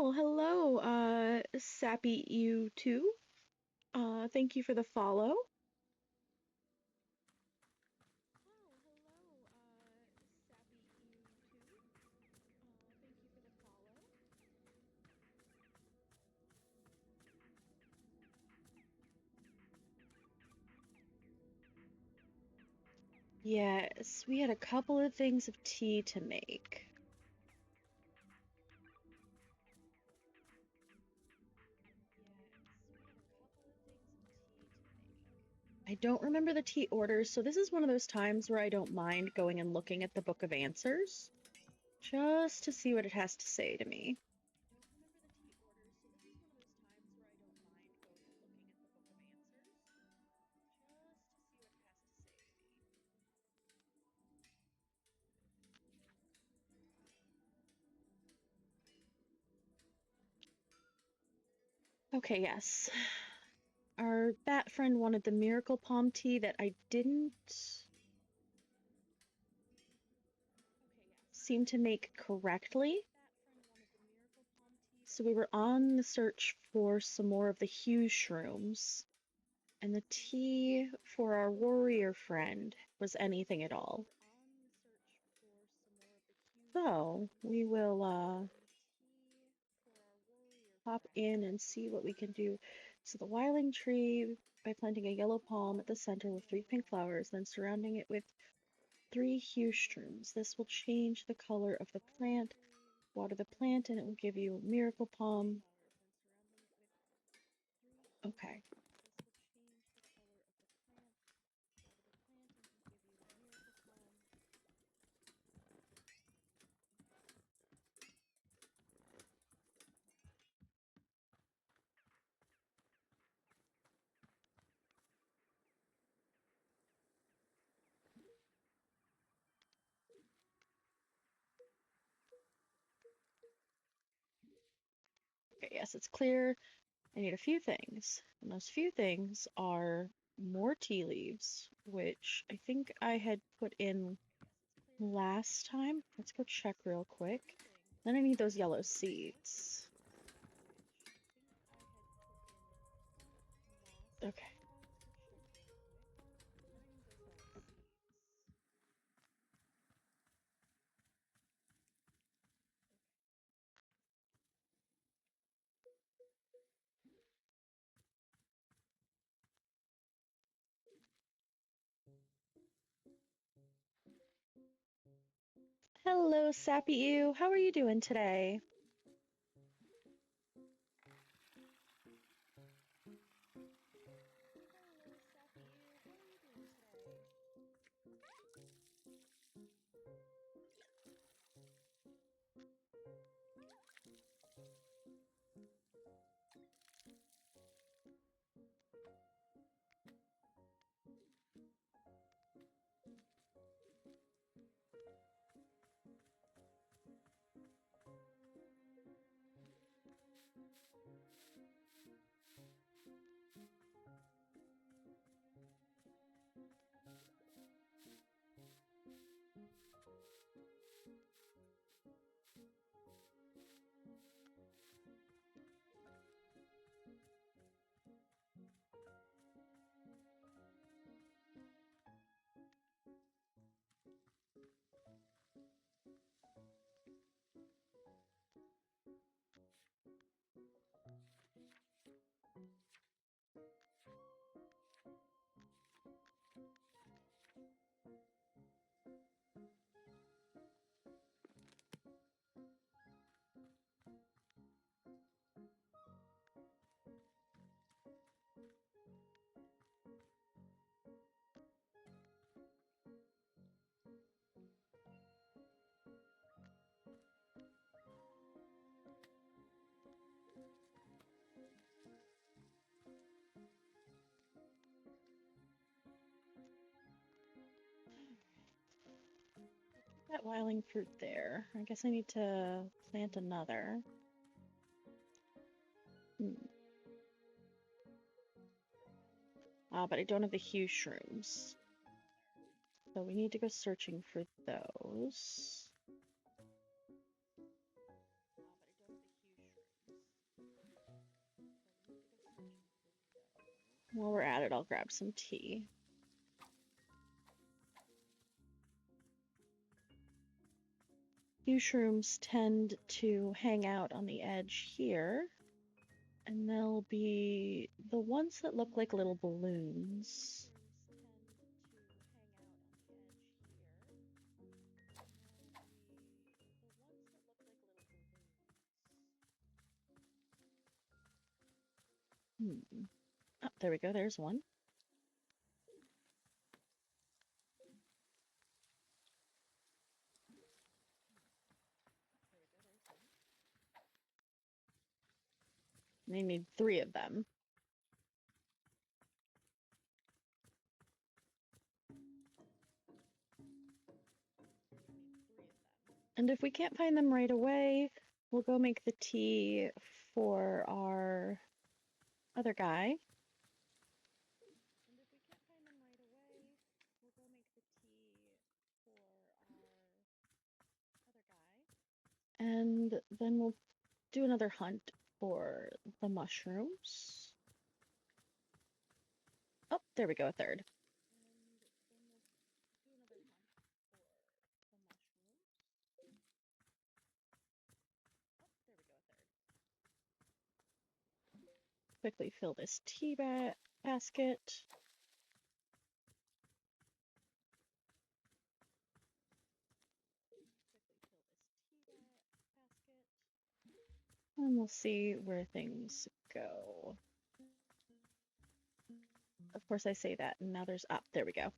Oh, hello, Sappy you too. Thank you for the follow. Oh, hello, Sappy you too. Thank you for the follow. Yes, we had a couple of things of tea to make. I don't remember the tea orders, so this is one of those times where I don't mind going and looking at the Book of Answers, just to see what it has to say to me. Okay, yes. Our bat friend wanted the miracle palm tea that I didn't seem to make correctly. So we were on the search for some more of the hue shrooms, and the tea for our warrior friend was anything at all. So we will hop in and see what we can do. So the wiling tree, by planting a yellow palm at the center with 3 pink flowers, then surrounding it with 3 hue shrooms. This will change the color of the plant. Water the plant and it will give you a miracle palm. Okay. Okay, yes, it's clear. I need a few things, and those few things are more tea leaves, which I think I had put in last time. Let's go check real quick. Then I need those yellow seeds. Okay. Hello, Sappy Ew. How are you doing today? That wiling fruit there. I guess I need to plant another. But I don't have the hue shrooms. So we need to go searching for those. While we're at it, I'll grab some tea. Mushrooms tend to hang out on the edge here, and they'll be the ones that look like little balloons. Oh, there we go, there's one. They need 3 of them. And if we can't find them right away, we'll go make the tea for our other guy. And then we'll do another hunt for the mushrooms. Oh, there we go, a third. Quickly fill this tea basket. And we'll see where things go. Of course I say that, and now there's up. There we go.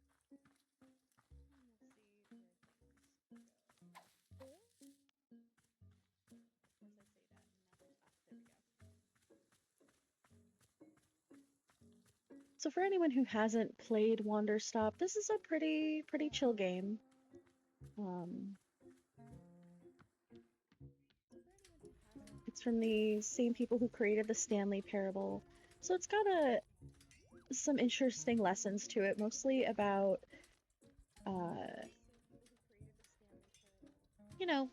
So for anyone who hasn't played Wanderstop, this is a pretty chill game. It's from the same people who created the Stanley Parable, so it's got some interesting lessons to it, mostly about, you know,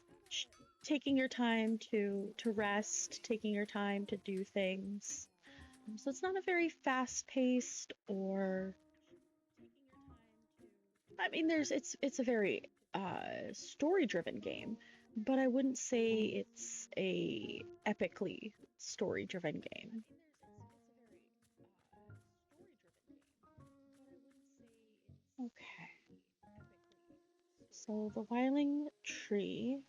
taking your time to rest, taking your time to do things. So it's not a very fast-paced or, I mean, it's a very story-driven game, but I wouldn't say it's a epically story-driven game. Okay. So the Wiling tree,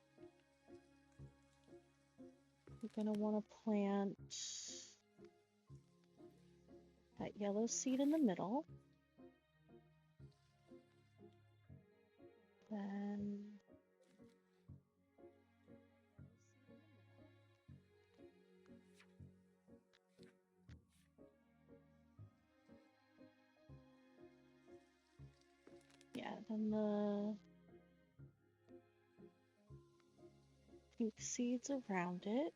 we're gonna want to plant that yellow seed in the middle. Then yeah, then the pink seeds around it.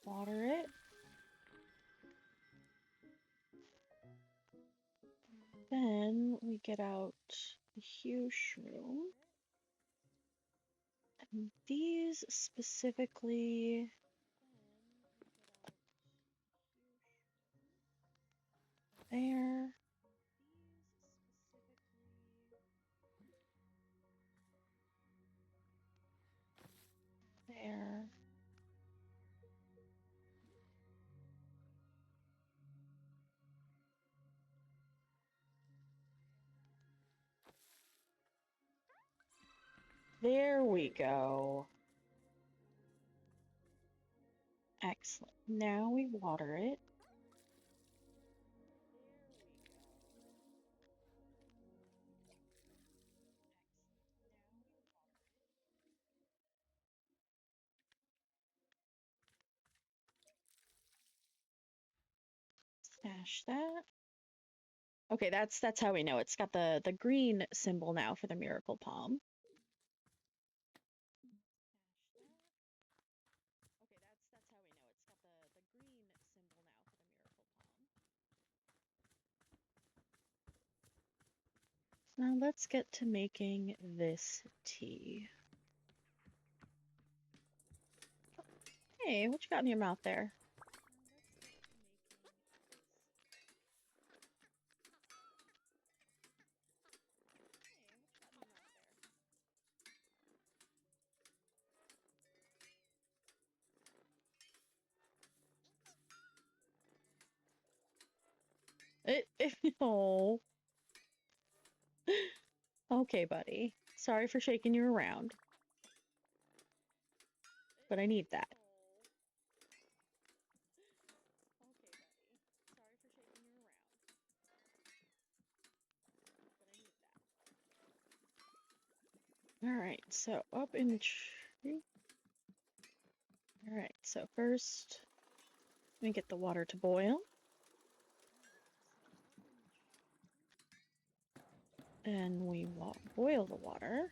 Water it. Then we get out the hue shroom. And these specifically, there. There. There we go. Excellent. Now we water it. Stash that. Okay, that's how we know. It's got the green symbol now for the miracle palm. Now let's get to making this tea. Hey, what you got in your mouth there? Oh. Okay, buddy. Sorry for shaking you around. But I need that. Alright, so up in the tree. Alright, so first, let me get the water to boil. And we boil the water.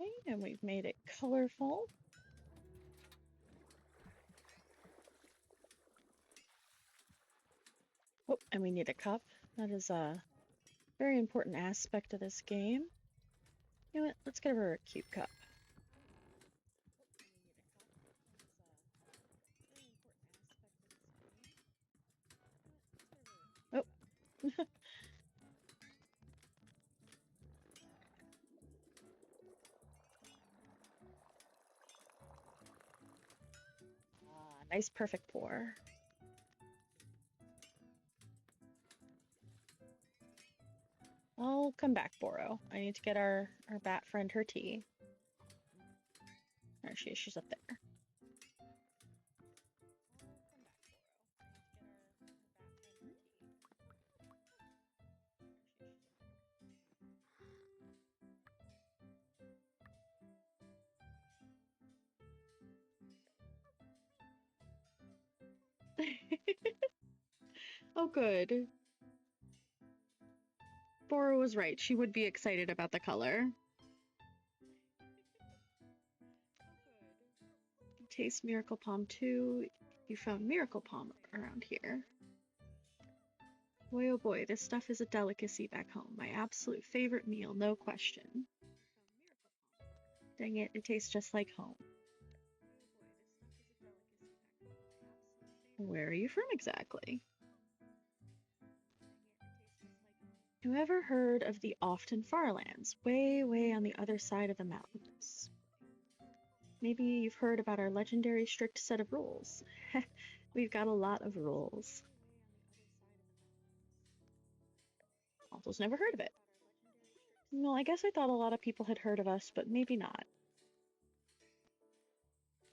Okay, and we've made it colorful. Oh, and we need a cup. That is a very important aspect of this game. You know what? Let's give her a cute cup. Oh. Nice perfect pour. I'll come back, Boro. I need to get our bat friend her tea. There she is. She's up there. Oh, good. Boro was right. She would be excited about the color. Taste Miracle Palm 2. You found Miracle Palm around here. Boy, oh boy, this stuff is a delicacy back home. My absolute favorite meal, no question. Dang it, it tastes just like home. Where are you from exactly? Who ever heard of the Often Farlands, way, way on the other side of the mountains? Maybe you've heard about our legendary strict set of rules. We've got a lot of rules. Alto's never heard of it. Well, I guess I thought a lot of people had heard of us, but maybe not.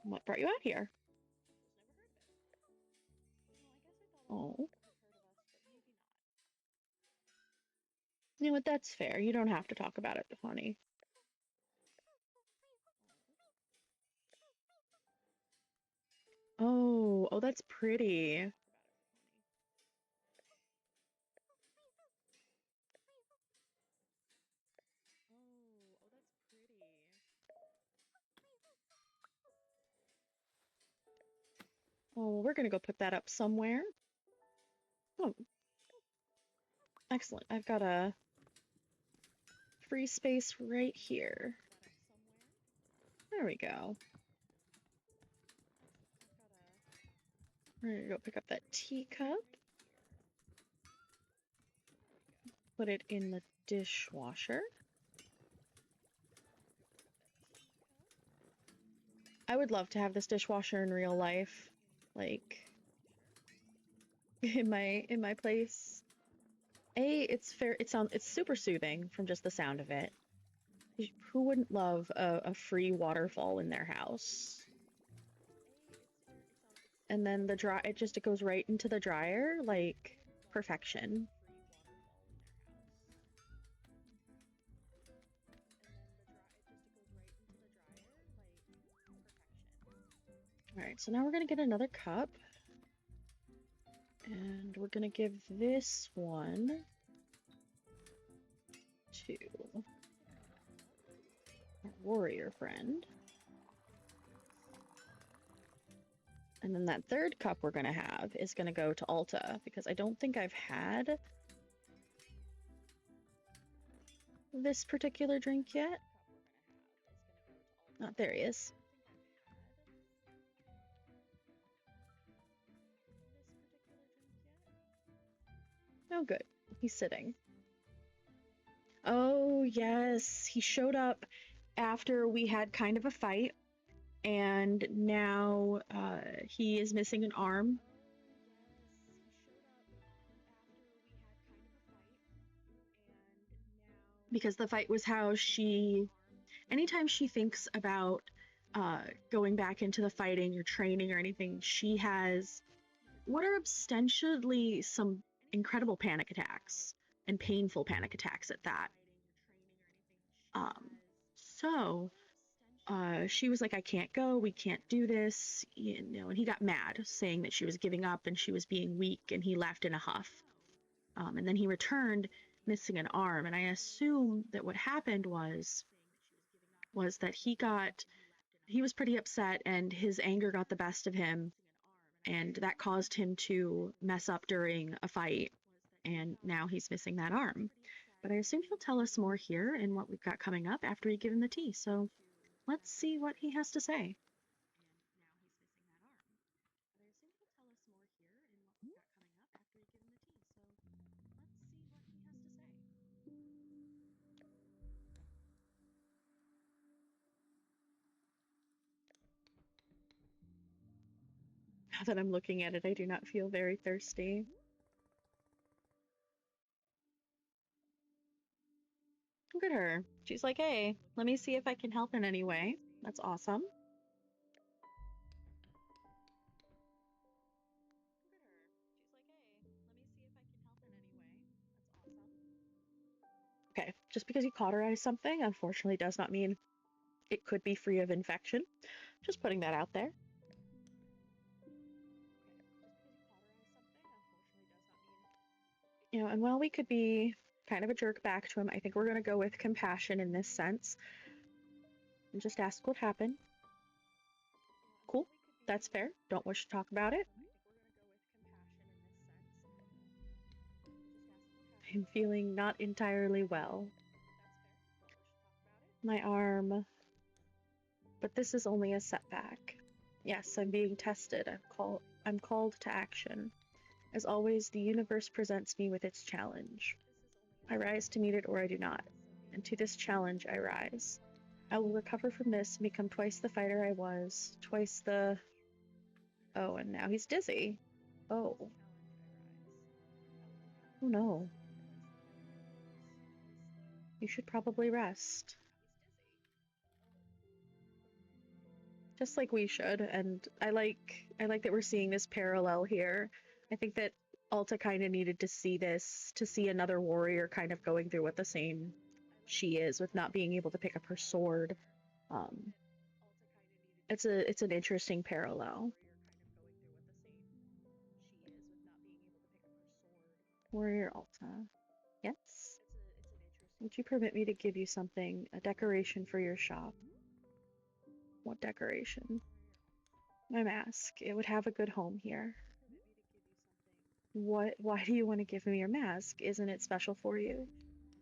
What brought you out here? Oh. You know what, that's fair. You don't have to talk about it, honey. Oh, that's pretty. Oh, we're gonna go put that up somewhere. Oh, excellent. I've got a free space right here. There we go. We're gonna go pick up that teacup. Put it in the dishwasher. I would love to have this dishwasher in real life. Like in my place. It's fair. It's super soothing from just the sound of it. Who wouldn't love a free waterfall in their house? And then it goes right into the dryer, like perfection. All right, so now we're gonna get another cup. And we're gonna give this one to our warrior friend. And then that third cup we're gonna have is gonna go to Alta, because I don't think I've had this particular drink yet. Oh, there he is. Oh, good. He's sitting. Oh, yes. He showed up after we had kind of a fight, and now he is missing an arm. Because the fight was how anytime she thinks about going back into the fighting or training or anything, she has what are ostensibly some incredible panic attacks and painful panic attacks at that. Um, so she was like, I can't go, we can't do this, and he got mad, saying that she was giving up and she was being weak, and he left in a huff. And then he returned missing an arm, and I assume that what happened was that he was pretty upset, and his anger got the best of him, and that caused him to mess up during a fight, and now he's missing that arm. But I assume he'll tell us more here in what we've got coming up after we give him the tea, so let's see what he has to say. Now that I'm looking at it, I do not feel very thirsty. Look at her. She's like, hey, let me see if I can help in any way. That's awesome. Okay, just because you cauterized something, unfortunately, does not mean it could be free of infection. Just putting that out there. And while we could be kind of a jerk back to him, I think we're going to go with compassion in this sense and just ask what happened. Cool, that's fair. Don't wish to talk about it. I'm feeling not entirely well. My arm, but this is only a setback. Yes, I'm being tested. I'm called to action. As always, the universe presents me with its challenge. I rise to meet it or I do not, and to this challenge I rise. I will recover from this and become twice the fighter I was, twice the... Oh, and now he's dizzy. Oh. Oh no. You should probably rest. Just like we should, and I like that we're seeing this parallel here. I think that Alta kind of needed to see this, to see another warrior kind of going through what the same she is with not being able to pick up her sword. It's an interesting parallel. Warrior Alta. Yes? Would you permit me to give you something, a decoration for your shop? What decoration? My mask. It would have a good home here. Why do you want to give me your mask? Isn't it special for you?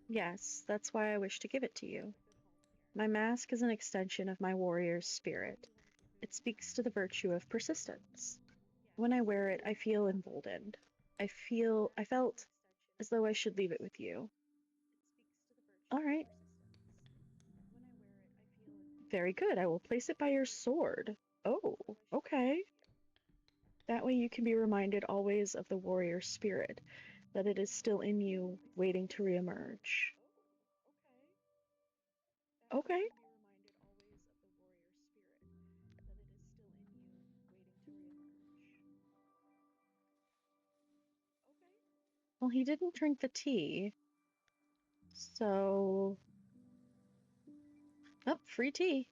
Yes, that's why I wish to give it to you. My mask is an extension of my warrior's spirit. It speaks to the virtue of persistence. When I wear it, I feel emboldened. I felt as though I should leave it with you. All right. Very good. I will place it by your sword. Oh, okay. That way you can be reminded always of the warrior spirit. that it is still in you, waiting to reemerge. Okay. Well, he didn't drink the tea, so... Oh, free tea.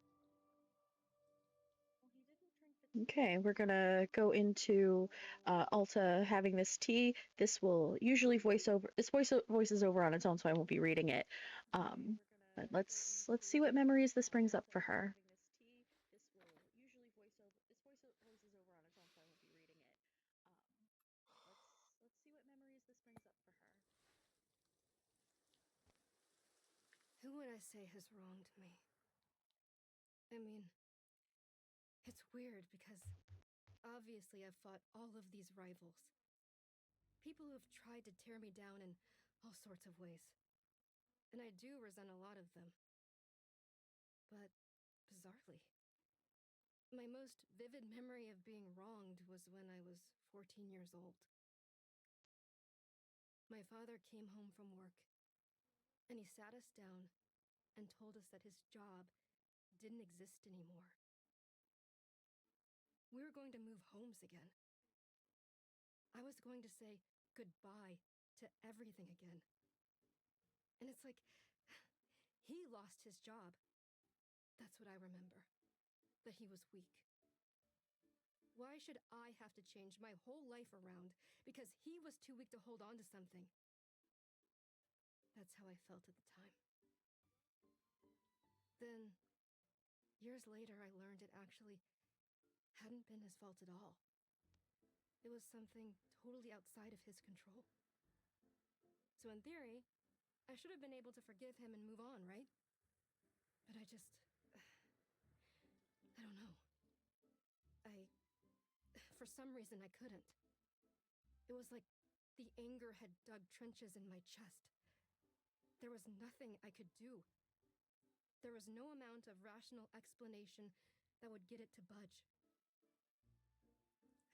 Okay, we're gonna go into Alta having this tea. This will usually voices over on its own, so I won't be reading it. But let's see what memories this brings up for her. Who would I say has wronged me? I mean, it's weird because obviously I've fought all of these rivals. People who have tried to tear me down in all sorts of ways. And I do resent a lot of them. But bizarrely, my most vivid memory of being wronged was when I was 14 years old. My father came home from work, and he sat us down and told us that his job didn't exist anymore. We were going to move homes again. I was going to say goodbye to everything again. And it's like, he lost his job. That's what I remember. That he was weak. Why should I have to change my whole life around because he was too weak to hold on to something? That's how I felt at the time. Then, years later, I learned it actually hadn't been his fault at all. It was something totally outside of his control. So in theory, I should have been able to forgive him and move on, right? But I don't know. For some reason, I couldn't. It was like the anger had dug trenches in my chest. There was nothing I could do. There was no amount of rational explanation that would get it to budge.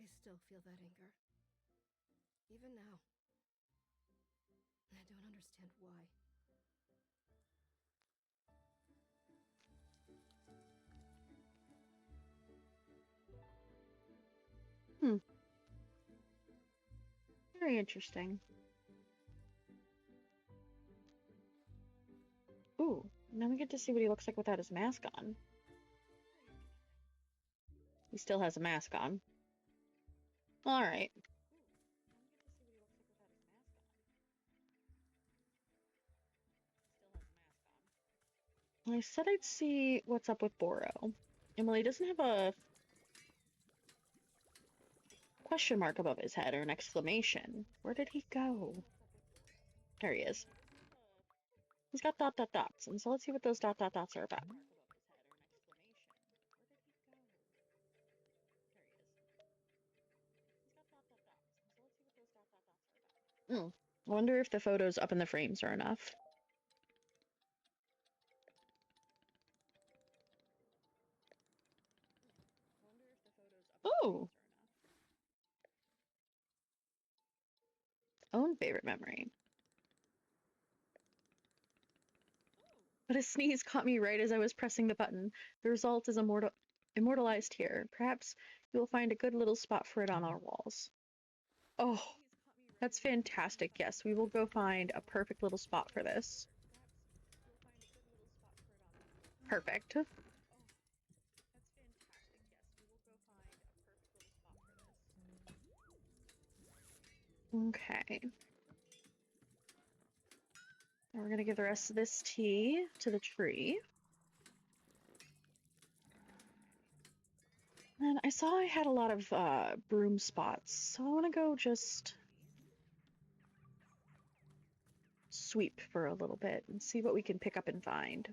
I still feel that anger. Even now. I don't understand why. Very interesting. Ooh, now we get to see what he looks like without his mask on. He still has a mask on. Alright. I said I'd see what's up with Boro. Emily doesn't have a question mark above his head or an exclamation. Where did he go? There he is. He's got dot dot dots, and so let's see what those dot dot dots are about. I wonder if the photos up in the frames are enough. Ooh! Own favorite memory. But a sneeze caught me right as I was pressing the button. The result is immortalized here. Perhaps you will find a good little spot for it on our walls. Oh, that's fantastic. Yes, we will go find a perfect little spot for this. Perfect. Okay. We're gonna give the rest of this tea to the tree. And I saw I had a lot of broom spots, so I want to go just sweep for a little bit and see what we can pick up and find.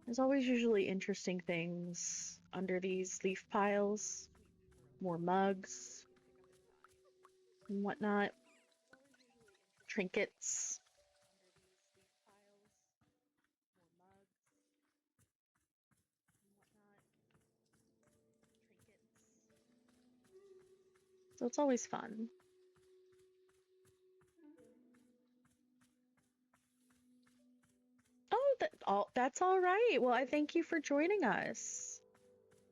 There's always usually interesting things under these leaf piles, more mugs and whatnot, trinkets. So it's always fun. Oh, that's all right. Well, I thank you for joining us.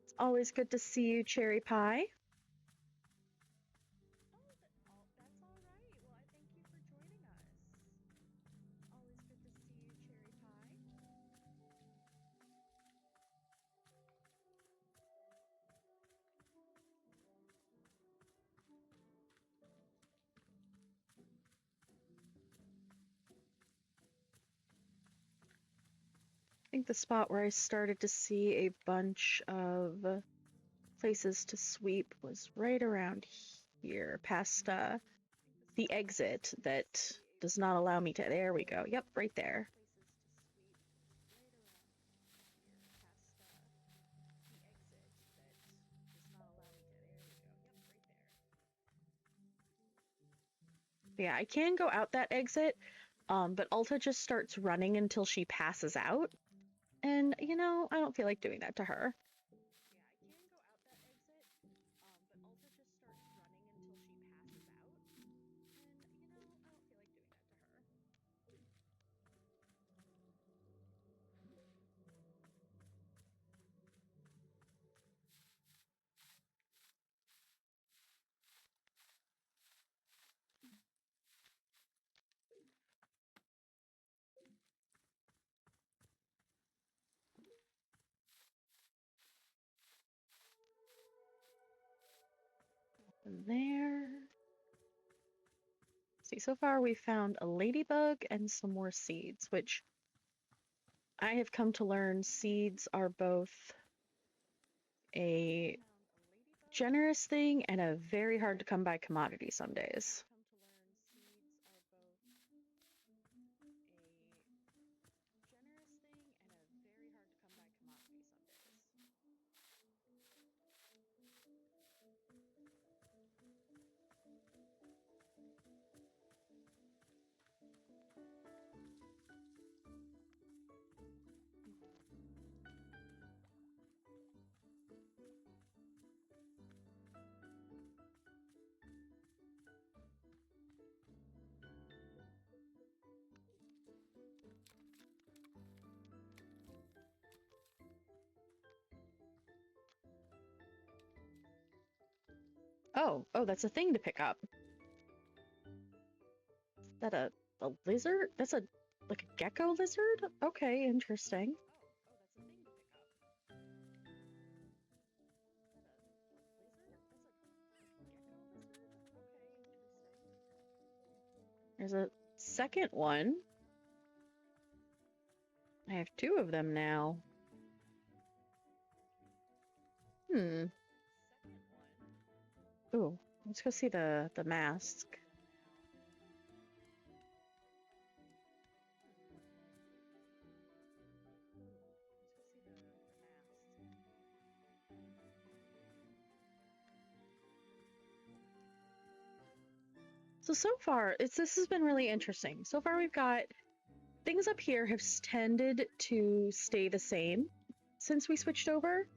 It's always good to see you, Cherry Pie. I think the spot where I started to see a bunch of places to sweep was right around here, past the exit that does not allow me to. There we go. Yep, right there. Yeah, I can go out that exit, but Alta just starts running until she passes out. And, you know, I don't feel like doing that to her. There. See, so far we found a ladybug and some more seeds, which I have come to learn seeds are both a generous thing and a very hard to come by commodity some days. Oh, that's a thing to pick up. Is that a lizard? That's a like a gecko lizard? Okay, interesting. There's a second one. I have two of them now. Hmm. Ooh, let's go see the mask. So far, this has been really interesting. So far we've got things up here have tended to stay the same since we switched over.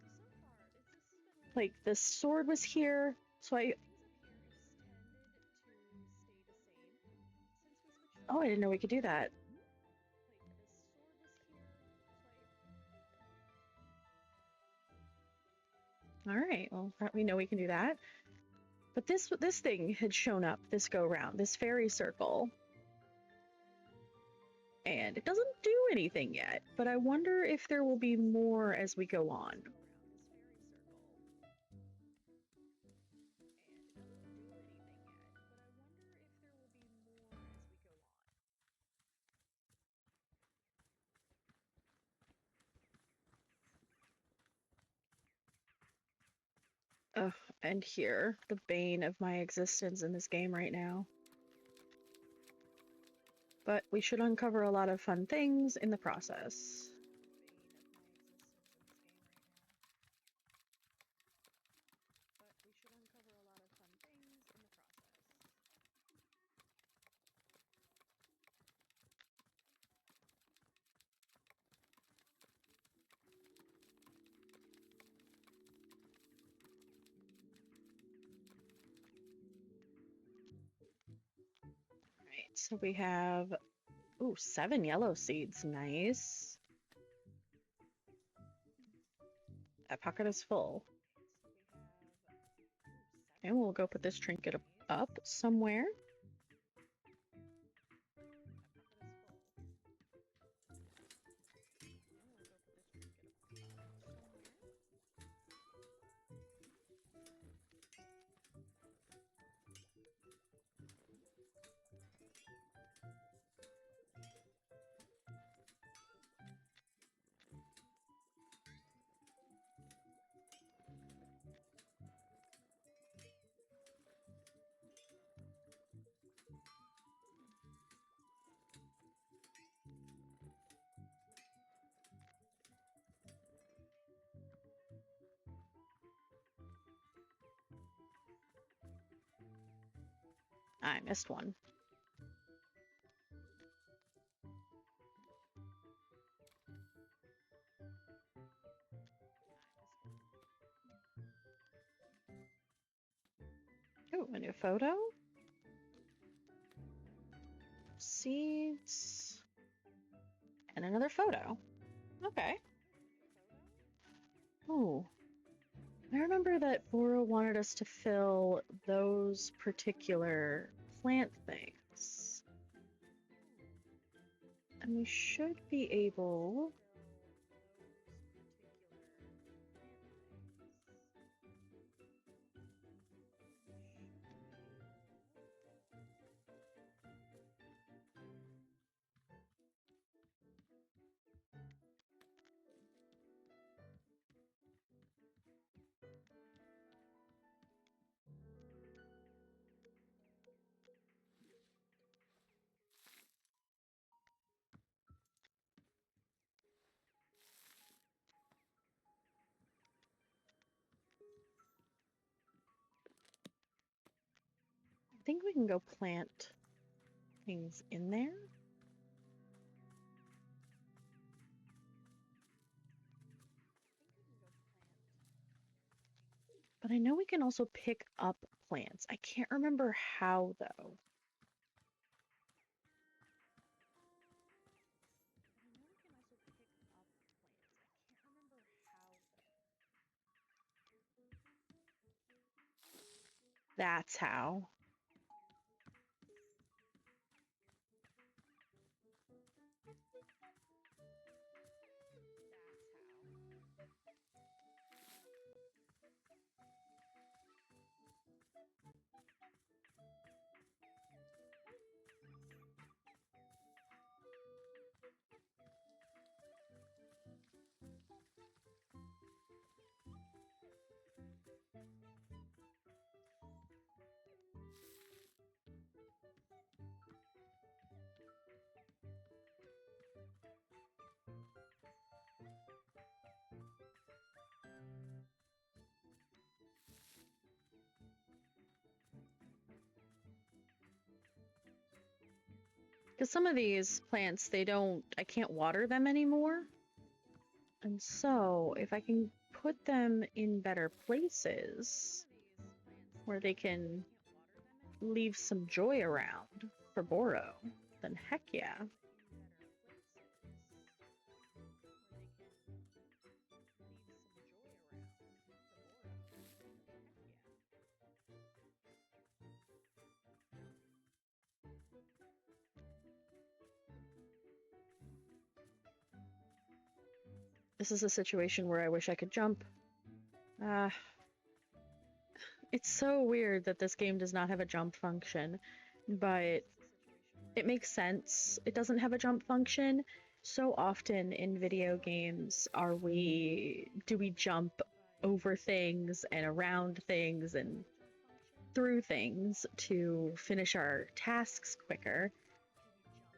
Like the sword was here, so oh, I didn't know we could do that. All right, well, we know we can do that. But this thing had shown up this go round, this fairy circle. And it doesn't do anything yet, but I wonder if there will be more as we go on. Ugh, and here, the bane of my existence in this game right now. But we should uncover a lot of fun things in the process. Right, so we have, ooh, 7 yellow seeds, nice. That pocket is full. And we'll go put this trinket up somewhere. I missed one. Oh, a new photo. Seeds. And another photo. Okay. Oh. I remember that Bora wanted us to fill those particular plant things. And we should be able... I think we can go plant things in there. But I know we can also pick up plants. I can't remember how, though. That's how. Because some of these plants, I can't water them anymore. And so, if I can put them in better places where they can leave some joy around for Boro, then heck yeah. This is a situation where I wish I could jump. It's so weird that this game does not have a jump function, but it makes sense. It doesn't have a jump function. So often in video games do we jump over things and around things and through things to finish our tasks quicker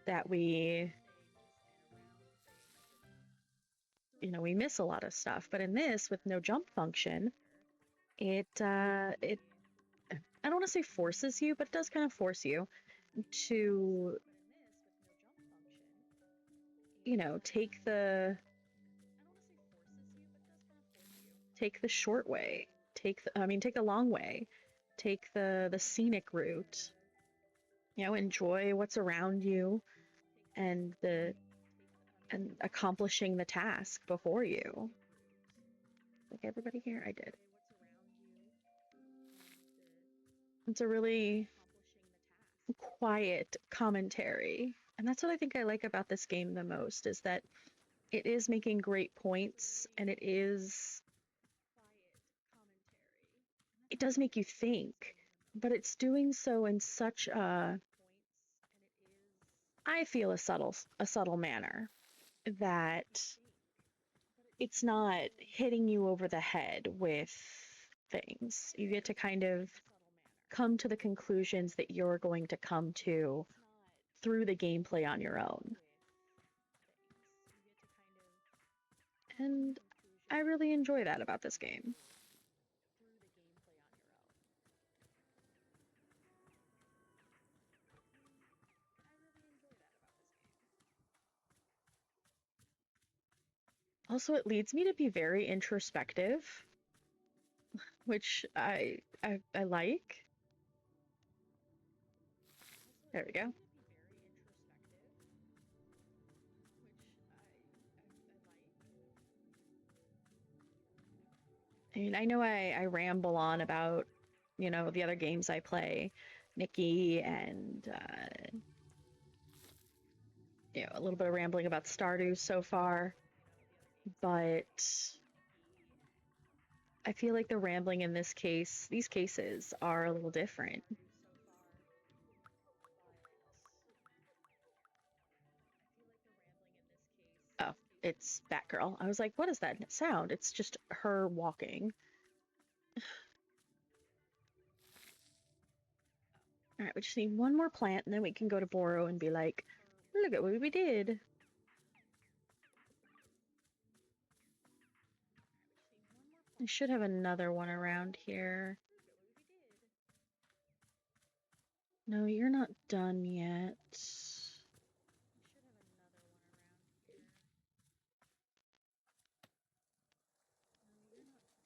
that we miss a lot of stuff. But in this, with no jump function, it I don't want to say forces you, but it does kind of force you to take the short way, take the long way, take the scenic route, enjoy what's around you and accomplishing the task before you. Like everybody here? I did. It's a really quiet commentary. And that's what I think I like about this game the most, is that it is making great points, and it does make you think, but it's doing so in such a, I feel, a subtle manner, that it's not hitting you over the head with things. You get to kind of come to the conclusions that you're going to come to through the gameplay on your own. And I really enjoy that about this game. Also, it leads me to be very introspective, which I like. There we go. I mean, I know I ramble on about, you know, the other games I play, Nikki, and you know, a little bit of rambling about Stardew so far, but I feel like the rambling in this case, these cases are a little different. Oh, it's Batgirl. I was like, what is that sound? It's just her walking. All right, we just need one more plant, and then we can go to Boro and be like, look at what we did. I should have another one around here. No, you're not done yet.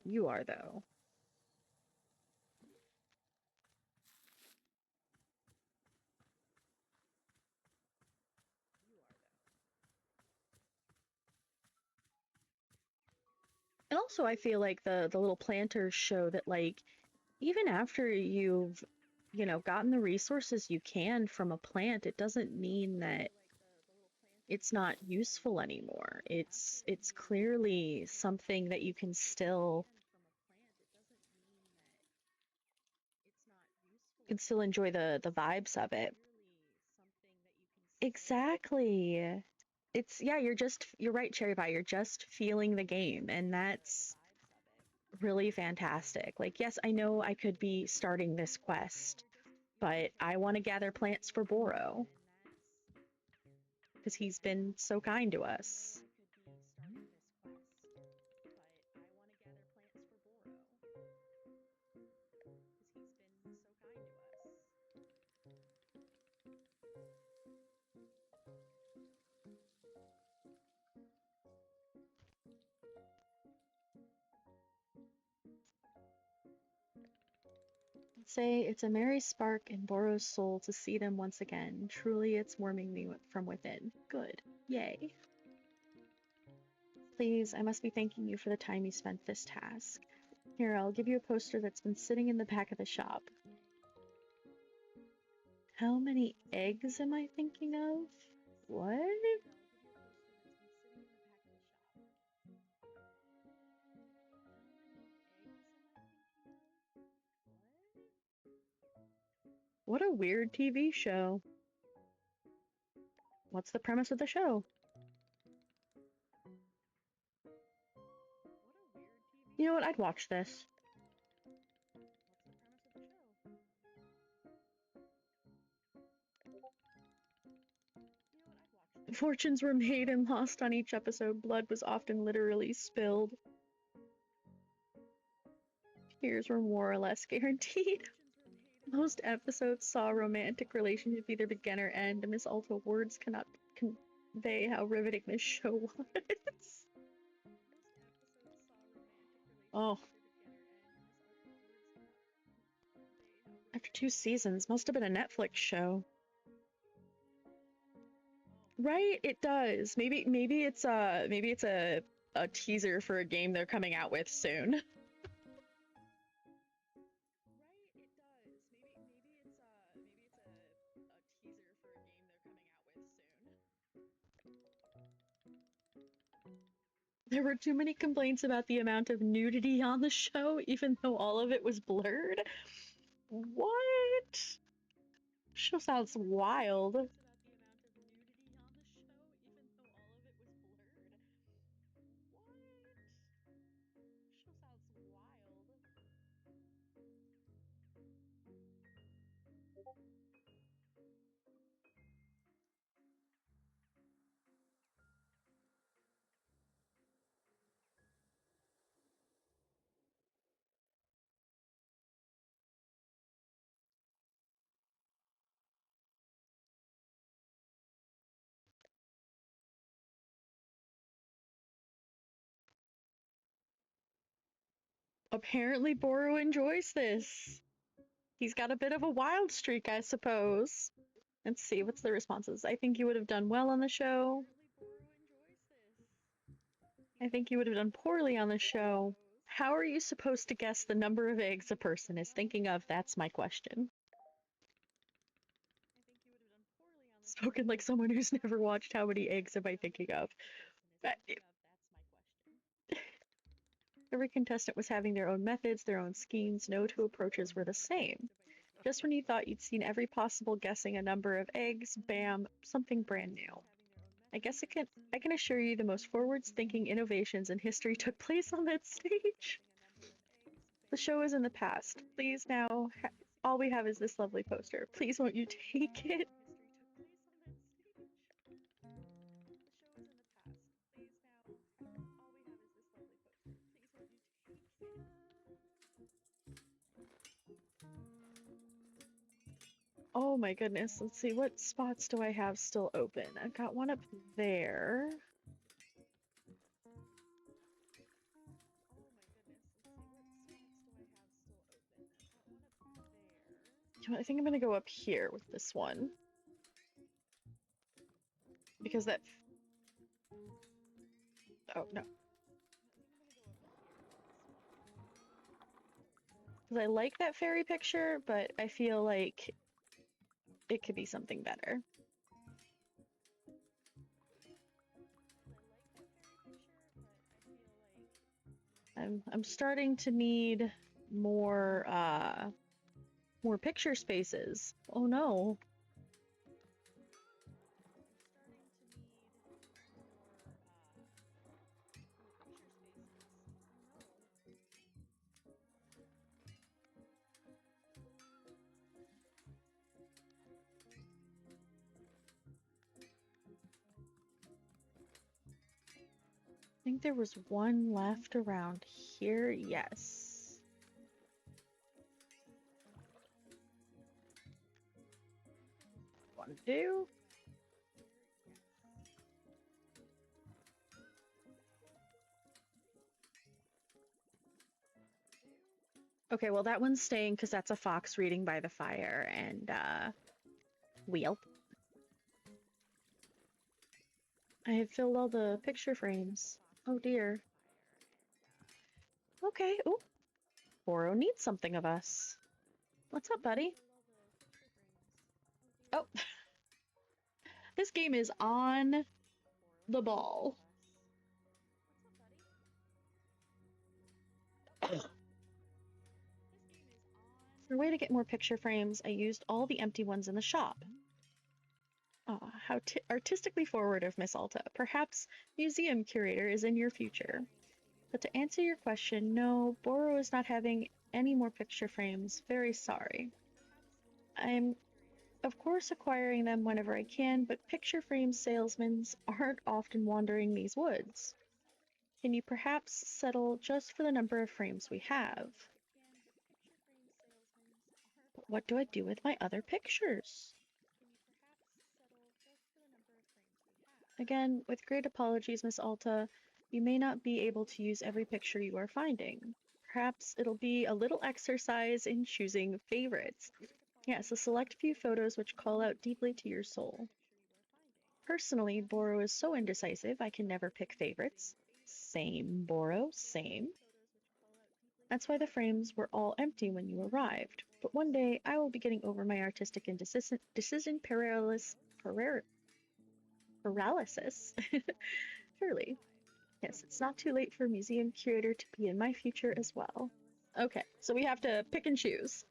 You are, though. And also, I feel like the little planters show that, like, even after you've, you know, gotten the resources you can from a plant, it doesn't mean that it's not useful anymore. It's clearly something that you can still enjoy the vibes of it. Exactly. It's, yeah, you're right, Cherry Pie, you're just feeling the game, and that's really fantastic. Like, yes, I know I could be starting this quest, but I want to gather plants for Boro because he's been so kind to us. Say it's a merry spark in Boro's soul to see them once again. Truly, it's warming me from within. Good. Yay. Please, I must be thanking you for the time you spent this task. Here, I'll give you a poster that's been sitting in the back of the shop. How many eggs am I thinking of? What? What a weird TV show. What's the premise of the show? You know what? I'd watch this. Fortunes were made and lost on each episode. Blood was often literally spilled. Tears were more or less guaranteed. Most episodes saw a romantic relationship either begin or end. Miss Alta, words cannot convey how riveting this show was. Oh. After 2 seasons, must have been a Netflix show. Right? It does. Maybe it's a a teaser for a game they're coming out with soon. Right, it does. Maybe it's a teaser for a game they're coming out with soon. There were too many complaints about the amount of nudity on the show, even though all of it was blurred. What? Show sounds wild. Apparently Boru enjoys this. He's got a bit of a wild streak, I suppose. Let's see, what's the responses? I think you would have done well on the show. I think you would have done poorly on the show. How are you supposed to guess the number of eggs a person is thinking of? That's my question. Spoken like someone who's never watched How Many Eggs Am I Thinking of? Every contestant was having their own methods, their own schemes. No two approaches were the same. Just when you thought you'd seen every possible guessing a number of eggs, bam, something brand new. I can assure you the most forward-thinking innovations in history took place on that stage. The show is in the past. Please now, all we have is this lovely poster. Please won't you take it? Oh my goodness, let's see, what spots do I have still open? I've got one up there. I think I'm gonna go up here with this one. Because that... Oh, no. Because I like that fairy picture, but I feel like it could be something better. I'm starting to need more more picture spaces. Oh no. I think there was one left around here. Yes. One, two. Okay, well that one's staying because that's a fox reading by the fire and wheel. I have filled all the picture frames. Oh dear. Okay. Oh, Boro needs something of us. What's up, buddy? Oh. This game is on the ball. For a way to get more picture frames, I used all the empty ones in the shop. How artistically forward of Miss Alta. Perhaps museum curator is in your future. But to answer your question, no, Boro is not having any more picture frames. Very sorry. I'm, of course, acquiring them whenever I can, but picture frame salesmen aren't often wandering these woods. Can you perhaps settle just for the number of frames we have? But what do I do with my other pictures? Again, with great apologies, Miss Alta, you may not be able to use every picture you are finding. Perhaps it'll be a little exercise in choosing favorites. Yes, a select few photos which call out deeply to your soul. Personally, Boro is so indecisive I can never pick favorites. Same, Boro, same. That's why the frames were all empty when you arrived. But one day, I will be getting over my artistic and decision paralysis. Surely. Yes, it's not too late for a museum curator to be in my future as well. Okay, so we have to pick and choose.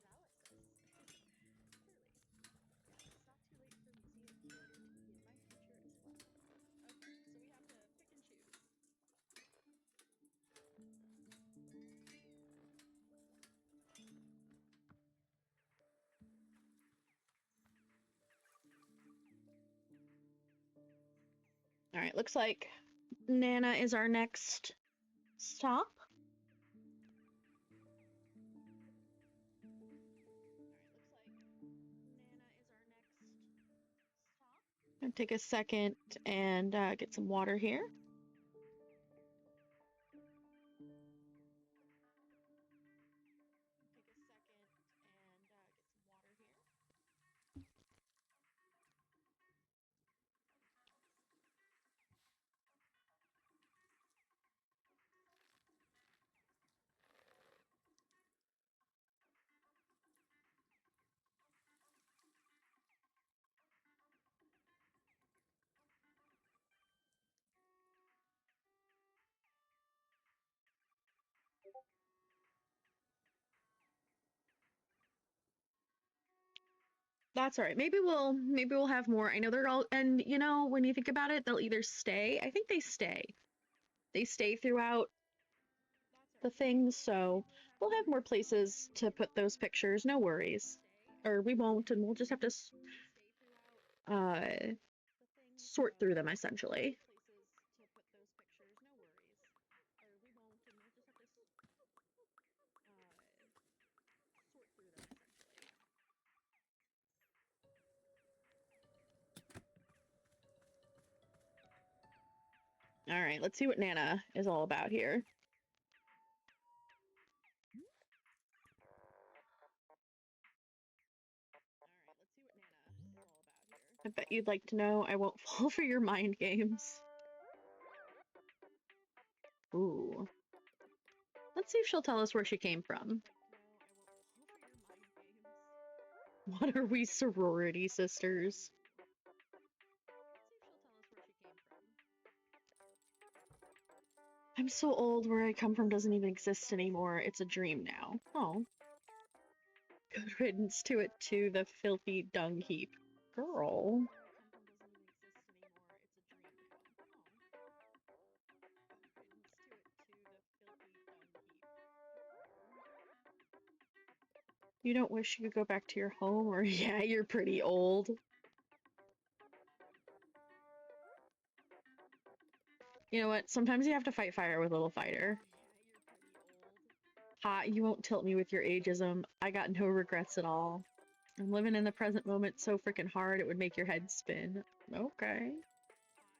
All right, looks like Nana is our next stop. Gonna take a second and get some water here. That's all right. Maybe we'll have more. I know they're all, and you know, when you think about it, they'll either stay. I think they stay. They stay throughout the things, so we'll have more places to put those pictures. No worries. Or we won't, and we'll just have to uh sort through them essentially. All right, let's see what Nana is all about here. I bet you'd like to know I won't fall for your mind games. Ooh. Let's see if she'll tell us where she came from. What are we, sorority sisters? I'm so old, where I come from doesn't even exist anymore. It's a dream now. Oh. Good riddance to it too, the filthy dung heap. Girl. You don't wish you could go back to your home, or yeah, you're pretty old. You know what? Sometimes you have to fight fire with little fighter. Ha, you won't tilt me with your ageism. I got no regrets at all. I'm living in the present moment so freaking hard it would make your head spin. Okay.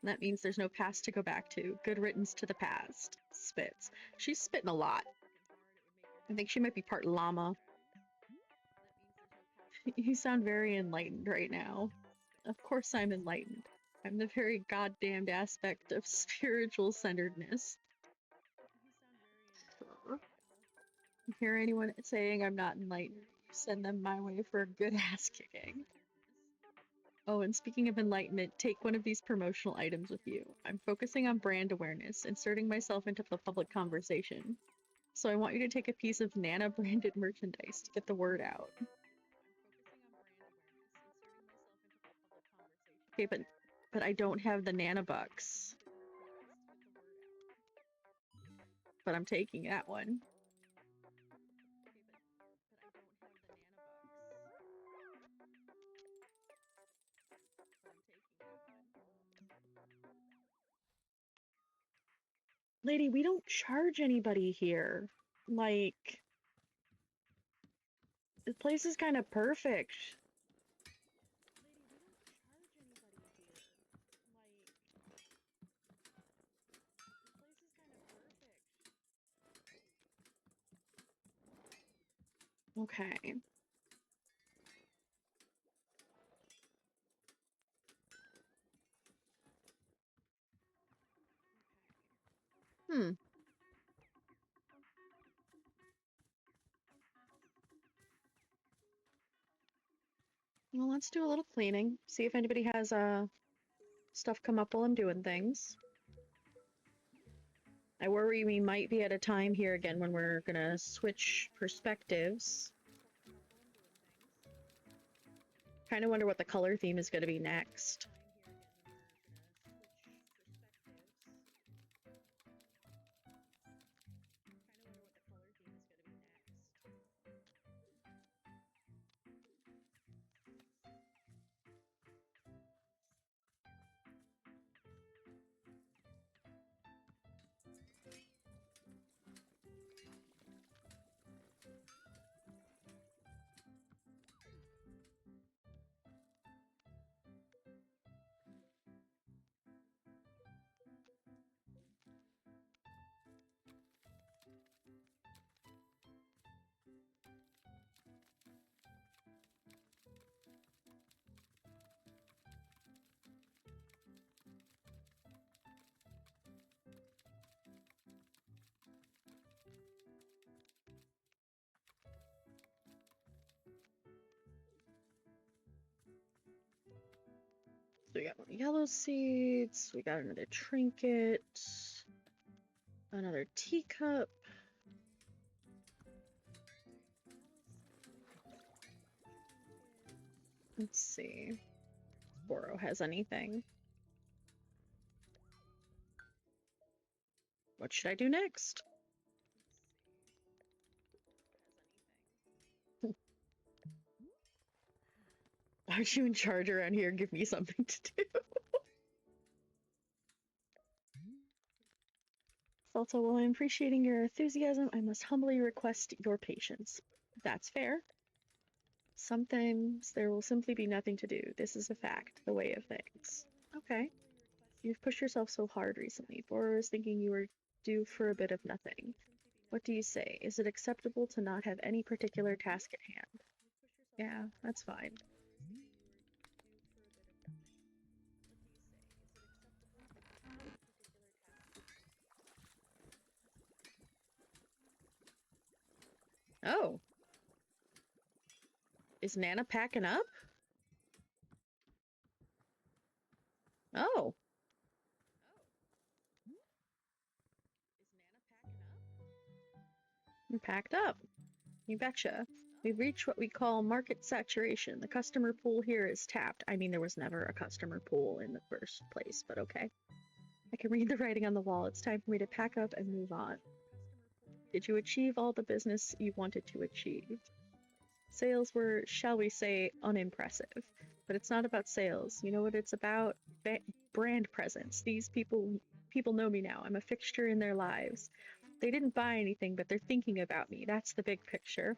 That means there's no past to go back to. Good riddance to the past. Spits. She's spitting a lot. I think she might be part llama. You sound very enlightened right now. Of course I'm enlightened. I'm the very goddamned aspect of spiritual centeredness. Hear anyone saying I'm not enlightened, send them my way for a good ass kicking. Oh, and speaking of enlightenment, take one of these promotional items with you. I'm focusing on brand awareness, inserting myself into the public conversation. So I want you to take a piece of Nana branded merchandise to get the word out. Okay, but I don't have the Nana bucks. But I'm taking that one. Lady, we don't charge anybody here. Like, this place is kind of perfect. Okay. Well, let's do a little cleaning. See if anybody has stuff come up while I'm doing things. I worry we might be at a time here again when we're gonna switch perspectives. Kind of wonder what the color theme is gonna be next. So we got more yellow seeds, we got another trinket, another teacup. Let's see if Boro has anything. What should I do next? Aren't you in charge around here? Give me something to do. Also, while I'm appreciating your enthusiasm, I must humbly request your patience. That's fair. Sometimes there will simply be nothing to do. This is a fact, the way of things. Okay. You've pushed yourself so hard recently. Boro is thinking you were due for a bit of nothing. What do you say? Is it acceptable to not have any particular task at hand? Yeah, that's fine. Oh, is Nana packing up? Oh. You're packed up. You betcha. We've reached what we call market saturation. The customer pool here is tapped. I mean, there was never a customer pool in the first place, but okay. I can read the writing on the wall. It's time for me to pack up and move on. Did you achieve all the business you wanted to achieve? Sales were, shall we say, unimpressive. But it's not about sales. You know what it's about? Brand presence. These people know me now. I'm a fixture in their lives. They didn't buy anything, but they're thinking about me. That's the big picture.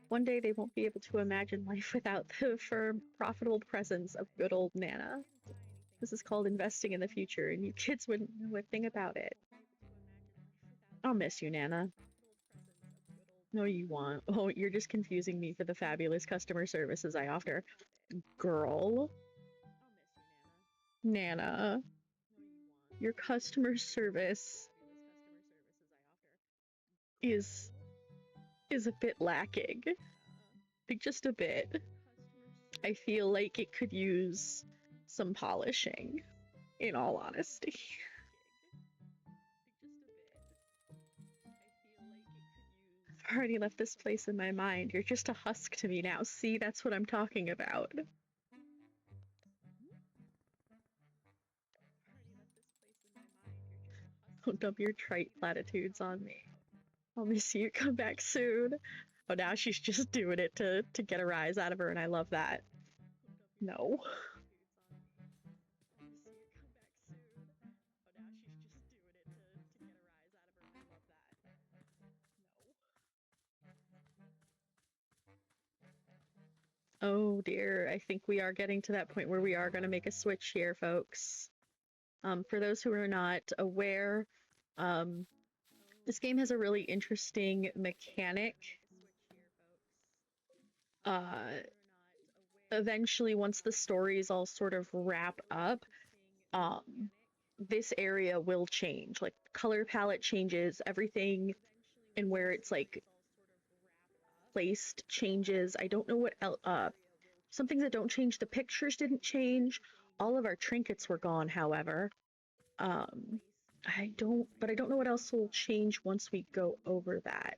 One day they won't be able to imagine life without the firm, profitable presence of good old Nana. This is called investing in the future, and you kids wouldn't know a thing about it. I'll miss you, Nana. No, you won't. Oh, you're just confusing me for the fabulous customer services I offer. Girl. Nana. Your customer service is a bit lacking. Like, just a bit. I feel like it could use some polishing, in all honesty. I've already left this place in my mind. You're just a husk to me now. See, that's what I'm talking about. Don't dump your trite platitudes on me. I'll miss you. Come back soon. Oh, now she's just doing it to get a rise out of her, and I love that. No. Oh dear, I think we are getting to that point where we are going to make a switch here, folks. For those who are not aware, this game has a really interesting mechanic. Eventually, once the stories all sort of wrap up, this area will change. Like, color palette changes, everything, and where it's like placed changes. I don't know what else. Some things that don't change. The pictures didn't change. All of our trinkets were gone, however. But I don't know what else will change once we go over that.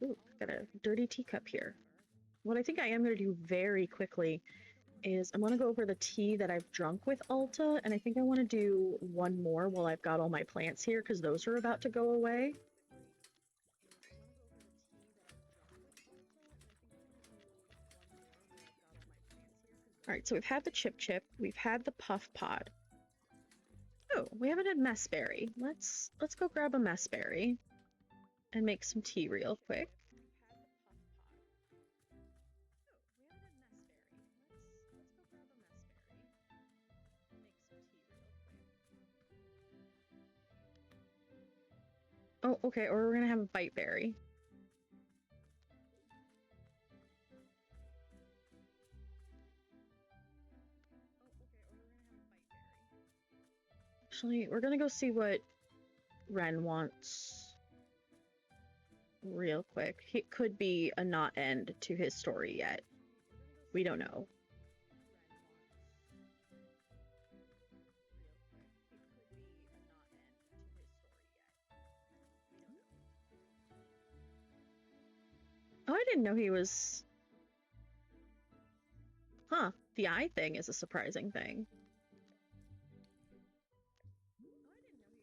Ooh, got a dirty teacup here. What I think I am going to do very quickly is I'm going to go over the tea that I've drunk with Alta, and I think I want to do one more while I've got all my plants here, because those are about to go away. All right, so we've had the Chip Chip, we've had the Puff Pod. Oh, we haven't had Messberry. Let's go grab a Messberry and make some tea real quick. Oh, okay, or we're gonna have a bite berry. Actually, we're gonna go see what Ren wants real quick. It could be a not end to his story yet. We don't know. Oh, I didn't know he was... Huh, the eye thing is a surprising thing.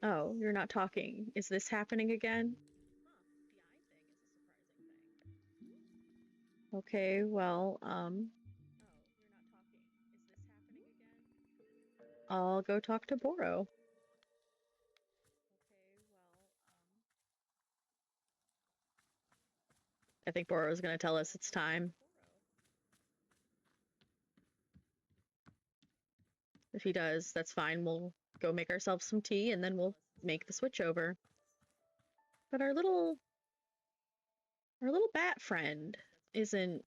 Oh, you're not talking. Is this happening again? Okay, well, I'll go talk to Boro. I think Boro's gonna tell us it's time. If he does, that's fine. We'll go make ourselves some tea and then we'll make the switch over. But our little bat friend isn't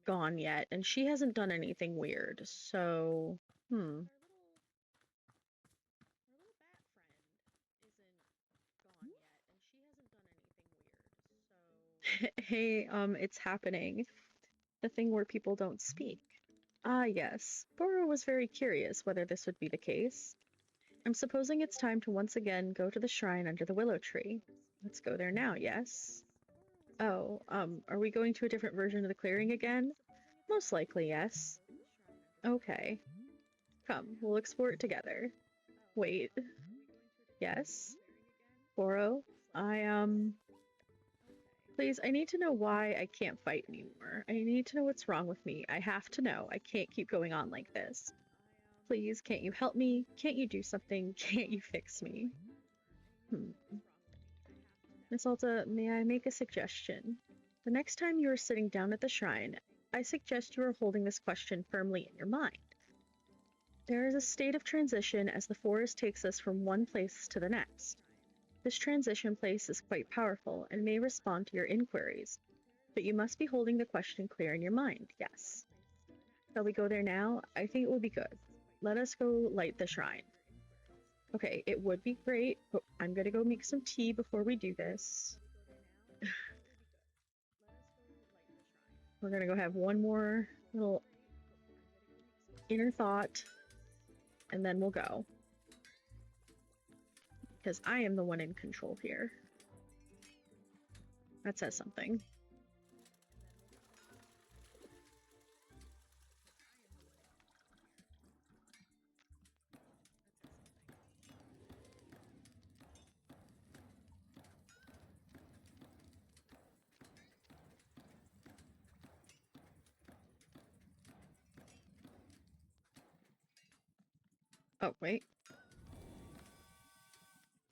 gone yet, and she hasn't done anything weird, so Hey, it's happening. The thing where people don't speak. Ah, yes. Boro was very curious whether this would be the case. I'm supposing it's time to once again go to the shrine under the willow tree. Let's go there now, yes? Oh, are we going to a different version of the clearing again? Most likely, yes. Okay. Come, we'll explore it together. Wait. Yes? Boro? Please, I need to know why I can't fight anymore. I need to know what's wrong with me. I have to know. I can't keep going on like this. Please, can't you help me? Can't you do something? Can't you fix me? Miss Alta, may I make a suggestion? The next time you are sitting down at the shrine, I suggest you are holding this question firmly in your mind. There is a state of transition as the forest takes us from one place to the next. This transition place is quite powerful and may respond to your inquiries, but you must be holding the question clear in your mind, yes. Shall we go there now? I think it will be good. Let us go light the shrine. Okay, it would be great, but I'm gonna go make some tea before we do this. We're gonna go have one more little inner thought, and then we'll go. Because I am the one in control here. That says something. Oh, wait.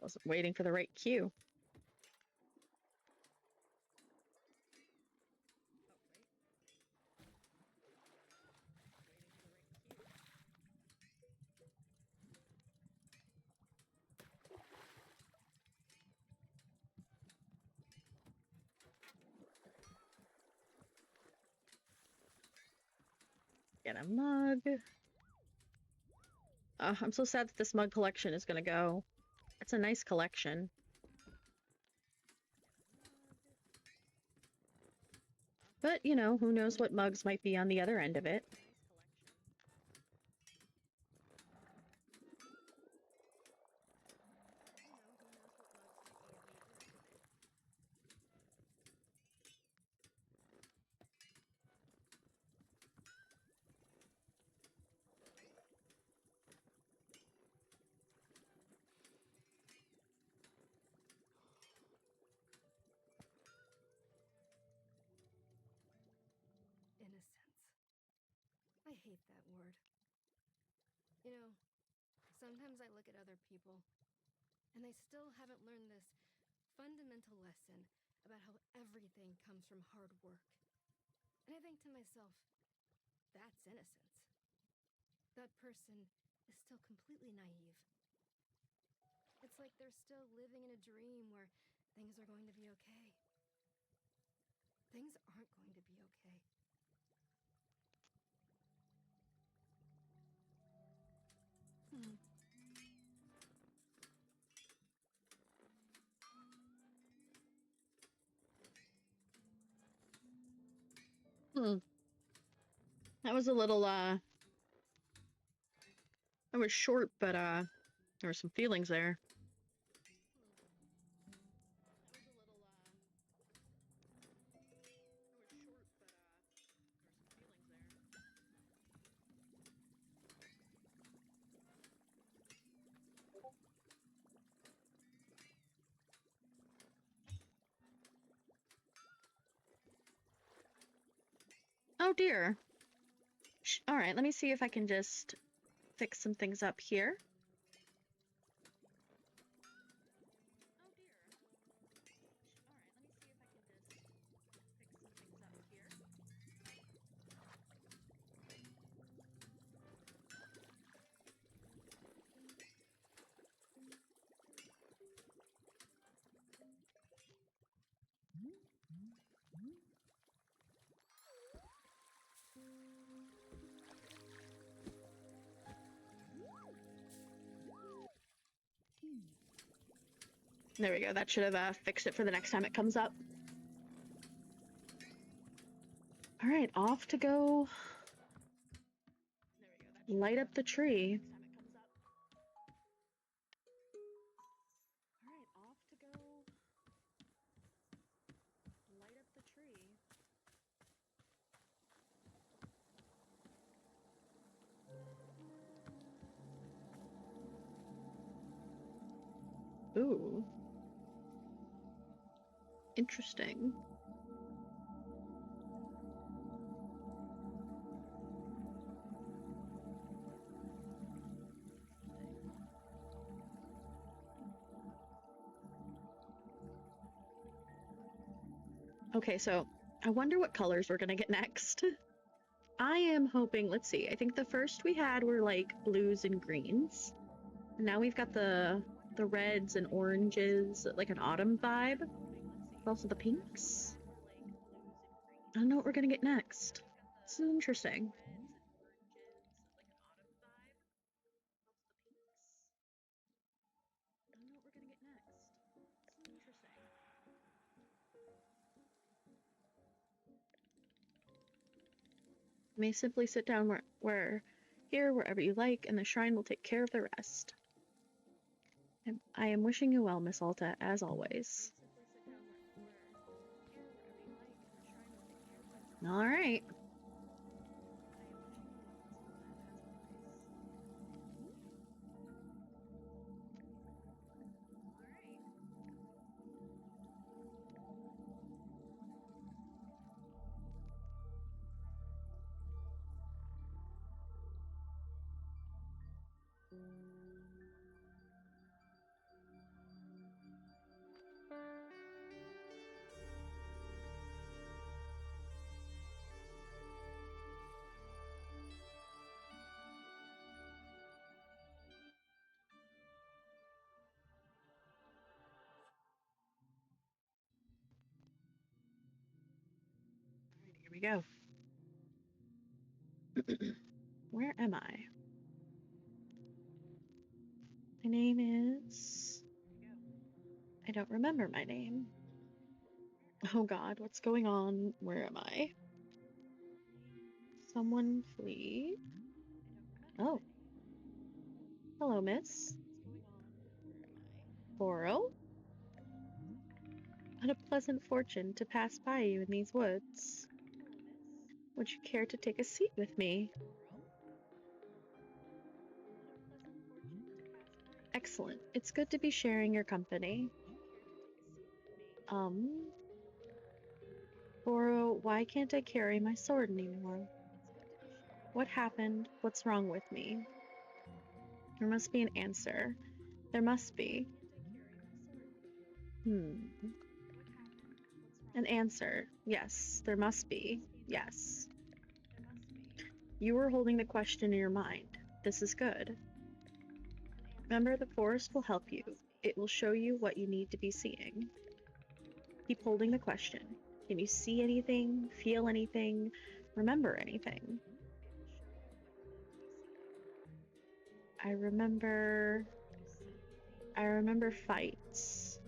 Wasn't waiting for the right cue. Get a mug. I'm so sad that this mug collection is gonna go. It's a nice collection. But, you know, who knows what mugs might be on the other end of it. Innocence. I hate that word. You know, sometimes I look at other people, and they still haven't learned this fundamental lesson about how everything comes from hard work. And I think to myself, that's innocence. That person is still completely naive. It's like they're still living in a dream where things are going to be okay. Things aren't going to be okay. That was a little, that was short, but, there were some feelings there. Oh dear. Alright, let me see if I can just fix some things up here. There we go. That should have fixed it for the next time it comes up. All right, off to go light up the tree. All right, off to go light up the tree. Ooh. Interesting. Okay, so I wonder what colors we're gonna get next. I am hoping, let's see, I think the first we had were like blues and greens. Now we've got the reds and oranges, like an autumn vibe. Also the pinks. I don't know what we're gonna get next. This is interesting. You may simply sit down wherever you like, and the shrine will take care of the rest. I am wishing you well, Miss Alta, as always. All right. Here we go. Where am I? My name is... I don't remember my name. Oh god, what's going on? Where am I? Someone flee? Oh. Hello, miss. Boro? What a pleasant fortune to pass by you in these woods. Would you care to take a seat with me? Excellent. It's good to be sharing your company. Boro, why can't I carry my sword anymore? What happened? What's wrong with me? There must be an answer. There must be. An answer. Yes, there must be. Yes. You were holding the question in your mind. This is good. Remember, the forest will help you. It will show you what you need to be seeing. Keep holding the question. Can you see anything? Feel anything? Remember anything? I remember fights.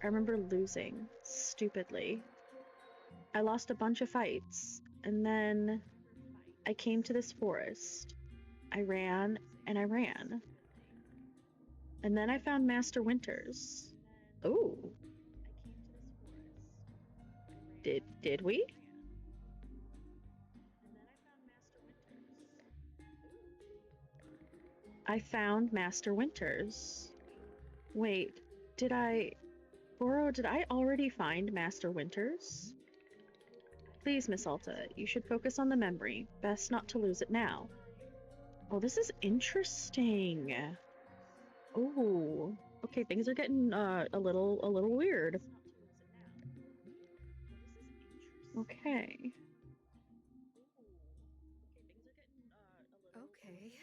I remember losing stupidly. I lost a bunch of fights, and then I came to this forest. I ran and I ran. And then I found Master Winters. Oh, did we? I found Master Winters. Wait, Boro, did I already find Master Winters? Please, Miss Alta, you should focus on the memory. Best not to lose it now. Oh, this is interesting. Oh, okay, things are getting a little weird. Okay. Okay.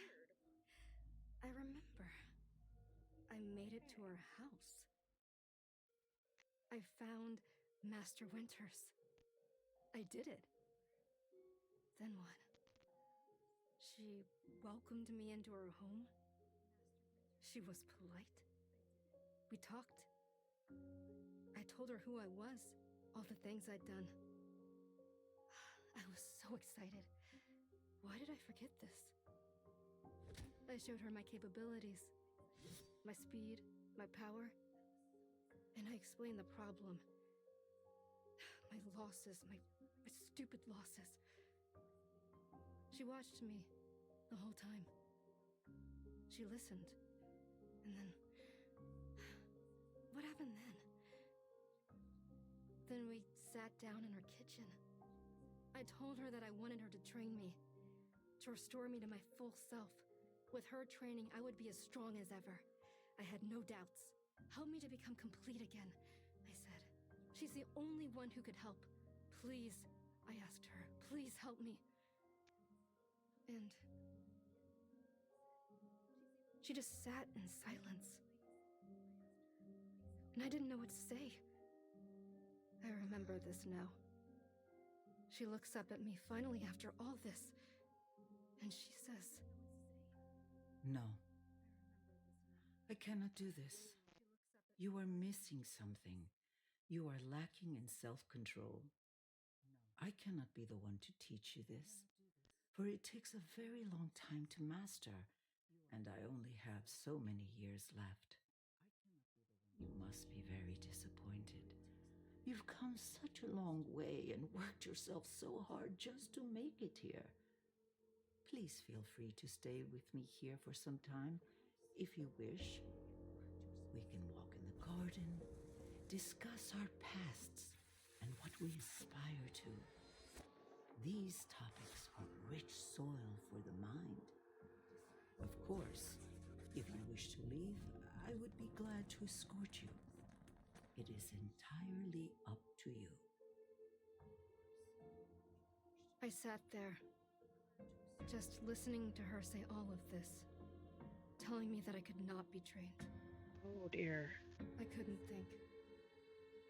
I remember. I made it to her house. I found Master Winters. I did it. Then what? She welcomed me into her home. She was polite. We talked. I told her who I was, all the things I'd done. I was so excited. Why did I forget this? I showed her my capabilities, my speed, my power, and I explained the problem. My losses, my stupid losses. She watched me the whole time. She listened. And then... what happened then? Then we sat down in her kitchen. I told her that I wanted her to train me, to restore me to my full self. With her training, I would be as strong as ever. I had no doubts. Help me to become complete again, I said. She's the only one who could help. Please, I asked her, please help me. And she just sat in silence. And I didn't know what to say. I remember this now. She looks up at me finally after all this, and she says, "No, I cannot do this. You are missing something. You are lacking in self-control. I cannot be the one to teach you this, for it takes a very long time to master, and I only have so many years left. You must be very disappointed. You've come such a long way and worked yourself so hard just to make it here. Please feel free to stay with me here for some time, if you wish. We can walk in the garden, discuss our pasts, and what we aspire to. These topics are rich soil for the mind. Of course, if you wish to leave, I would be glad to escort you. It is entirely up to you." I sat there, just listening to her say all of this, telling me that I could not be trained. Oh dear. I couldn't think.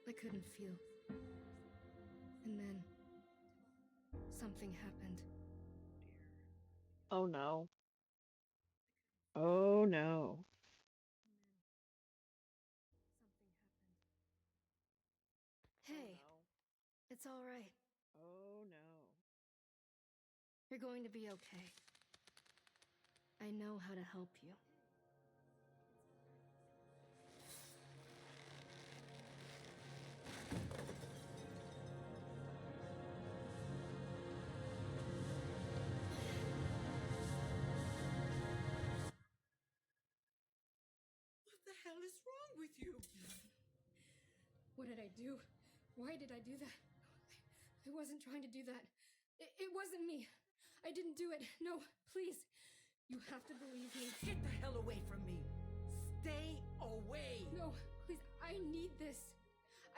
I couldn't feel. And then something happened. Oh no. Oh no. It's all right. Oh no. You're going to be okay. I know how to help you. What the hell is wrong with you? What did I do? Why did I do that? I wasn't trying to do that. It wasn't me. I didn't do it. No, please. You have to believe me. Get the hell away from me! Stay away! No, please. I need this.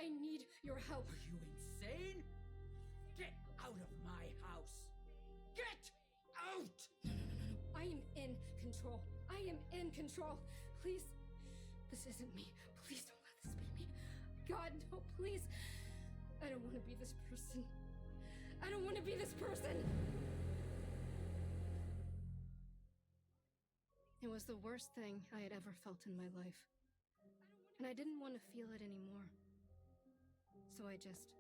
I need your help. Are you insane? Get out of my house! Get out! No. I am in control. I am in control. Please. This isn't me. Please don't let this be me. God, no, please. I don't want to be this person. I don't want to be this person. It was the worst thing I had ever felt in my life. And I didn't want to feel it anymore. So I just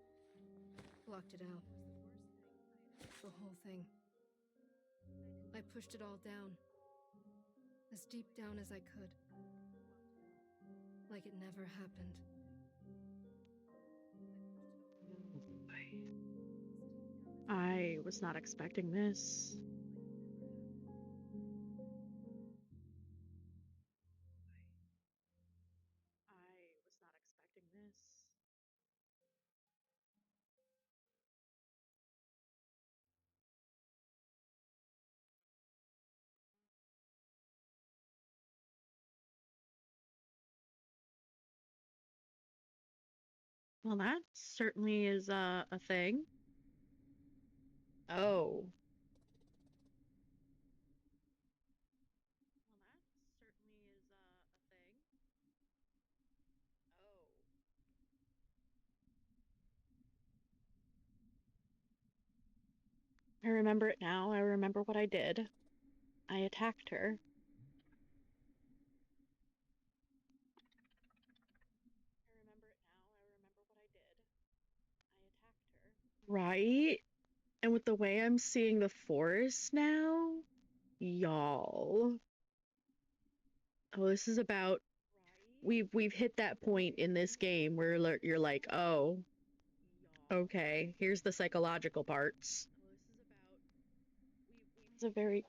blocked it out. The whole thing. I pushed it all down. As deep down as I could. Like it never happened. I was not expecting this. Well, that certainly is a thing. Oh. I remember it now. I remember what I did. I attacked her. Right? And with the way I'm seeing the forest now, y'all. Oh, this is about we've hit that point in this game where you're like, "Oh, okay, here's the psychological parts." It's a very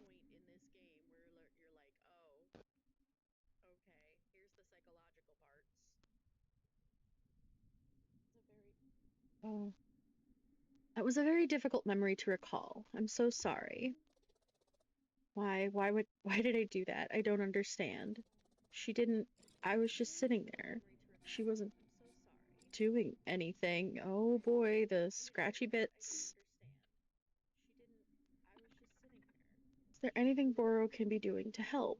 Oh, that was a very difficult memory to recall. I'm so sorry. Why did I do that? I don't understand. She didn't I was just sitting there. She wasn't doing anything. Oh boy, the scratchy bits. Is there anything Boro can be doing to help?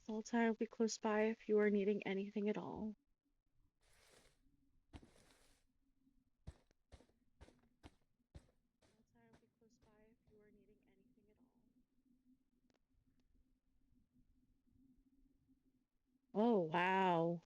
Alta will be close by if you are needing anything at all. Oh, wow.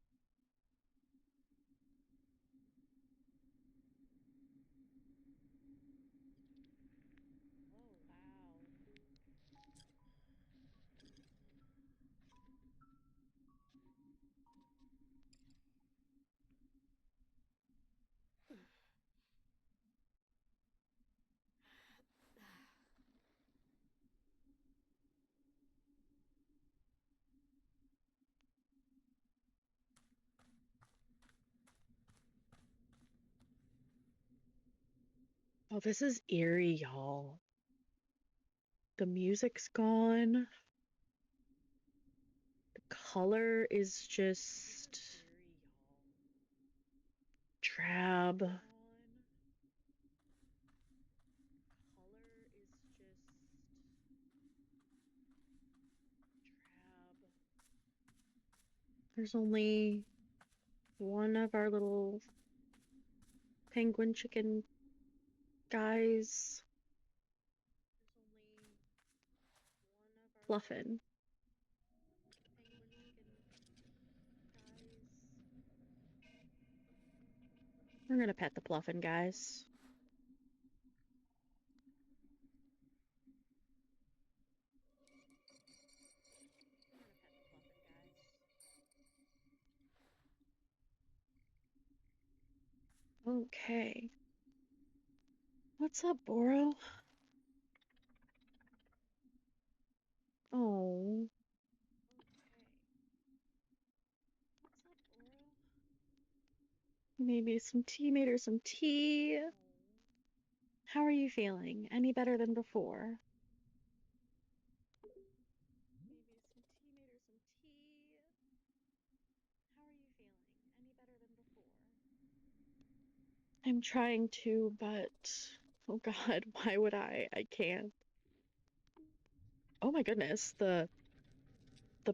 Oh, this is eerie, y'all. The music's gone. The color is just drab. There's only one of our little penguin chicken guys. Fluffin. We're gonna pet the Fluffin guys. Okay. What's up, Boro? Oh. Maybe some tea, made her some tea. How are you feeling? Any better than before? I'm trying to, but oh god, why would I? I can't. Oh my goodness, the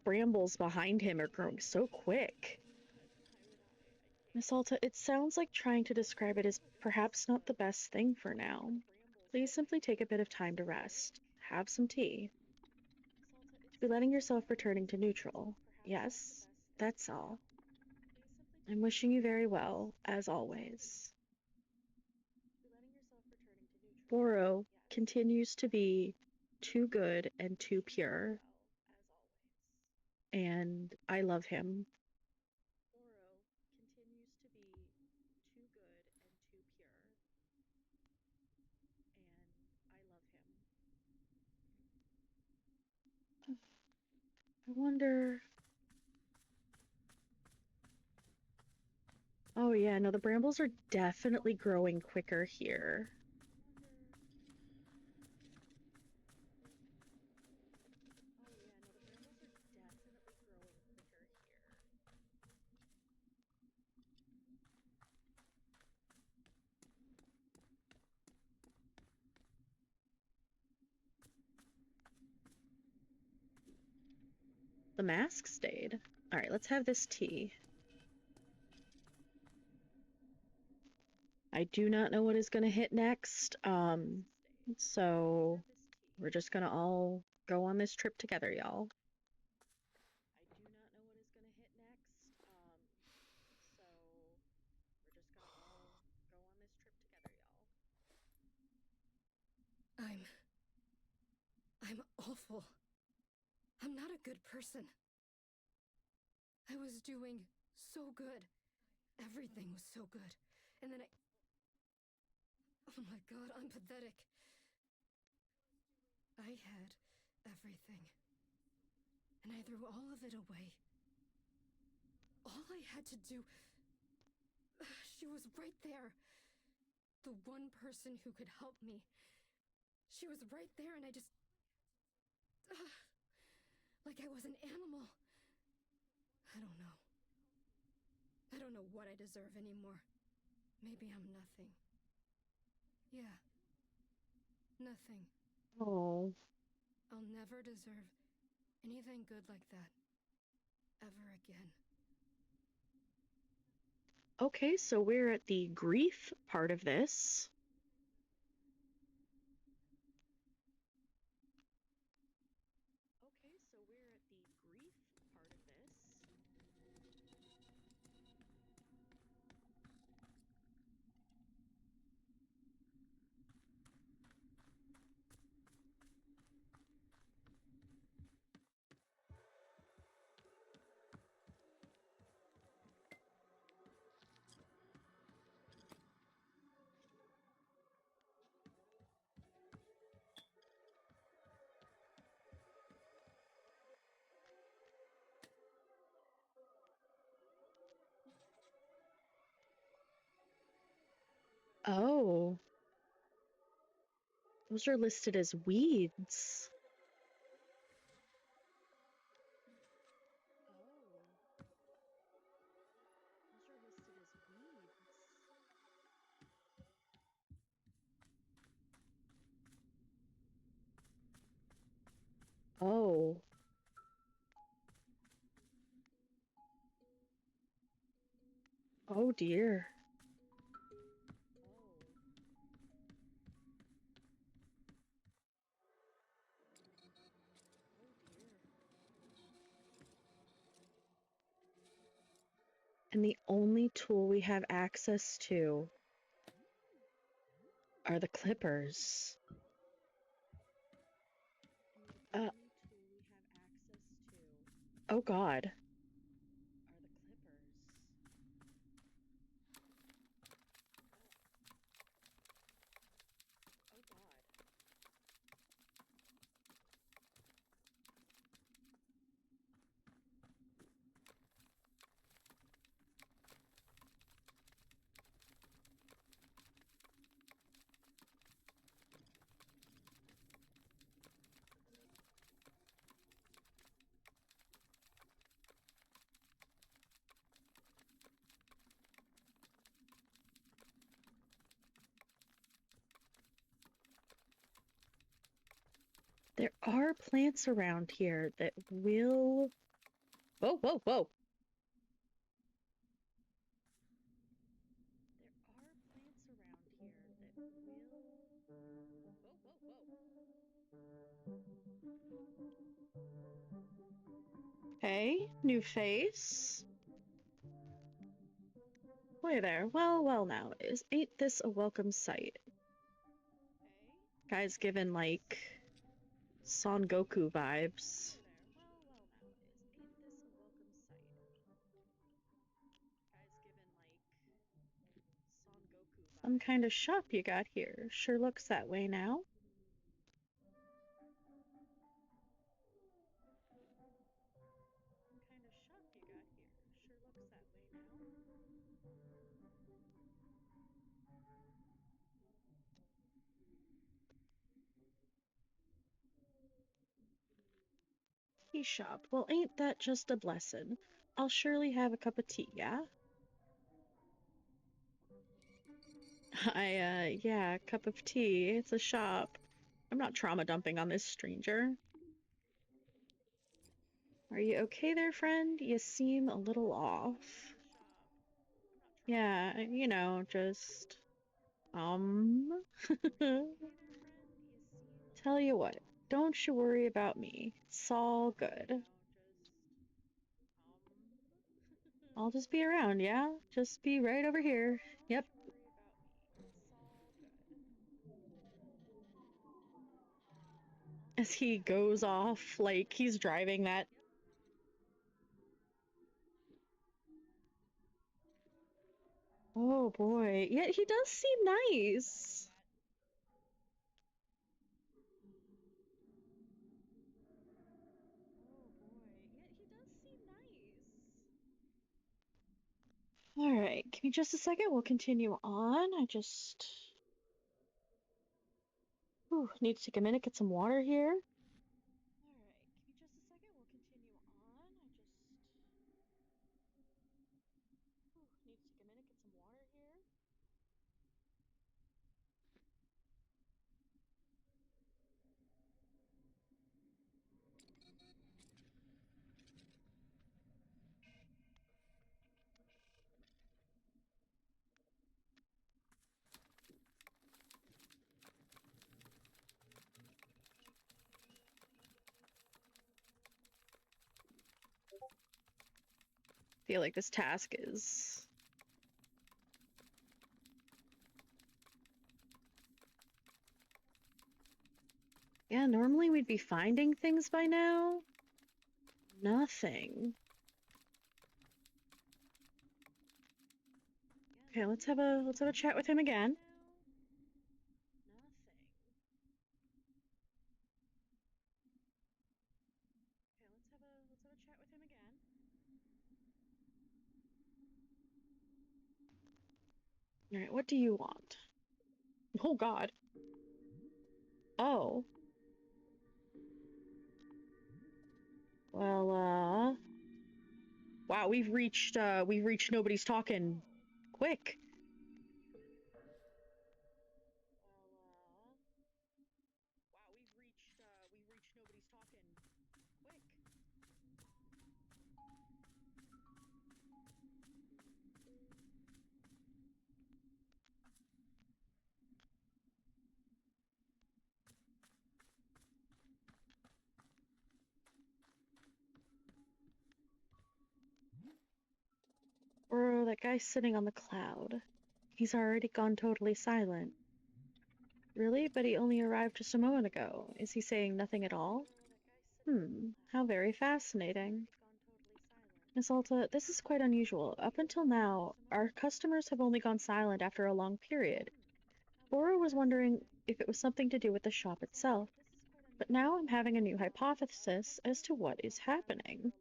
brambles behind him are growing so quick. Miss Alta, it sounds like trying to describe it is perhaps not the best thing for now. Please simply take a bit of time to rest. Have some tea. Be letting yourself returning to neutral. Yes, that's all. I'm wishing you very well, as always. Boro continues to be too good and too pure, and I love him. I wonder. Oh yeah, no, the brambles are definitely growing quicker here. The mask stayed. All right, let's have this tea. I do not know what is going to hit next. So we're just going to all go on this trip together, y'all. I'm awful. I'm not a good person. I was doing so good. Everything was so good. And then oh my god, I'm pathetic. I had everything. And I threw all of it away. All I had to do... She was right there. The one person who could help me. She was right there and I just... like I was an animal. I don't know. I don't know what I deserve anymore. Maybe I'm nothing. Yeah. Nothing. Oh. I'll never deserve anything good like that. Ever again. Okay, so we're at the grief part of this. Oh. Those are listed as weeds. Oh. Oh dear. And the only tool we have access to are the clippers. Oh God. There are plants around here that will... Whoa, whoa, whoa. Hey, new face. Boy there. Well, well now. Ain't this a welcome sight? Guy's given, like, Son Goku vibes. Some kind of shop you got here. Sure looks that way now. Tea shop. Well, ain't that just a blessing? I'll surely have a cup of tea, yeah? Yeah, cup of tea. It's a shop. I'm not trauma dumping on this stranger. Are you okay there, friend? You seem a little off. Yeah, you know, just... Tell you what, don't you worry about me. It's all good. I'll just be around, yeah? Just be right over here. Yep. As he goes off, like he's driving that. Oh boy. Yeah, he does seem nice. Alright, give me just a second. We'll continue on. I just... need to take a minute, get some water here. Feel like this task is... Yeah, normally we'd be finding things by now. Nothing. Okay, let's have a chat with him again. Alright, what do you want? Oh god. Oh. Well, wow, we've reached nobody's talking quick. That guy sitting on the cloud. He's already gone totally silent. Really? But he only arrived just a moment ago. Is he saying nothing at all? How very fascinating. Miss Alta, this is quite unusual. Up until now, our customers have only gone silent after a long period. Bora was wondering if it was something to do with the shop itself, but now I'm having a new hypothesis as to what is happening.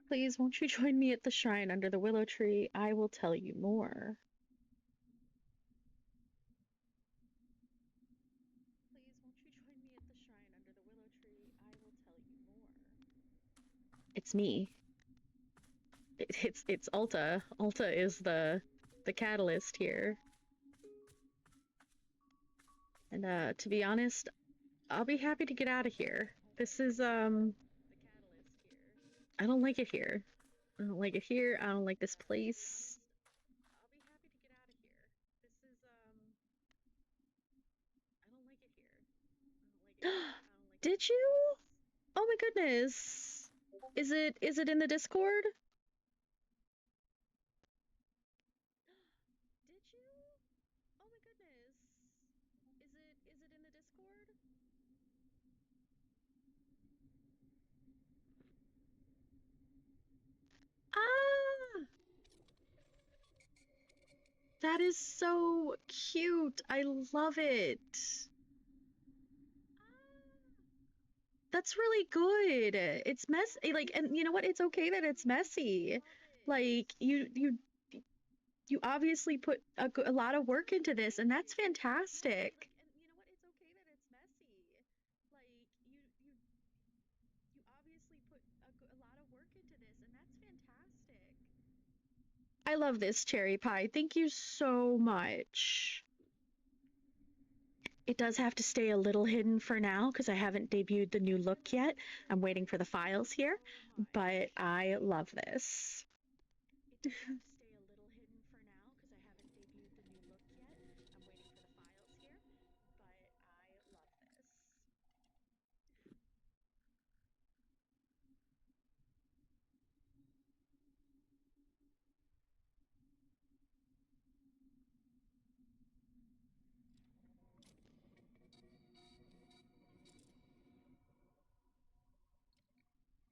Please, won't you join me at the shrine under the willow tree? I will tell you more. It's me. It's Alta. Alta is the catalyst here. And to be honest, I'll be happy to get out of here. This is I don't like it here. I don't like it here. I don't like this place. Did you? Oh my goodness. Is it in the Discord? Ah, that is so cute. I love it. That's really good. It's messy, like, and you know what? It's okay that it's messy. Like, you obviously put a lot of work into this, and that's fantastic. I love this cherry pie. Thank you so much. It does have to stay a little hidden for now because I haven't debuted the new look yet. I'm waiting for the files here, but I love this.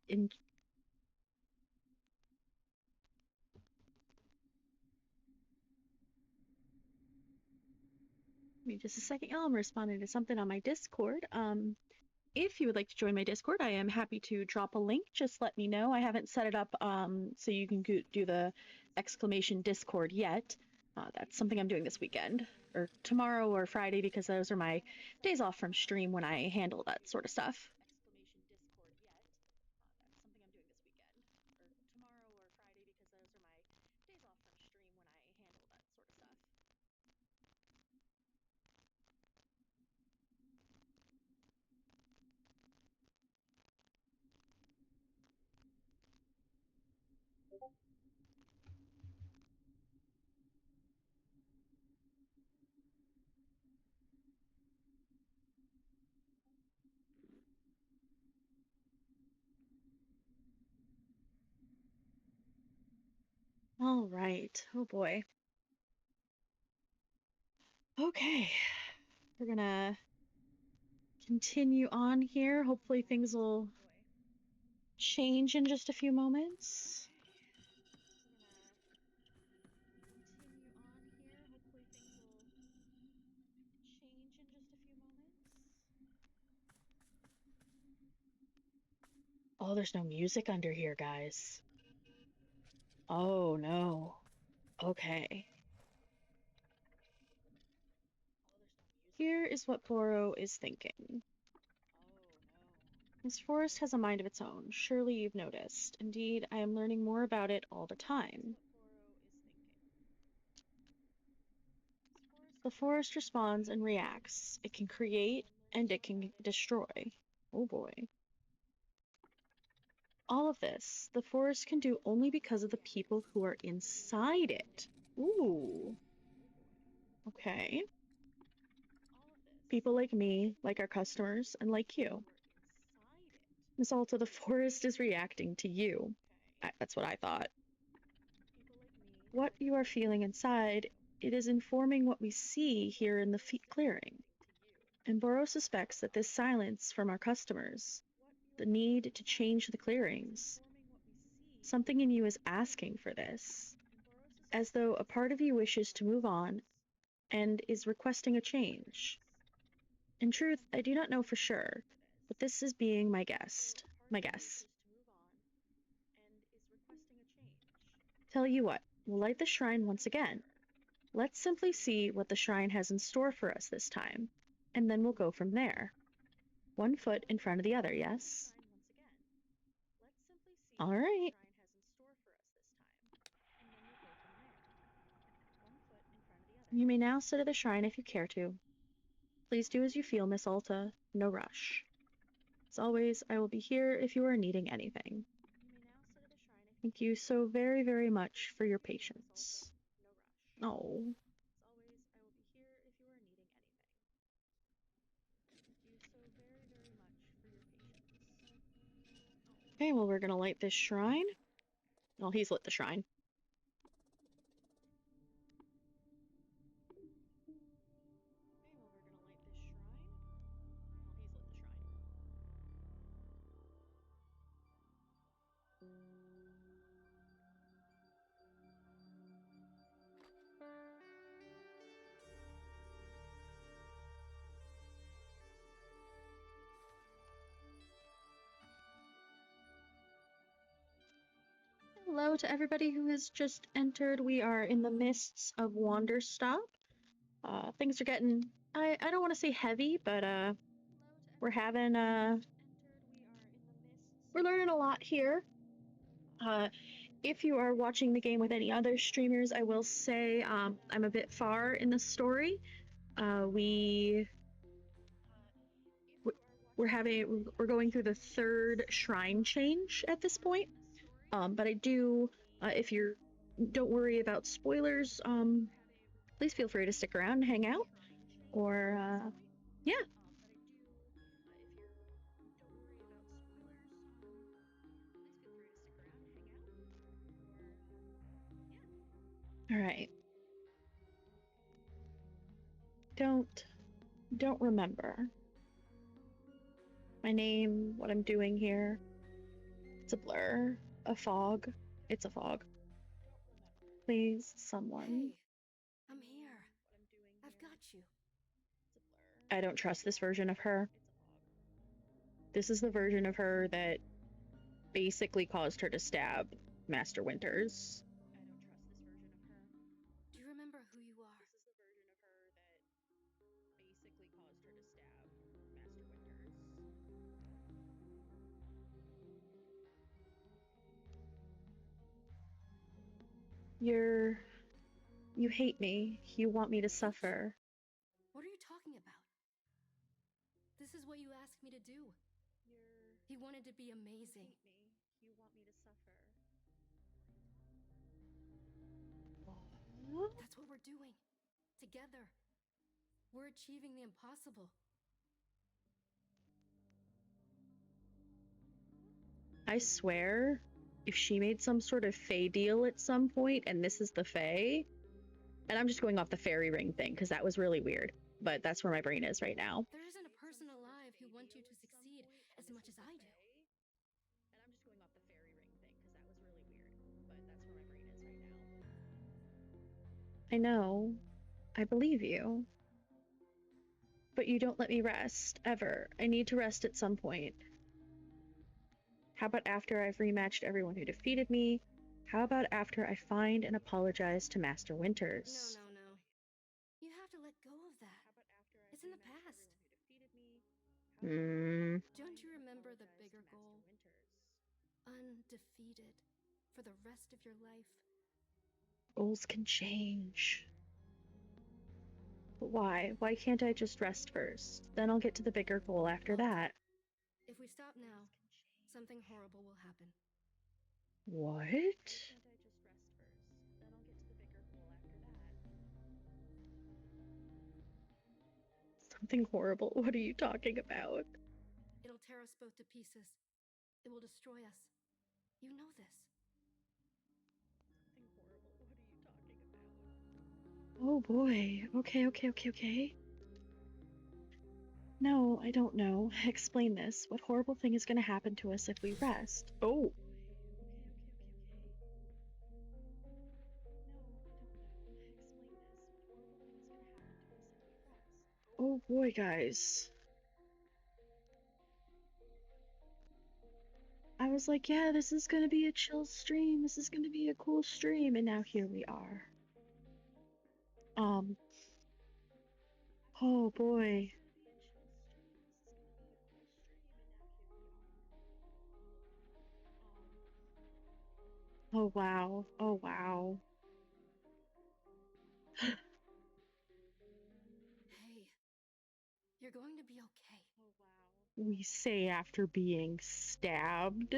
In Give me just a second. Oh, I'm responding to something on my Discord. If you would like to join my Discord, I am happy to drop a link. Just let me know. I haven't set it up so you can do the exclamation Discord yet. That's something I'm doing this weekend, or tomorrow or Friday, because those are my days off from stream when I handle that sort of stuff. All right. Oh boy. Okay. We're gonna continue on here. Hopefully things will change in just a few moments. Oh, there's no music under here, guys. Oh no. Okay. Here is what Boro is thinking. This forest has a mind of its own. Surely you've noticed. Indeed, I am learning more about it all the time. The forest responds and reacts. It can create and it can destroy. Oh boy. All of this, the forest can do only because of the people who are inside it. Ooh. Okay. People like me, like our customers, and like you. Miss Alta, the forest is reacting to you. That's what I thought. What you are feeling inside, it is informing what we see here in the clearing. And Boro suspects that this silence from our customers, the need to change the clearings, something in you is asking for this, as though a part of you wishes to move on and is requesting a change. In truth, I do not know for sure, but this is being my guess. Tell you what, we'll light the shrine once again. Let's simply see what the shrine has in store for us this time, and then we'll go from there. One foot in front of the other, yes? All right. You may now sit at the shrine if you care to. Please do as you feel, Miss Alta. No rush. As always, I will be here if you are needing anything. Thank you so very, very much for your patience. Oh. Okay, well, we're gonna light this shrine. Well, he's lit the shrine. Hello to everybody who has just entered. We are in the midst of Wanderstop. Things are getting, I don't want to say heavy, but we're having, we're learning a lot here. If you are watching the game with any other streamers, I will say I'm a bit far in the story. We're going through the third shrine change at this point. But I do, if you're, don't worry about spoilers. Please feel free to stick around and hang out. Or yeah. All right. Don't remember my name, what I'm doing here. It's a blur, a fog. It's a fog. Please, someone. Hey, I'm here. I've got you. I don't trust this version of her. This is the version of her that basically caused her to stab Master Winters. Do you remember who you are? You hate me. You want me to suffer. What are you talking about? This is what you asked me to do. He wanted to be amazing. That's what we're doing. Together. We're achieving the impossible. I swear, if she made some sort of Fae deal at some point, and this is the Fae, and I'm just going off the fairy ring thing, because that was really weird, but that's where my brain is right now. There isn't a person alive who wants you to succeed as much as I do. I know. I believe you. But you don't let me rest, ever. I need to rest at some point. How about after I've rematched everyone who defeated me? How about after I find and apologize to Master Winters? No. You have to let go of that. It's in the past. Don't you remember the bigger goal? Undefeated for the rest of your life. Goals can change. But why? Why can't I just rest first? Then I'll get to the bigger goal after that. If we stop now, something horrible will happen. What? Something horrible. What are you talking about? It'll tear us both to pieces. It will destroy us. You know this. Something horrible. What are you talking about? Oh boy. Okay. No, I don't know. Explain this. What horrible thing is going to happen to us if we rest? Oh. Oh boy, guys. I was like, yeah, this is gonna be a chill stream. This is gonna be a cool stream. And now here we are. Oh boy. Oh wow. Oh wow. Hey, you're going to be okay. We say after being stabbed.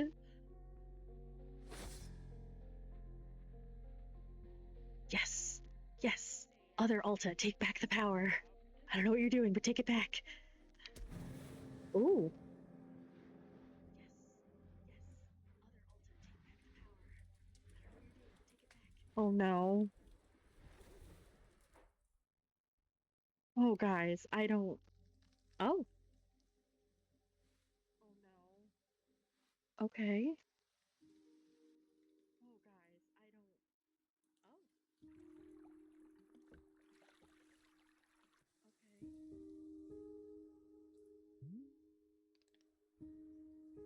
Yes. Yes. Other Alta, take back the power. I don't know what you're doing, but take it back. Ooh. Oh no. Oh guys, I don't. Oh. Okay.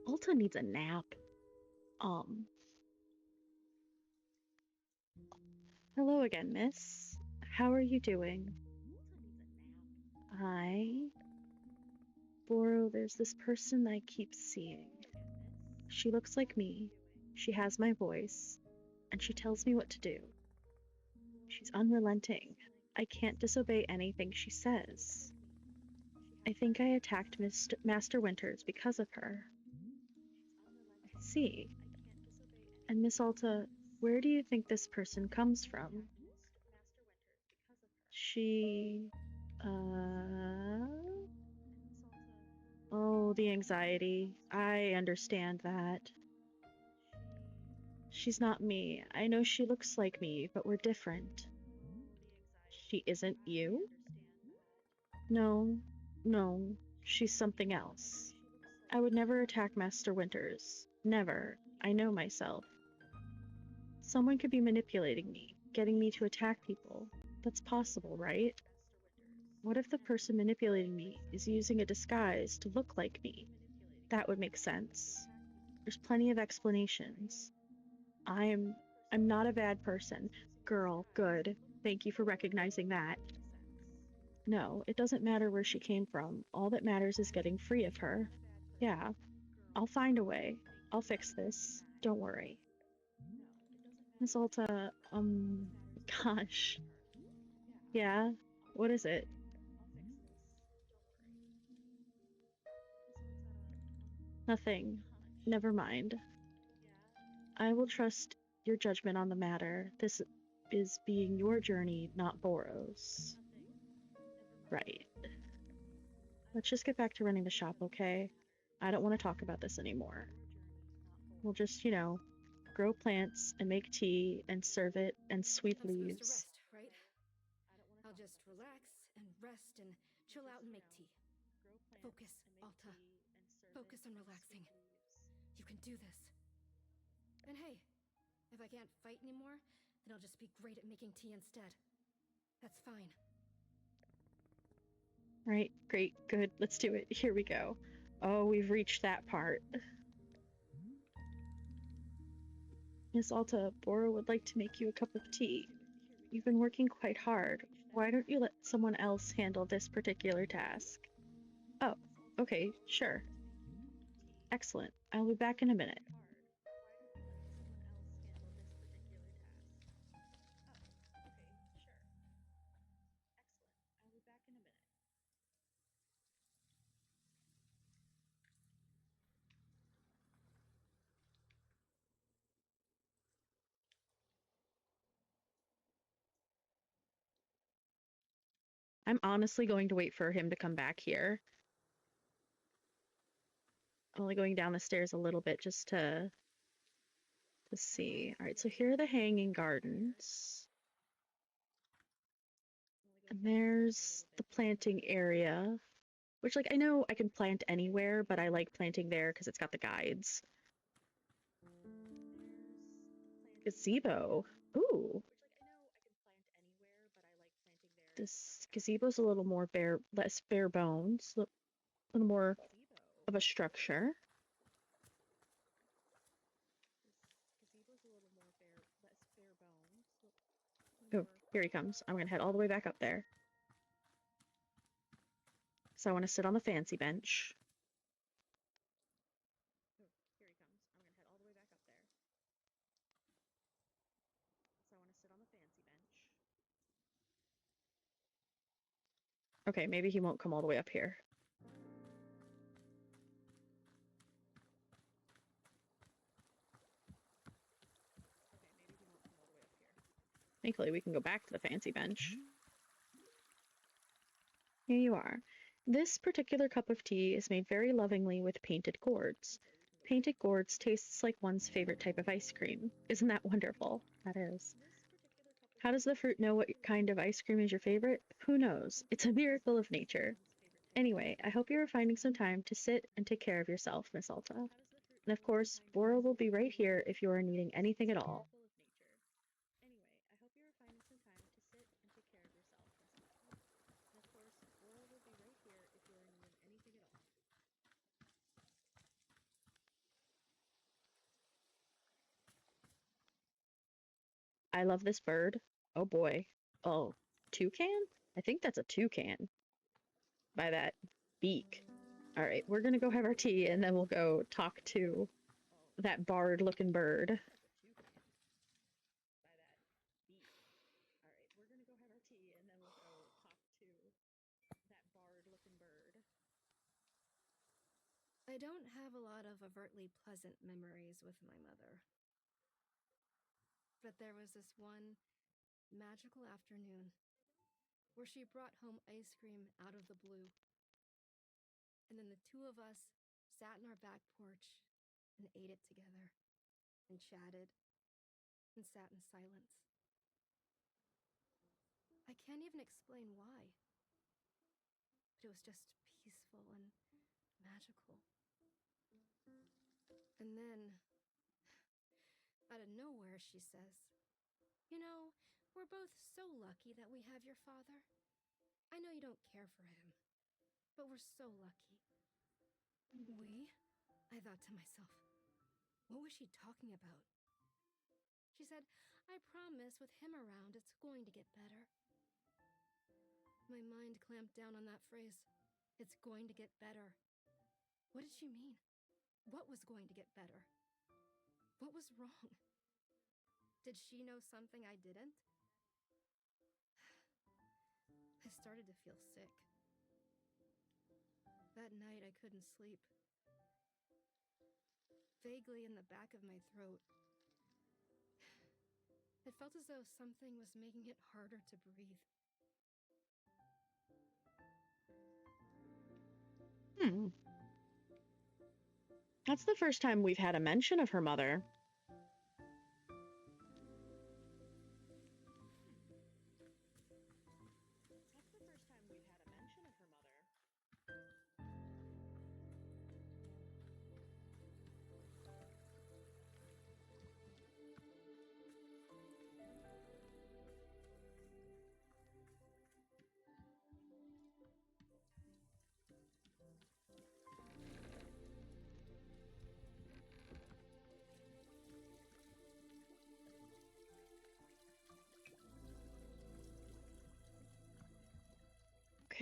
Alta needs a nap. Hello again, miss. How are you doing? Boro, there's this person I keep seeing. She looks like me. She has my voice, and she tells me what to do. She's unrelenting. I can't disobey anything she says. I think I attacked Master Winters because of her. I see. And Miss Alta, where do you think this person comes from? She... Oh, the anxiety. I understand that. She's not me. I know she looks like me, but we're different. She isn't you? No, no, she's something else. I would never attack Master Winters. Never. I know myself. Someone could be manipulating me, getting me to attack people. That's possible, right? What if the person manipulating me is using a disguise to look like me? That would make sense. There's plenty of explanations. I'm not a bad person. Girl, good. Thank you for recognizing that. No, it doesn't matter where she came from. All that matters is getting free of her. Yeah, I'll find a way. I'll fix this. Don't worry. Miss Alta, gosh. Yeah? What is it? Nothing. Never mind. I will trust your judgment on the matter. This is being your journey, not Boro's. Right. Let's just get back to running the shop, okay? I don't want to talk about this anymore. We'll just, grow plants and make tea and serve it and sweep I'm supposed to leaves. rest, right? I'll just relax and rest and chill out and make tea. Focus, Alta. Focus on relaxing. You can do this. And hey, if I can't fight anymore, then I'll just be great at making tea instead. That's fine. Right, great, good, let's do it. Here we go. Oh, we've reached that part. Miss Alta, Boro would like to make you a cup of tea. You've been working quite hard. Why don't you let someone else handle this particular task? Oh, okay, sure. Excellent. I'll be back in a minute. I'm honestly going to wait for him to come back here. I'm only going down the stairs a little bit just to see. All right, so here are the hanging gardens. And there's the planting area, which, like, I know I can plant anywhere, but I like planting there because it's got the guides. Gazebo. Ooh. This gazebo's a little more less bare bones, a little more of a structure. Oh, here he comes. I'm gonna head all the way back up there. So I want to sit on the fancy bench. Okay, maybe he won't come all the way up here. Thankfully, we can go back to the fancy bench. Here you are. This particular cup of tea is made very lovingly with painted gourds. Painted gourds tastes like one's favorite type of ice cream. Isn't that wonderful? That is. How does the fruit know what kind of ice cream is your favorite? Who knows? It's a miracle of nature. Anyway, I hope you are finding some time to sit and take care of yourself, Miss Alta. And of course, Bora will be right here if you are needing anything at all. I love this bird. Oh boy. Oh, toucan? I think that's a toucan. By that beak. All right, we're gonna go have our tea and then we'll go talk to that barred-looking bird. I don't have a lot of overtly pleasant memories with my mother. But there was this one magical afternoon where she brought home ice cream out of the blue. And then the two of us sat in our back porch and ate it together and chatted and sat in silence. I can't even explain why, but it was just peaceful and magical. And then, out of nowhere, she says, "You know, we're both so lucky that we have your father. I know you don't care for him, but we're so lucky." We? I thought to myself, what was she talking about? She said, "I promise with him around, it's going to get better." My mind clamped down on that phrase. It's going to get better. What did she mean? What was going to get better? What was wrong? Did she know something I didn't? I started to feel sick. That night I couldn't sleep. Vaguely in the back of my throat, it felt as though something was making it harder to breathe. That's the first time we've had a mention of her mother.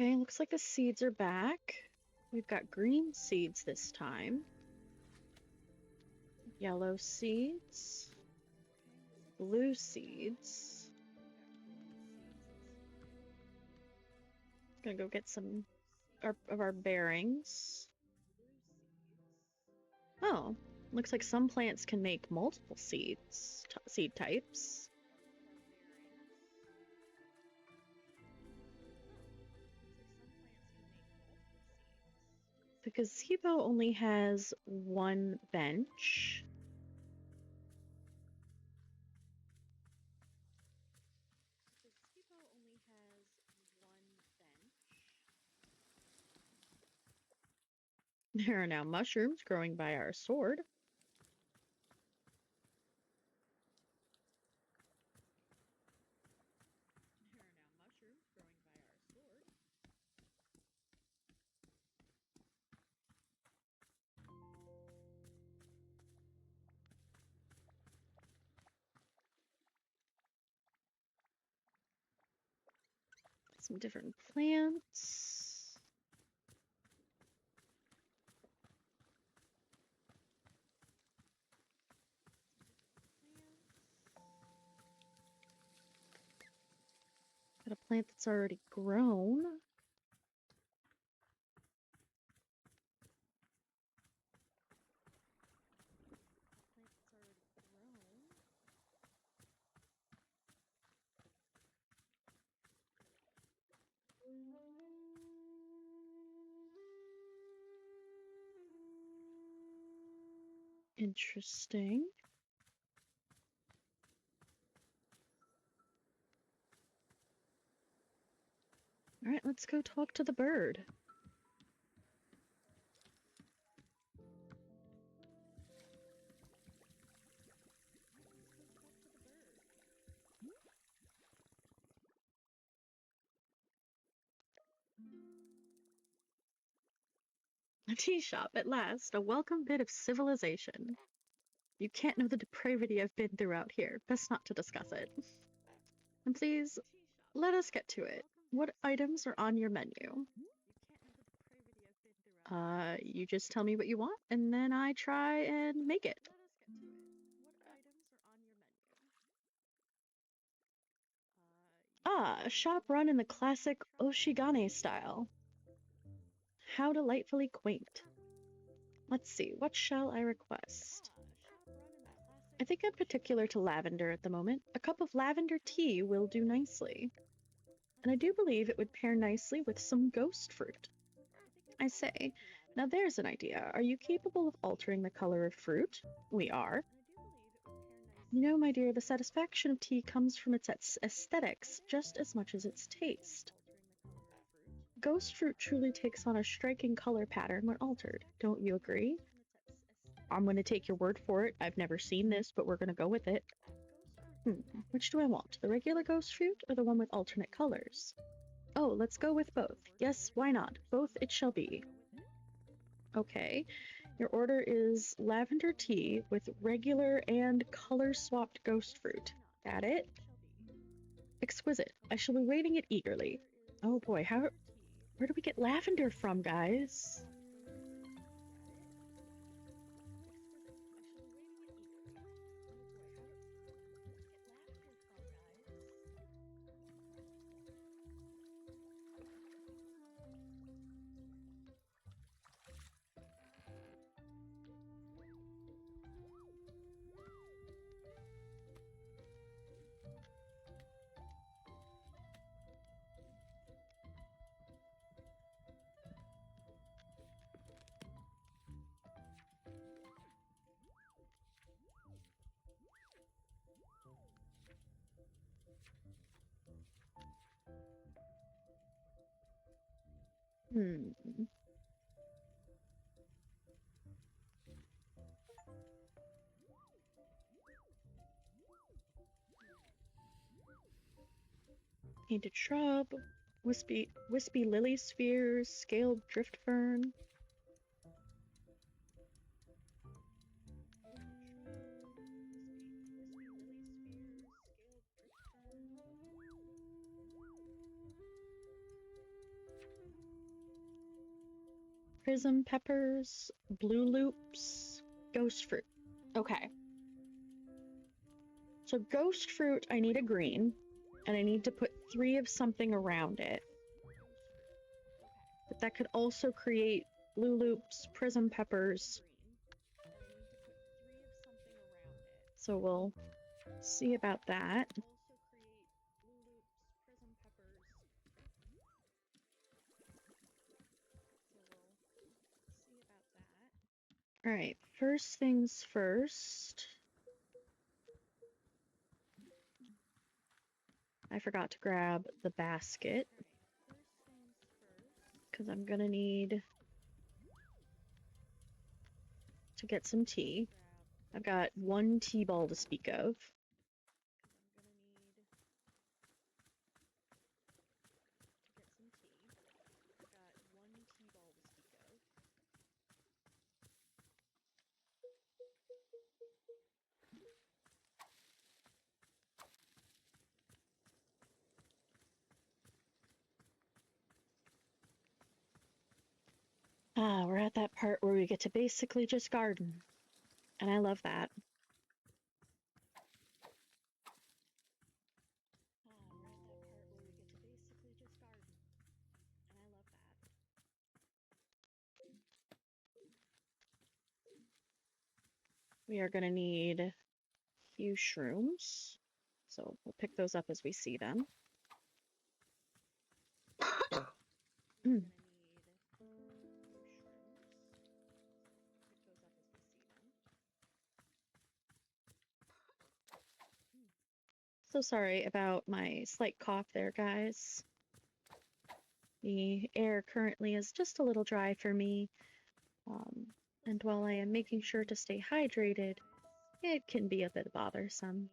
Okay, looks like the seeds are back. We've got green seeds this time. Yellow seeds. Blue seeds. Gonna go get some of our bearings. Oh, looks like some plants can make multiple seed types. The gazebo only has one bench. There are now mushrooms growing by our sword. Some different plants. Got a plant that's already grown. Interesting. All right, let's go talk to the bird. A tea shop, at last, a welcome bit of civilization. You can't know the depravity I've been through out here. Best not to discuss it. And please, let us get to it. What items are on your menu? You just tell me what you want, and then I try and make it. Ah, a shop run in the classic Oshigane style. How delightfully quaint. Let's see, what shall I request? I think I'm particular to lavender at the moment. A cup of lavender tea will do nicely. And I do believe it would pair nicely with some ghost fruit. I say, now there's an idea. Are you capable of altering the color of fruit? We are. You know, my dear, the satisfaction of tea comes from its aesthetics just as much as its taste. Ghost fruit truly takes on a striking color pattern when altered. Don't you agree? I'm going to take your word for it. I've never seen this, but we're going to go with it. Which do I want? The regular ghost fruit or the one with alternate colors? Oh, let's go with both. Yes, why not? Both it shall be. Okay. Your order is lavender tea with regular and color-swapped ghost fruit. Got it? Exquisite. I shall be waiting it eagerly. Oh boy, where do we get lavender from, guys? Painted shrub, wispy lily spheres, scaled drift fern. Prism peppers, blue loops, ghost fruit. Okay. So ghost fruit, I need a green, and I need to put 3 of something around it. But that could also create blue loops, prism peppers. So we'll see about that. Alright, first things first. I forgot to grab the basket. Because I'm gonna need to get some tea. I've got one tea ball to speak of. Ah, we're at that part where we get to basically just garden. And I love that. We are gonna need few shrooms. So we'll pick those up as we see them. Mm. So sorry about my slight cough there, guys. The air currently is just a little dry for me. And while I am making sure to stay hydrated, it can be a bit bothersome.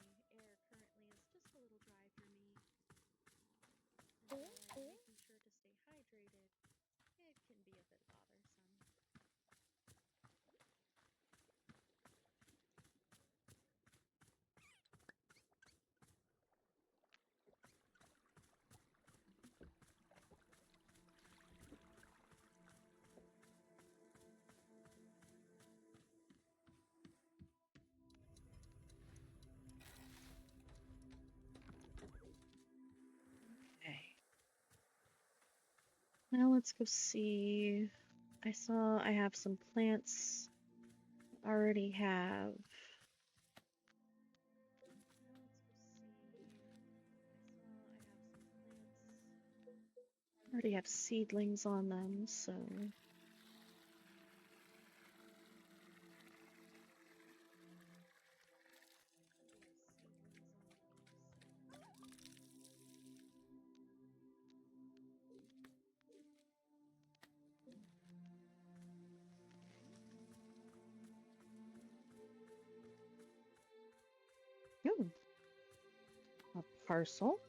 Okay. Now let's go see. I saw I have some plants. Already have. Already have seedlings on them, so. Ooh, a parcel.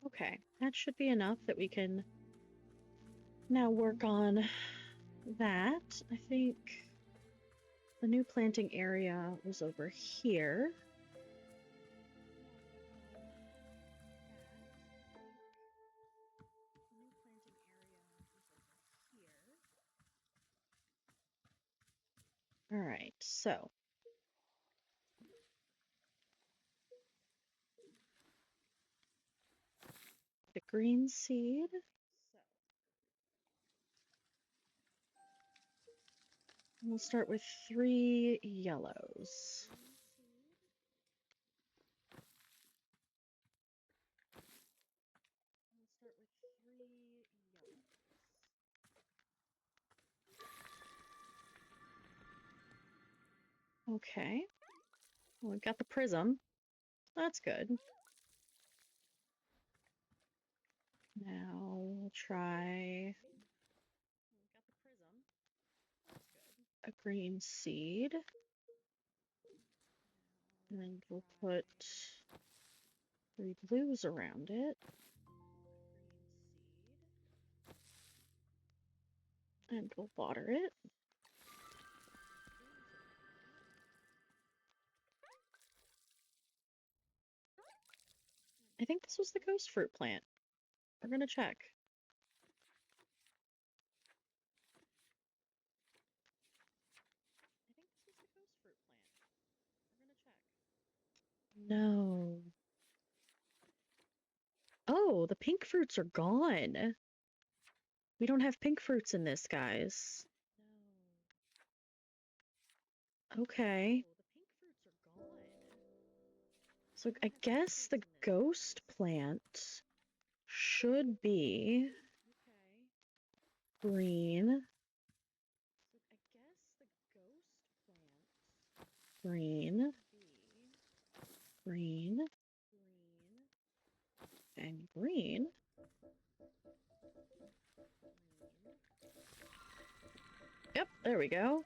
Okay, that should be enough that we can now work on that. I think the new planting area was over here. All right, so the green seed. We'll start with 3 yellows. Okay. Well, we've got the prism. That's good. Now we'll try a green seed. And we'll put 3 blues around it. And we'll water it. I think this was the ghost fruit plant. We're gonna check. No. Oh, the pink fruits are gone. We don't have pink fruits in this, guys. Okay. So I guess the ghost plant should be green. Green. Green. And green. Yep, there we go.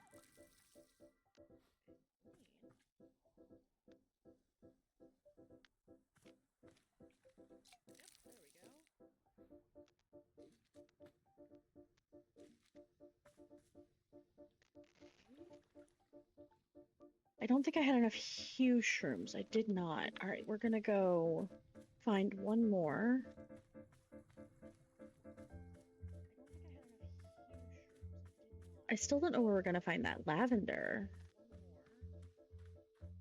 I don't think I had enough hue shrooms. I did not. All right, we're gonna go find one more. I still don't know where we're gonna find that lavender.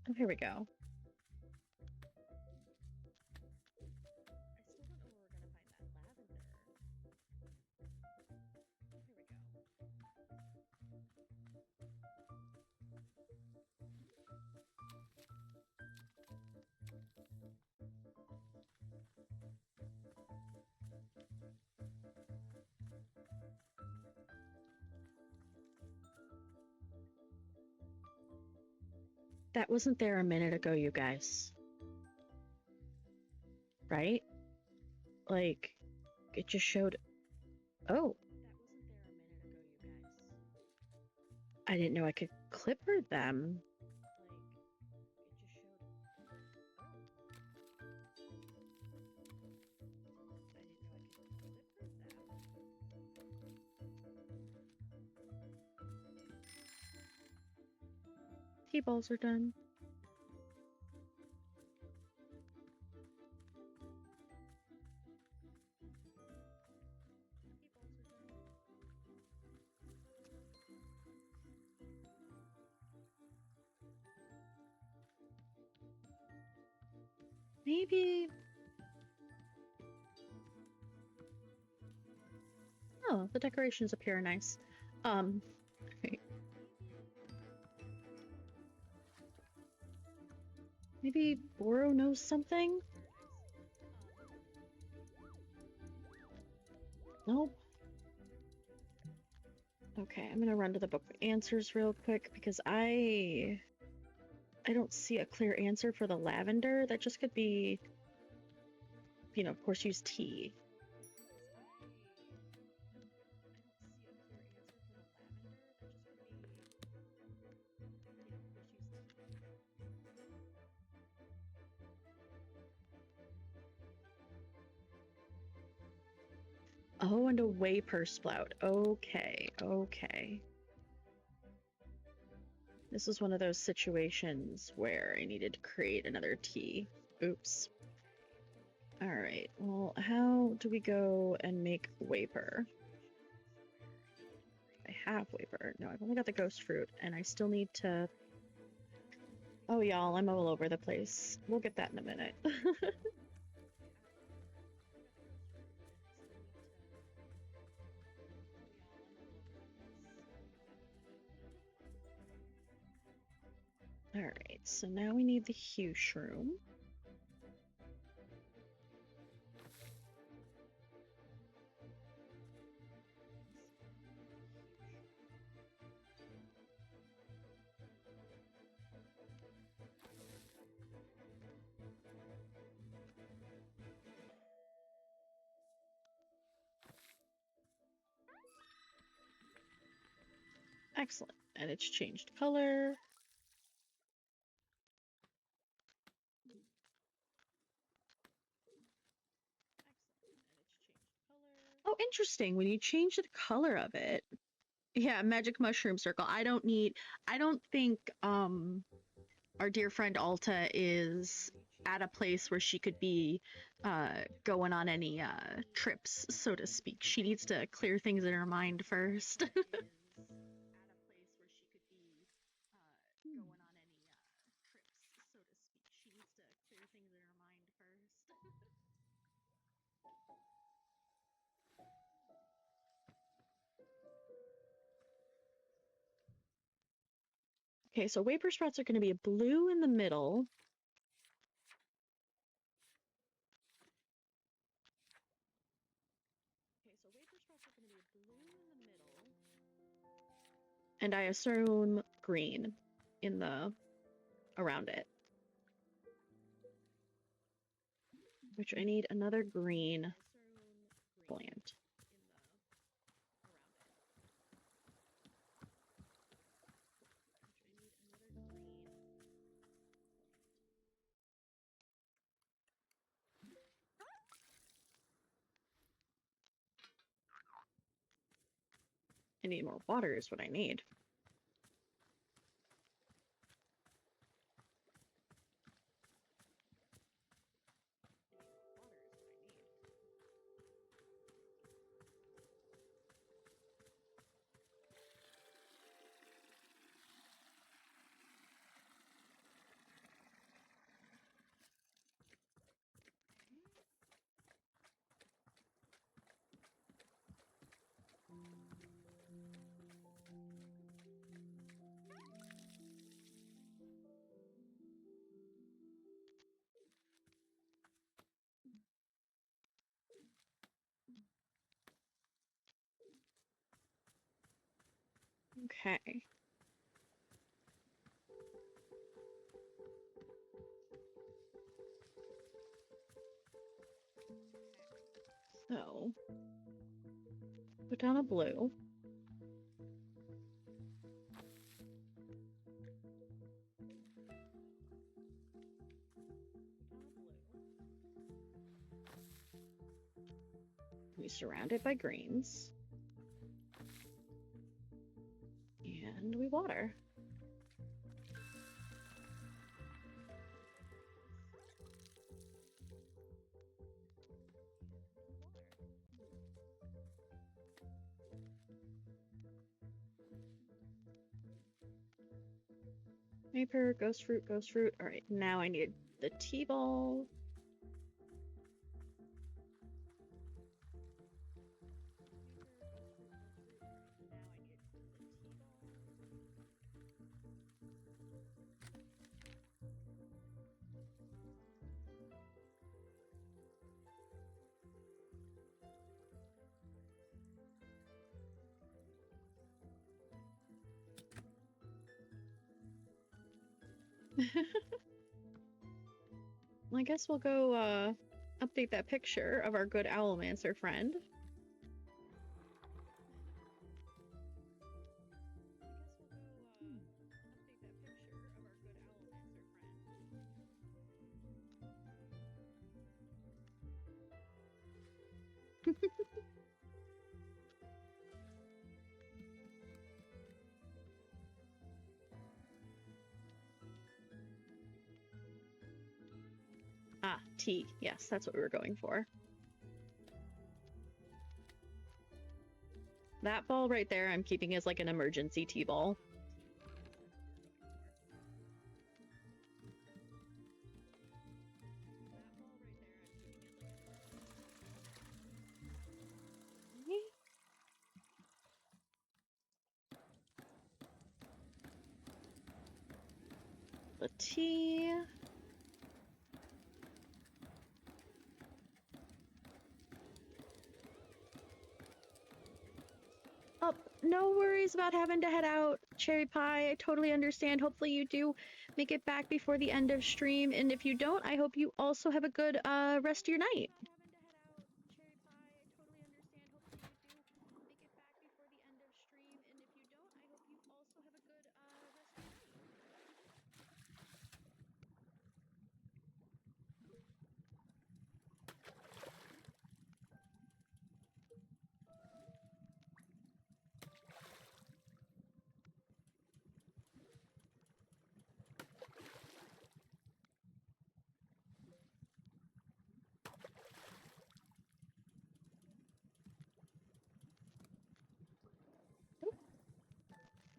Oh, here we go. That wasn't there a minute ago, you guys. Right? Like, it just showed. Oh. I didn't know I could clipper them. T-balls are done. Maybe. Oh, the decorations appear nice. Okay. Maybe Boro knows something? Nope. Okay, I'm gonna run to the book of answers real quick because I don't see a clear answer for the lavender. That just could be, you know, of course, use tea. Oh, and a vapor spout. Okay, okay. This was one of those situations where I needed to create another tea. Oops. Alright, well, how do we go and make vapor? I have vapor. No, I've only got the ghost fruit, and I still need to... Oh, y'all, I'm all over the place. We'll get that in a minute. Alright, so now we need the hue shroom. Excellent, and it's changed color. Oh, interesting, when you change the color of it. Yeah, magic mushroom circle. I don't think our dear friend Alta is at a place where she could be going on any trips, so to speak. She needs to clear things in her mind first. Okay, so vapor sprouts are going to be blue in the middle. And I assume green in the around it. Which I need another green plant. I need more water is what I need. Okay. So, put down a blue. We surround it by greens. And we water. Paper, ghost fruit, ghost fruit. Alright, now I need the T-ball. I guess we'll go update that picture of our good owlmancer friend. Ah, T. Yes, that's what we were going for. That ball right there I'm keeping as like an emergency T-ball. The T. Oh, no worries about having to head out, Cherry Pie. I totally understand. Hopefully you do make it back before the end of stream, and if you don't, I hope you also have a good rest of your night.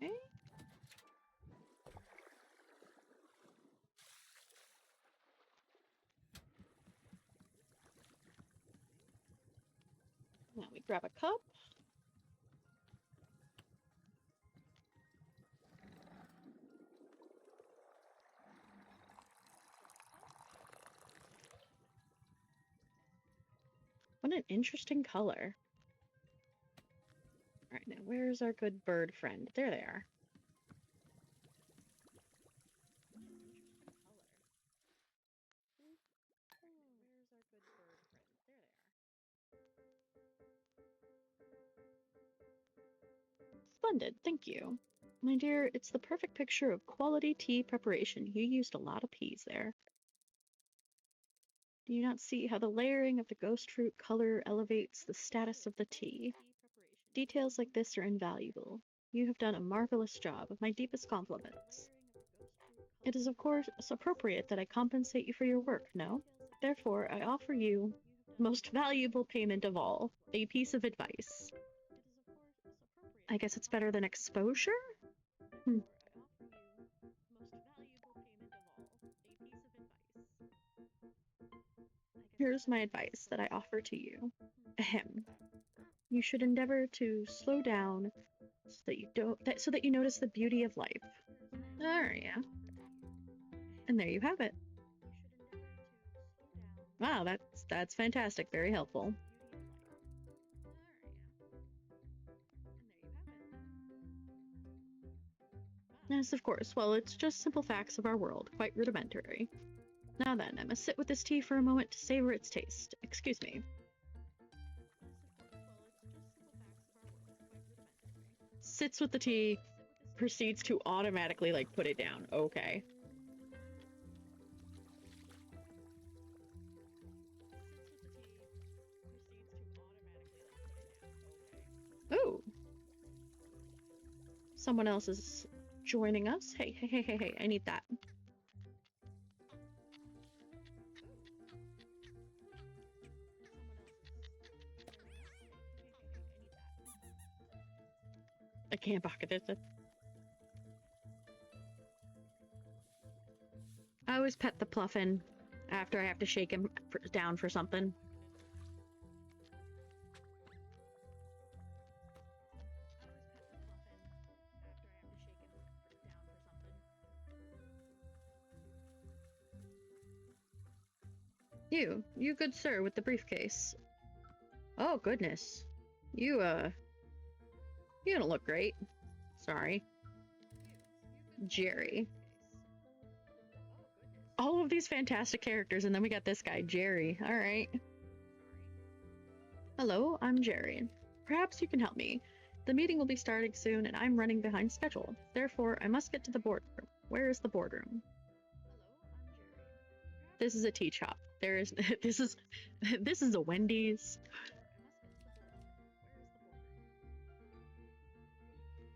Okay. Now we grab a cup. What an interesting color. Alright, now where's our good bird friend? There they are. Splendid, thank you. My dear, it's the perfect picture of quality tea preparation. You used a lot of peas there. Do you not see how the layering of the ghost fruit color elevates the status of the tea? Details like this are invaluable. You have done a marvelous job. My deepest compliments. It is, of course, appropriate that I compensate you for your work, no? Therefore, I offer you most valuable payment of all, a piece of advice. I guess it's better than exposure? Here's my advice that I offer to you. Ahem. You should endeavor to slow down so that you notice the beauty of life. There, yeah. And there you have it. Wow, that's fantastic. Very helpful. Yes, of course. Well, it's just simple facts of our world, quite rudimentary. Now then, I must sit with this tea for a moment to savor its taste. Excuse me. Sits with the tea, proceeds to automatically, like, put it down. Okay. Oh. Someone else is joining us. Hey, hey, hey, hey, hey, I need that. I can't pocket it. I always pet the Pluffin after I have to shake him down for something. You good sir with the briefcase. Oh, goodness. You don't look great. Sorry. Jerry. All of these fantastic characters, and then we got this guy, Jerry. Alright. Hello, I'm Jerry. Perhaps you can help me. The meeting will be starting soon, and I'm running behind schedule. Therefore, I must get to the boardroom. Where is the boardroom? This is a tea shop. This is a Wendy's.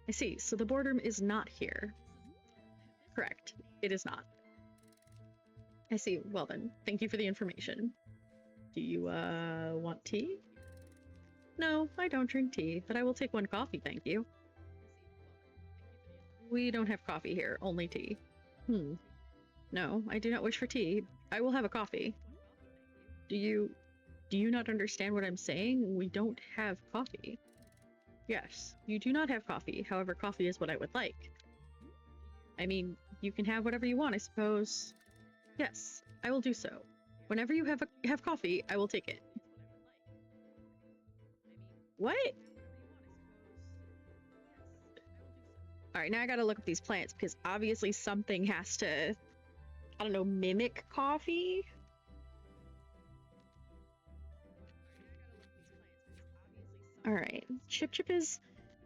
I see, so the boardroom is not here. Correct, it is not. I see, well then, thank you for the information. Do you, want tea? No, I don't drink tea, but I will take one coffee, thank you. We don't have coffee here, only tea. No, I do not wish for tea. I will have a coffee. Do you not understand what I'm saying? We don't have coffee. Yes, you do not have coffee. However, coffee is what I would like. I mean, you can have whatever you want, I suppose. Yes, I will do so. Whenever you have coffee, I will take it. What? Alright, now I gotta look at these plants, because obviously something has to, I don't know, mimic coffee? Alright, Chip Chip is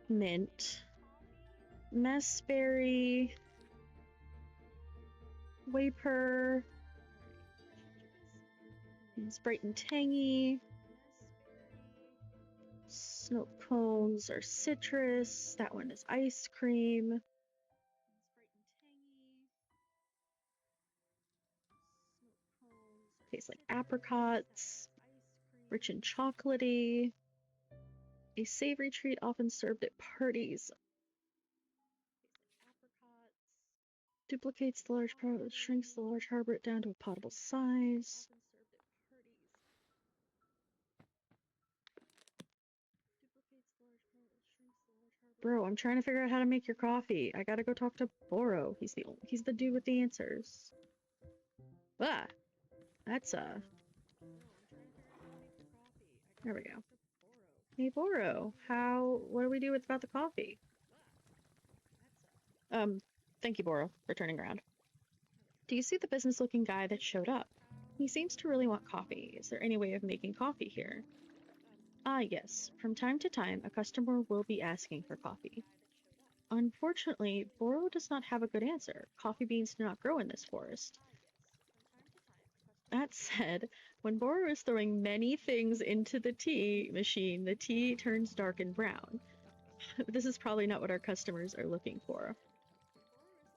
mint. Messberry. Waper. It's bright and tangy. Snow cones are citrus. That one is ice cream. Tastes like apricots. Rich and chocolatey. A savory treat often served at parties. Duplicates the large part, shrinks the large harbor down to a potable size. Bro, I'm trying to figure out how to make your coffee. I gotta go talk to Boro. He's the dude with the answers. Ah, that's There we go. Hey, Boro, what do we do about the coffee? Thank you, Boro, for turning around. Do you see the business-looking guy that showed up? He seems to really want coffee. Is there any way of making coffee here? Ah, yes. From time to time, a customer will be asking for coffee. Unfortunately, Boro does not have a good answer. Coffee beans do not grow in this forest. That said, when Boro is throwing many things into the tea machine, the tea turns dark and brown. This is probably not what our customers are looking for.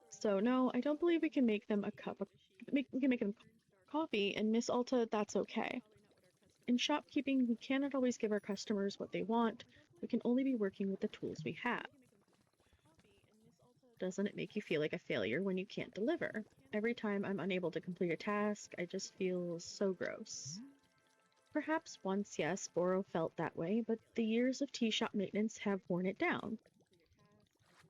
So no, I don't believe we can make them we can make them coffee, and Miss Alta, that's okay. In shopkeeping, we cannot always give our customers what they want. We can only be working with the tools we have. Doesn't it make you feel like a failure when you can't deliver? Every time I'm unable to complete a task, I just feel so gross. Perhaps once, yes, Boro felt that way, but the years of tea shop maintenance have worn it down.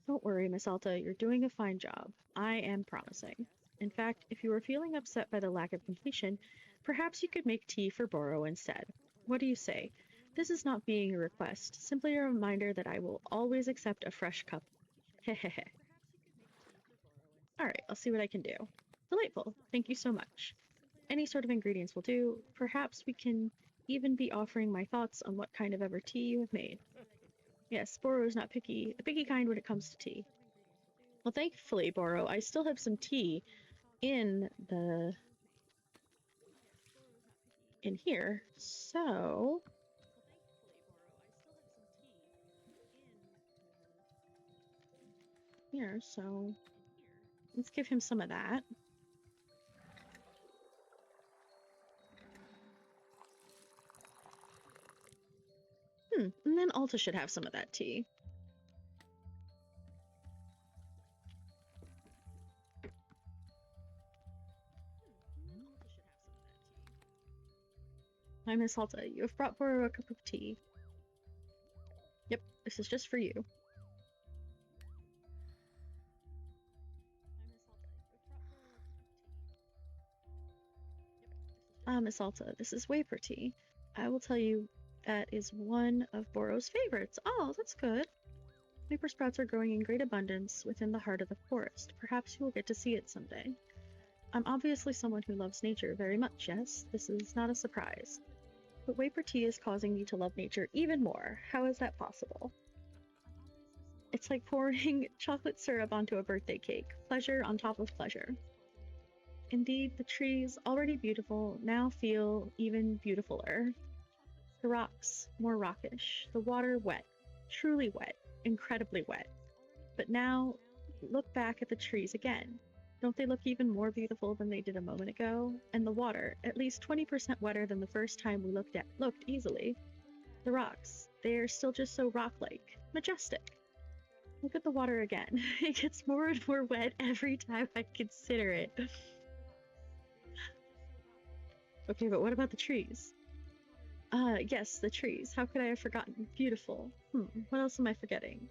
Don't worry, Miss Alta, you're doing a fine job. I am promising. In fact, if you were feeling upset by the lack of completion, perhaps you could make tea for Boro instead. What do you say? This is not being a request, simply a reminder that I will always accept a fresh cup. Hehehe. Alright, I'll see what I can do. Delightful. Thank you so much. Any sort of ingredients will do. Perhaps we can even be offering my thoughts on what kind of ever tea you have made. Yes, Boro is not picky, the picky kind when it comes to tea. Well, thankfully, Boro, I still have some tea in here, so so let's give him some of that. And then Alta should have some of that tea. Hi, Miss Alta, you have brought Boro a cup of tea. Yep, this is just for you. Ah, Miss Alta, this is Waper tea. I will tell you that is one of Boro's favorites. Oh, that's good. Waper sprouts are growing in great abundance within the heart of the forest. Perhaps you will get to see it someday. I'm obviously someone who loves nature very much, yes? This is not a surprise. But Waper tea is causing me to love nature even more. How is that possible? It's like pouring chocolate syrup onto a birthday cake. Pleasure on top of pleasure. Indeed, the trees, already beautiful, now feel even beautifuler. The rocks, more rockish. The water, wet. Truly wet. Incredibly wet. But now, look back at the trees again. Don't they look even more beautiful than they did a moment ago? And the water, at least 20% wetter than the first time we looked easily. The rocks, they are still just so rock-like. Majestic. Look at the water again. It gets more and more wet every time I consider it. Okay, but what about the trees? Yes, the trees. How could I have forgotten? Beautiful. What else am I forgetting?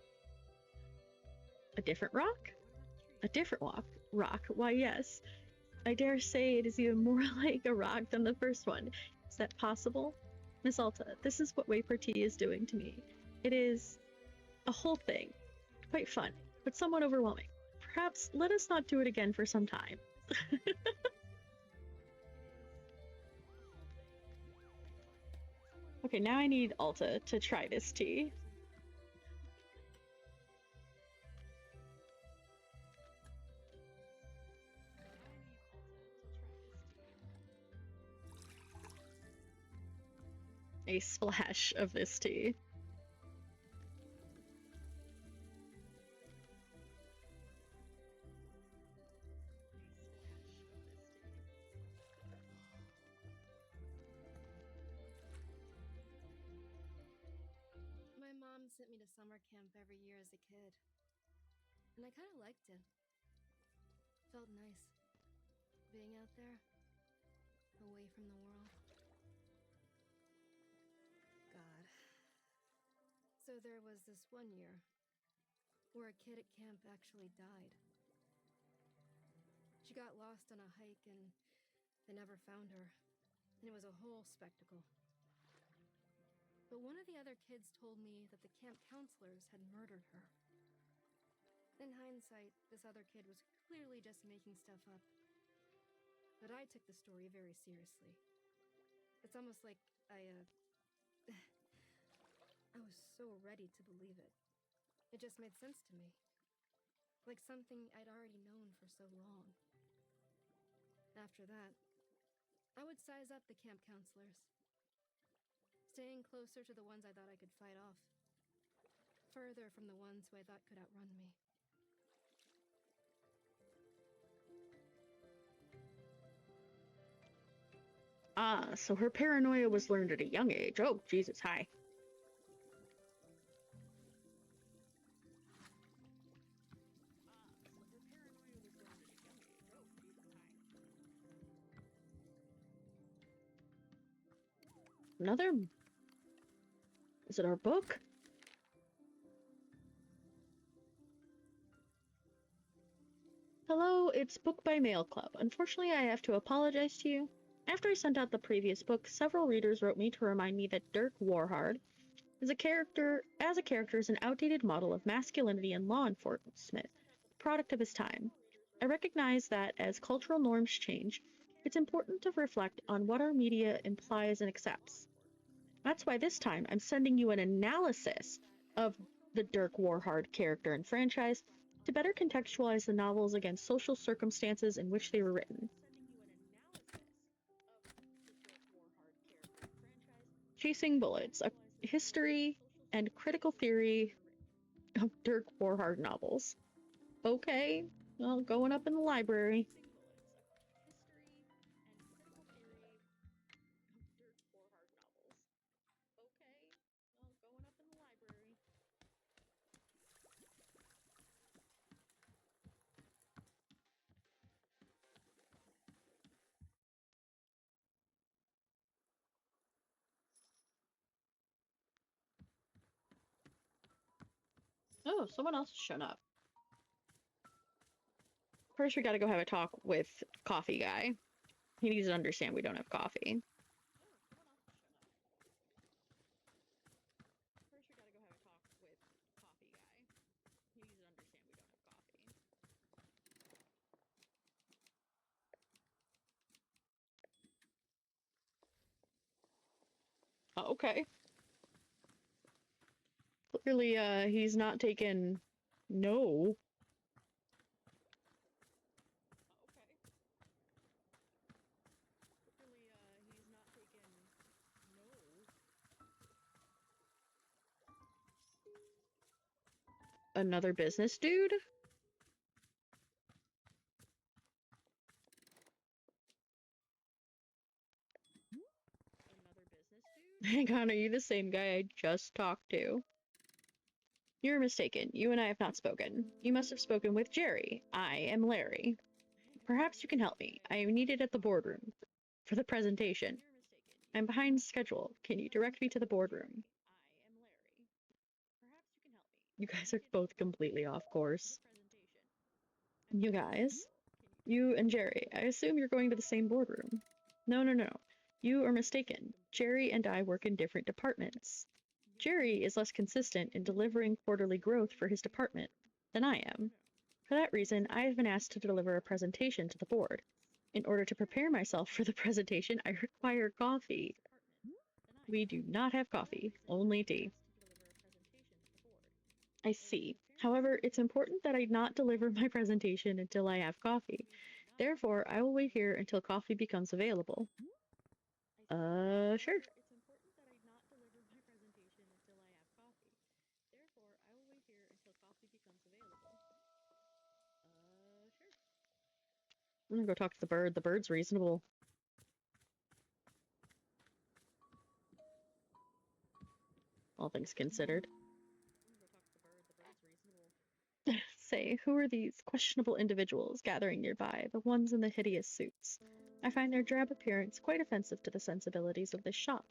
A different rock? A different rock? Why, yes. I dare say it is even more like a rock than the first one. Is that possible? Miss Alta, this is what Waper tea is doing to me. It is a whole thing. Quite fun, but somewhat overwhelming. Perhaps let us not do it again for some time. Okay, now I need Alta to try this tea. A splash of this tea. My mom sent me to summer camp every year as a kid. And I kind of liked it. Felt nice. Being out there. Away from the world. God. So there was this one year where a kid at camp actually died. She got lost on a hike and they never found her. And it was a whole spectacle. But one of the other kids told me that the camp counselors had murdered her. In hindsight, this other kid was clearly just making stuff up. But I took the story very seriously. It's almost like I was so ready to believe it. It just made sense to me. Like something I'd already known for so long. After that, I would size up the camp counselors, staying closer to the ones I thought I could fight off, further from the ones who I thought could outrun me. Ah, so her paranoia was learned at a young age. Oh, Jesus, hi. Another... Is it our book? Hello, it's Book by Mail Club. Unfortunately, I have to apologize to you. After I sent out the previous book, several readers wrote me to remind me that Dirk Warhard is a character is an outdated model of masculinity and law enforcement, product of his time. I recognize that as cultural norms change, it's important to reflect on what our media implies and accepts. That's why this time I'm sending you an analysis of the Dirk Warhard character and franchise to better contextualize the novels against social circumstances in which they were written. Chasing Bullets, a history and critical theory of Dirk Warhard novels. Okay, well, going up in the library. Oh, someone else has shown up. First, we gotta go have a talk with Coffee Guy. He needs to understand we don't have coffee. Okay. Clearly, he's not taken no. Another business dude? Hang on, are you the same guy I just talked to? You're mistaken. You and I have not spoken. You must have spoken with Jerry. I am Larry. Perhaps you can help me. I am needed at the boardroom for the presentation. I'm behind schedule. Can you direct me to the boardroom? You guys are both completely off course. You guys? You and Jerry. I assume you're going to the same boardroom. No, no, no. You are mistaken. Jerry and I work in different departments. Jerry is less consistent in delivering quarterly growth for his department than I am. For that reason, I have been asked to deliver a presentation to the board. In order to prepare myself for the presentation, I require coffee. We do not have coffee, only tea. I see. However, it's important that I not deliver my presentation until I have coffee. Therefore, I will wait here until coffee becomes available. Sure. I'm gonna go talk to the bird. The bird's reasonable. All things considered. Say, who are these questionable individuals gathering nearby, the ones in the hideous suits? I find their drab appearance quite offensive to the sensibilities of this shop.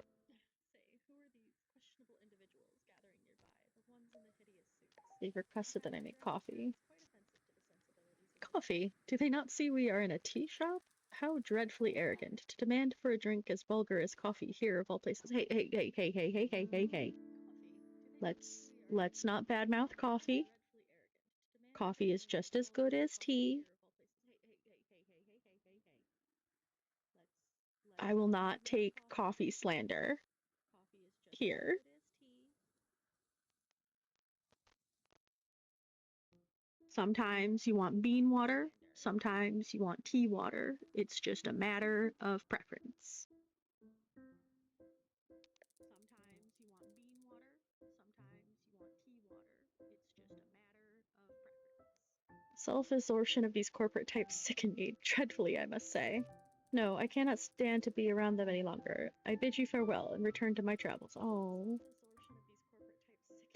They've requested that I make coffee. Coffee? Do they not see we are in a tea shop? How dreadfully arrogant to demand for a drink as vulgar as coffee here of all places. Hey, hey, hey, hey, hey, hey, hey, hey, hey. Let's not badmouth coffee. Coffee is just as good as tea. I will not take coffee slander here. Sometimes you want bean water, sometimes you want tea water. It's just a matter of preference. Self-absorption of these corporate types sicken me dreadfully, I must say. No, I cannot stand to be around them any longer. I bid you farewell and return to my travels. Oh.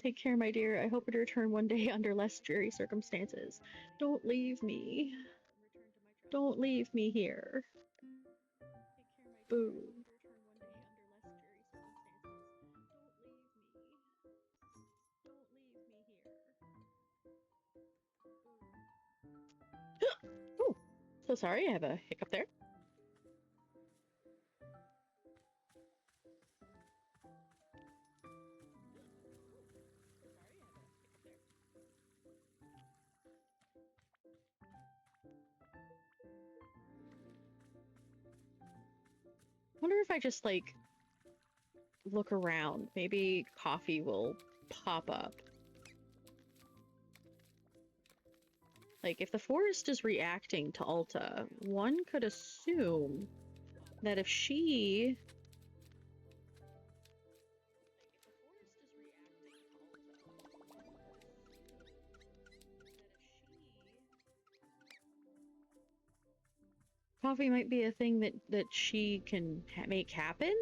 Take care, my dear. I hope to return one day under less dreary circumstances. Don't leave me. Don't leave me here. Boo. Oh, so sorry, I have a hiccup there. I wonder if I just, like, look around. Maybe coffee will pop up. Like, if the forest is reacting to Alta, one could assume that if she... Coffee might be a thing that she can make happen?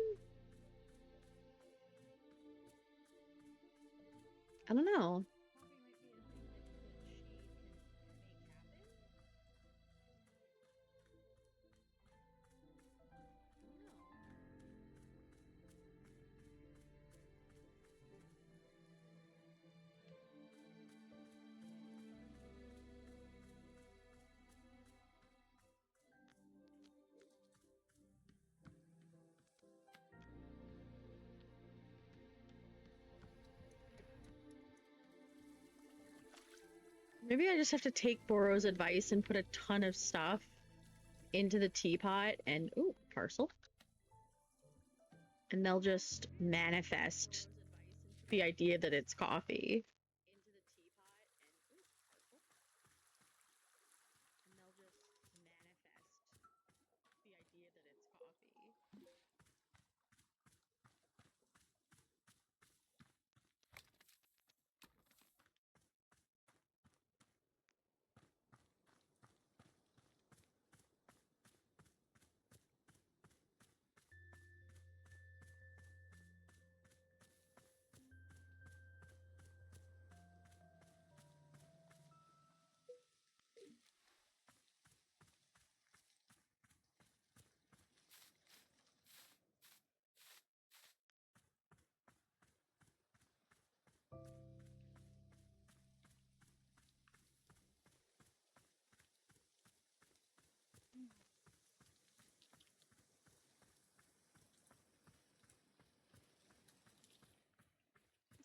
I don't know. Maybe I just have to take Boro's advice and put a ton of stuff into the teapot and... Ooh, parcel. And they'll just manifest the idea that it's coffee.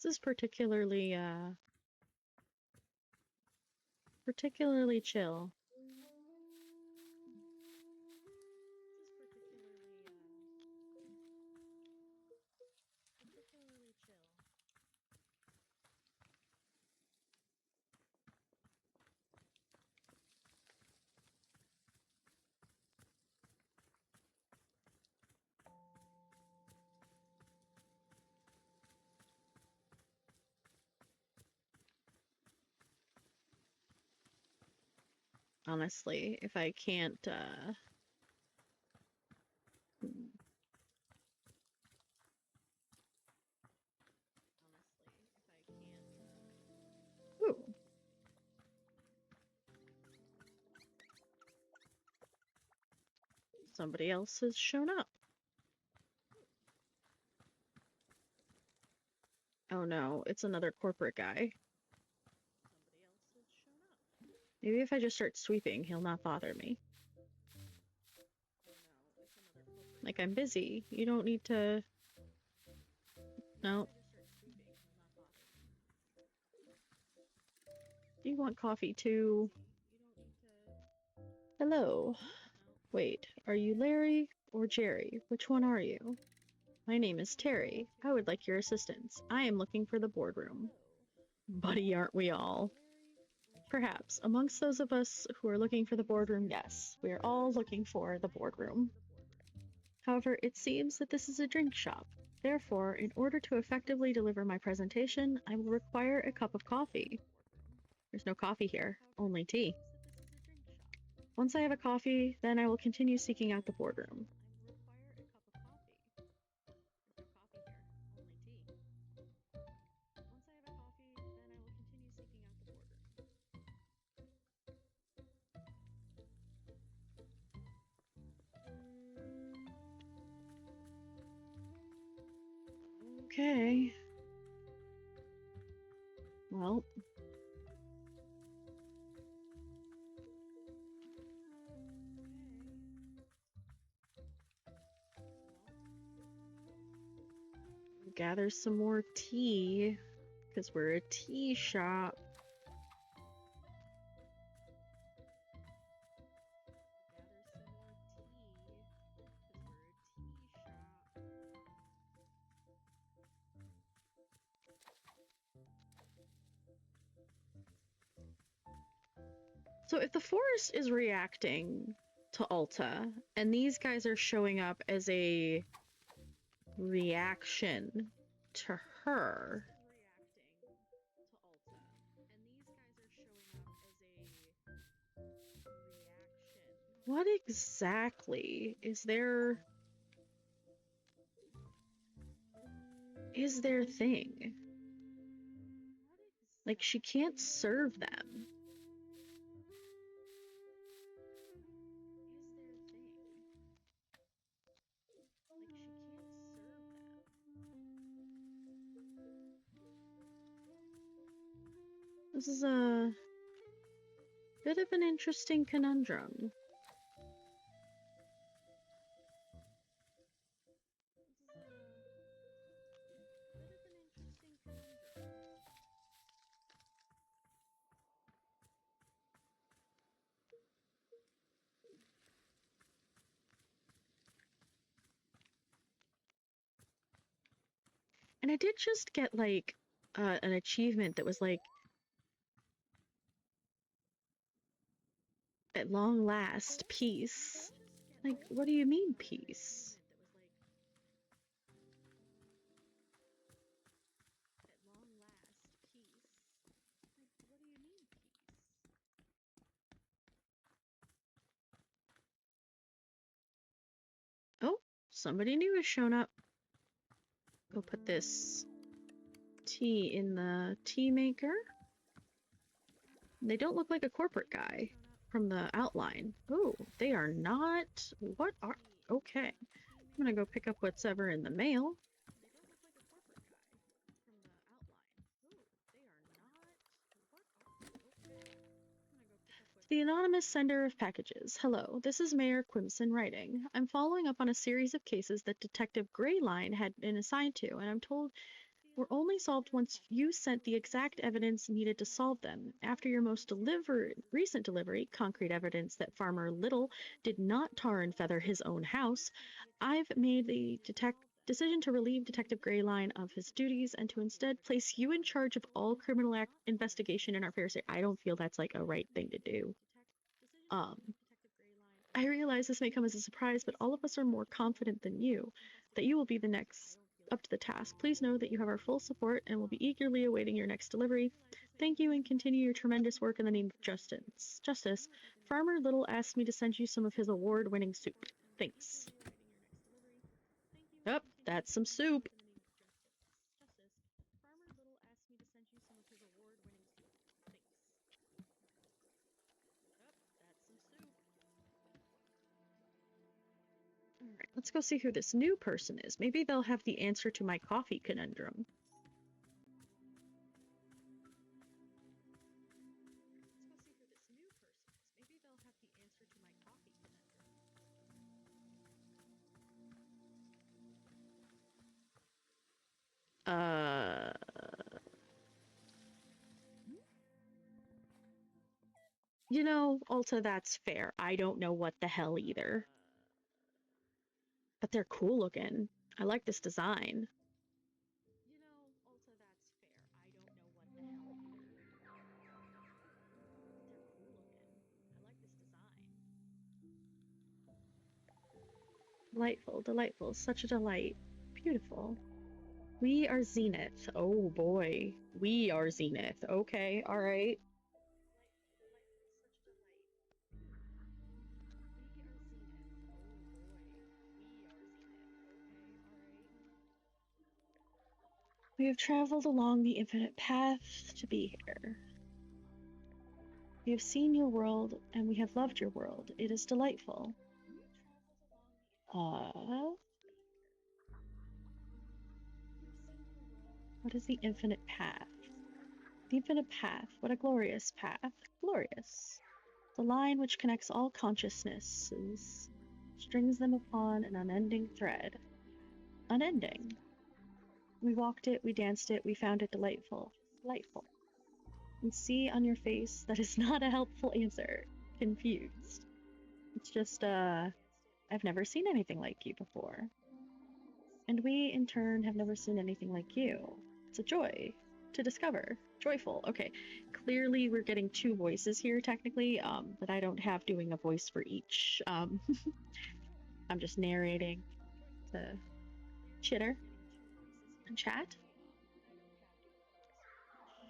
This is particularly chill. Honestly, if I can't Ooh. Somebody else has shown up. Oh no, it's another corporate guy. Maybe if I just start sweeping, he'll not bother me. Like, I'm busy. You don't need to... No. You want coffee too. Hello. Wait, are you Larry or Jerry? Which one are you? My name is Terry. I would like your assistance. I am looking for the boardroom. Buddy, aren't we all? Perhaps. Amongst those of us who are looking for the boardroom, yes. We are all looking for the boardroom. However, it seems that this is a drink shop. Therefore, in order to effectively deliver my presentation, I will require a cup of coffee. There's no coffee here, only tea. Once I have a coffee, then I will continue seeking out the boardroom. Okay. Well. Gather some more tea, because we're a tea shop. So if the forest is reacting to Alta, and these guys are showing up as a reaction to her, what exactly is their thing? Like, she can't serve them. This is a bit of an interesting conundrum. And I did just get, like, an achievement that was like, at long last, peace. Like, what do you mean, peace? Oh, somebody new has shown up. Go put this tea in the tea maker. They don't look like a corporate guy from the outline. Oh, they are not. What are... Okay. I'm gonna go pick up what's ever in the mail. The anonymous sender of packages. Hello, this is Mayor Quimson writing. I'm following up on a series of cases that Detective Greyline had been assigned to, and I'm told were only solved once you sent the exact evidence needed to solve them. After your most recent delivery, concrete evidence that Farmer Little did not tar and feather his own house, I've made the decision to relieve Detective Greyline of his duties and to instead place you in charge of all criminal investigation in our fair state. I don't feel that's like a right thing to do. I realize this may come as a surprise, but all of us are more confident than you that you will be the next up to the task. Please know that you have our full support and will be eagerly awaiting your next delivery. Thank you and continue your tremendous work in the name of justice. Farmer Little asked me to send you some of his award-winning soup. Thanks. Yep, that's some soup. Alright, let's go see who this new person is. Maybe they'll have the answer to my coffee conundrum. You know, Alta, that's fair. I don't know what the hell either. But they're cool looking. I like this design. You know, Alta, that's fair. I don't know what the hell either. But they're cool looking. I like this design. Delightful, delightful. Such a delight. Beautiful. We are Zenith. Oh boy. We are Zenith. Okay, alright. We have traveled along the infinite path to be here. We have seen your world, and we have loved your world. It is delightful. What is the infinite path? The infinite path. What a glorious path. Glorious. The line which connects all consciousnesses, strings them upon an unending thread. Unending. We walked it, we danced it, we found it delightful. Delightful. And see on your face that is not a helpful answer. Confused. It's just, I've never seen anything like you before. And we, in turn, have never seen anything like you. It's a joy to discover. Joyful. Okay, clearly we're getting two voices here, technically, but I don't have doing a voice for each. I'm just narrating the chitter and chat.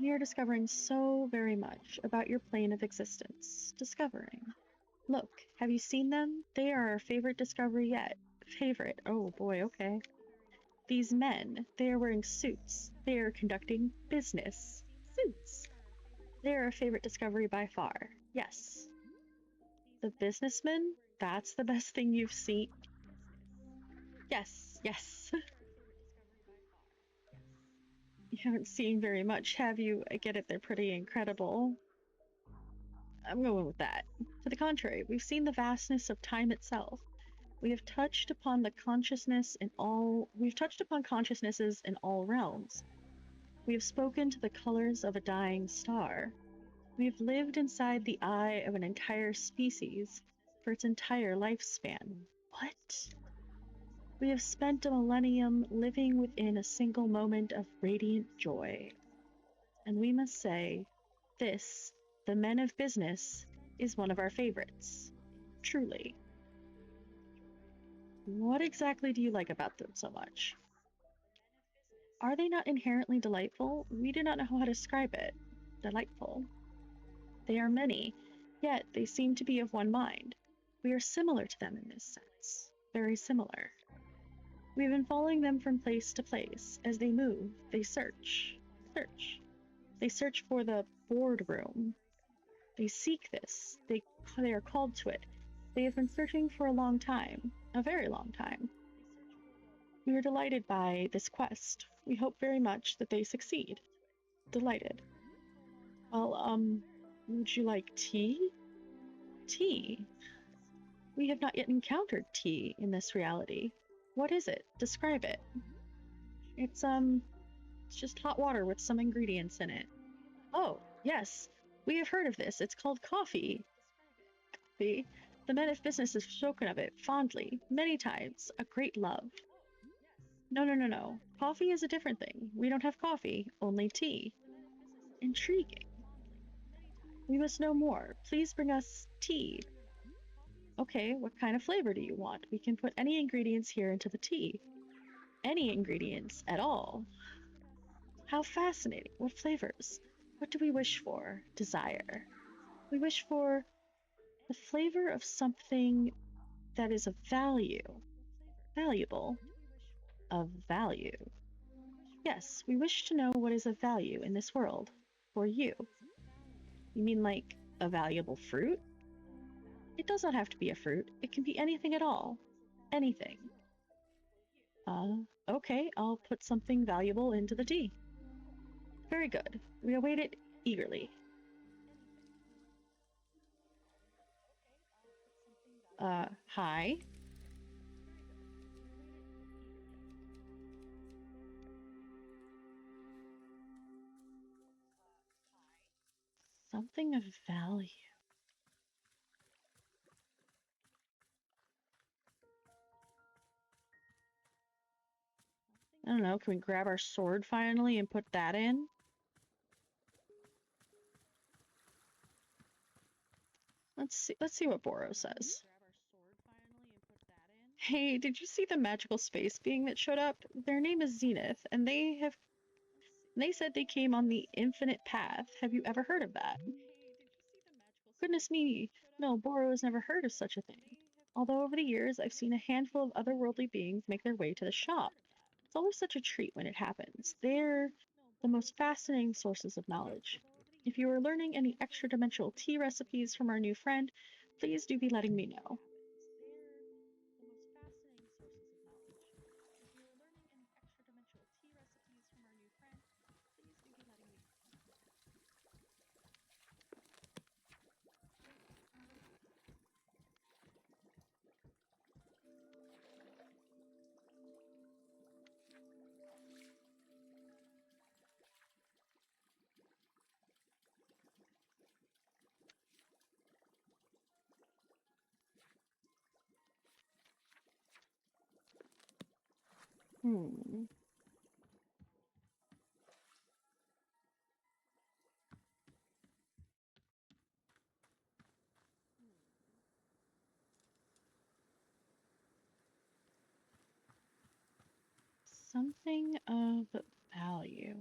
We are discovering so very much about your plane of existence. Discovering. Look, have you seen them? They are our favorite discovery yet. Favorite. Oh boy, okay. These men, they are wearing suits. They are conducting business. Suits. They are our favorite discovery by far. Yes. The businessmen? That's the best thing you've seen. Yes, yes. You haven't seen very much, have you? I get it, they're pretty incredible. I'm going with that. To the contrary, we've seen the vastness of time itself. We've touched upon consciousnesses in all realms. We have spoken to the colors of a dying star. We have lived inside the eye of an entire species for its entire lifespan. What? We have spent a millennium living within a single moment of radiant joy. And we must say, this, the men of business, is one of our favorites. Truly. What exactly do you like about them so much? Are they not inherently delightful? We do not know how to describe it. Delightful. They are many, yet they seem to be of one mind. We are similar to them in this sense. Very similar. We've been following them from place to place. As they move, they search. Search. They search for the boardroom. They seek this. They are called to it. They have been searching for a long time. A very long time. We are delighted by this quest. We hope very much that they succeed. Delighted. Well, would you like tea? Tea? We have not yet encountered tea in this reality. What is it? Describe it. It's just hot water with some ingredients in it. Oh, yes. We have heard of this. It's called coffee. Coffee? The men of business have spoken of it fondly, many times. A great love. No. Coffee is a different thing. We don't have coffee, only tea. Intriguing. We must know more. Please bring us tea. Okay, what kind of flavor do you want? We can put any ingredients here into the tea. Any ingredients at all. How fascinating. What flavors? What do we wish for? Desire. We wish for the flavor of something that is of value. Valuable. Of value. Yes, we wish to know what is of value in this world. For you. You mean like a valuable fruit? It does not have to be a fruit. It can be anything at all. Anything. Okay, I'll put something valuable into the tea. Very good. We await it eagerly. Hi? Something of value. I don't know, can we grab our sword finally and put that in? Let's see what Boro says. Hey, did you see the magical space being that showed up? Their name is Zenith, and they said they came on the infinite path. Have you ever heard of that? Goodness me, no, Boro has never heard of such a thing. Although over the years I've seen a handful of otherworldly beings make their way to the shop. It's always such a treat when it happens. They're the most fascinating sources of knowledge. If you are learning any extra dimensional tea recipes from our new friend, please do be letting me know. Hmm. Something of value.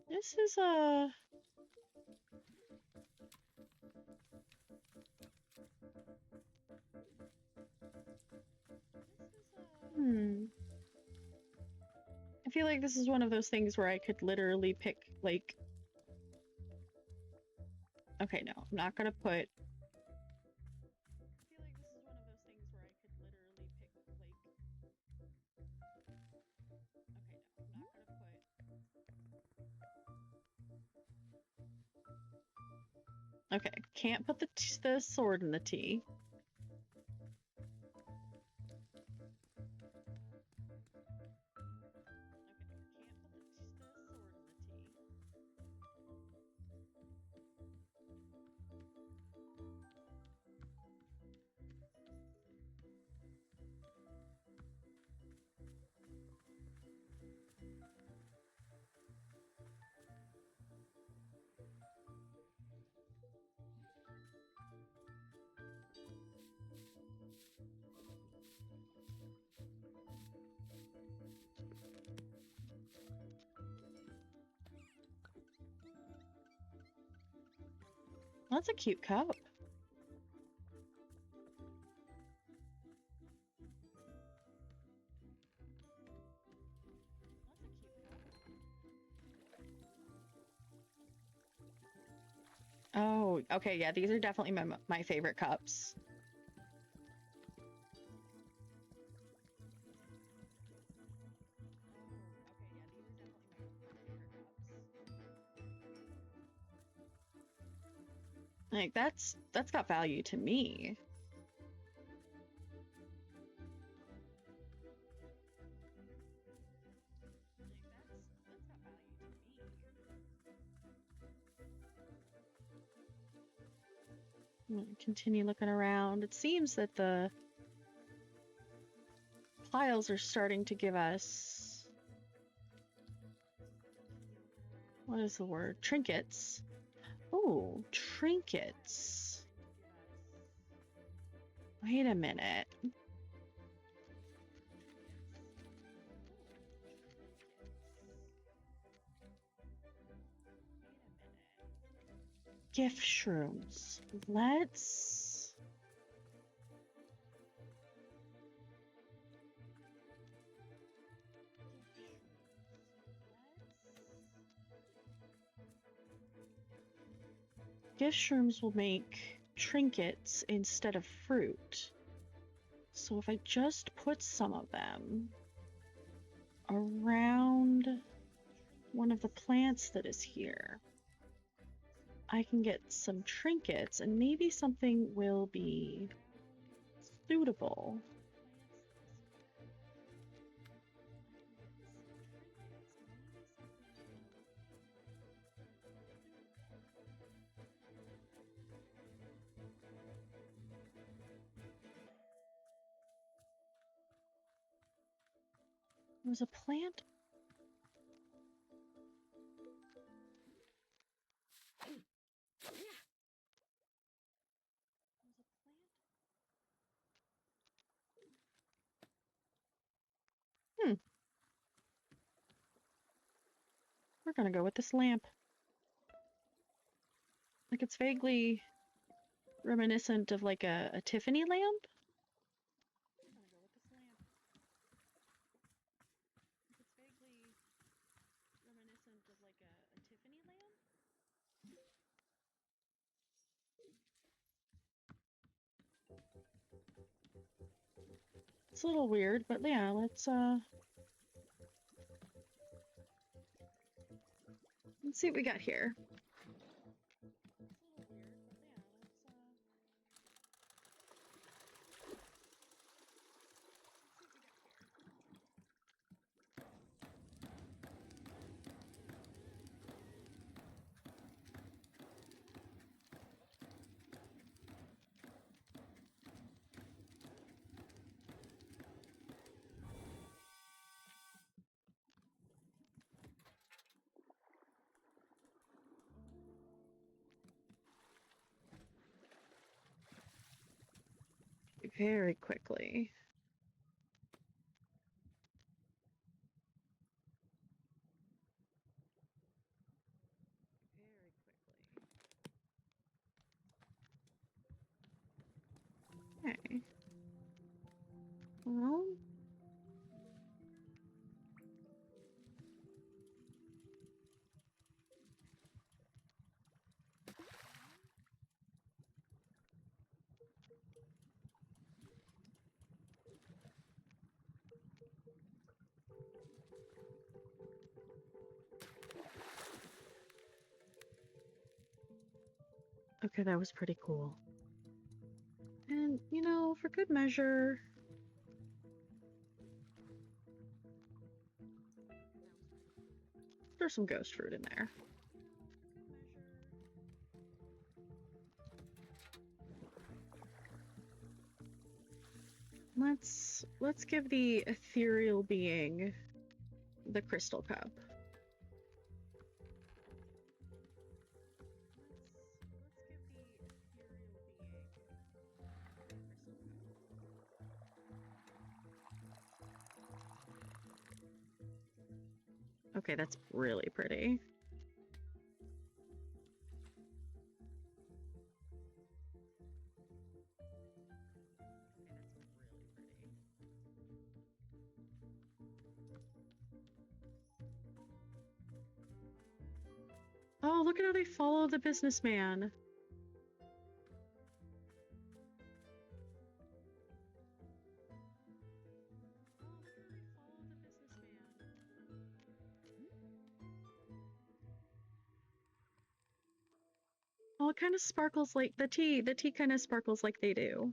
This is a... I feel like this is one of those things where I could literally pick, like... Okay, no, I'm not gonna put... Okay, can't put the sword in the tea. That's a cute cup. Oh, okay, yeah, these are definitely my favorite cups. Like, that's got value to me. I'm gonna continue looking around. It seems that the piles are starting to give us... What is the word? Trinkets. Oh, trinkets. Wait a minute. Gift shrooms. Let's... Gift shrooms will make trinkets instead of fruit. So if I just put some of them around one of the plants that is here. I can get some trinkets and maybe something will be suitable. There's a plant. Hmm. We're gonna go with this lamp. Like it's vaguely reminiscent of like a Tiffany lamp. It's a little weird, but yeah, let's see what we got here. Very quickly. Okay. Well, okay, that was pretty cool. And, you know, for good measure, there's some ghost fruit in there. Let's give the ethereal being the crystal cup. Okay, that's really pretty. Oh, look at how they follow the businessman. Oh, it kind of sparkles like the tea. The tea kind of sparkles like they do.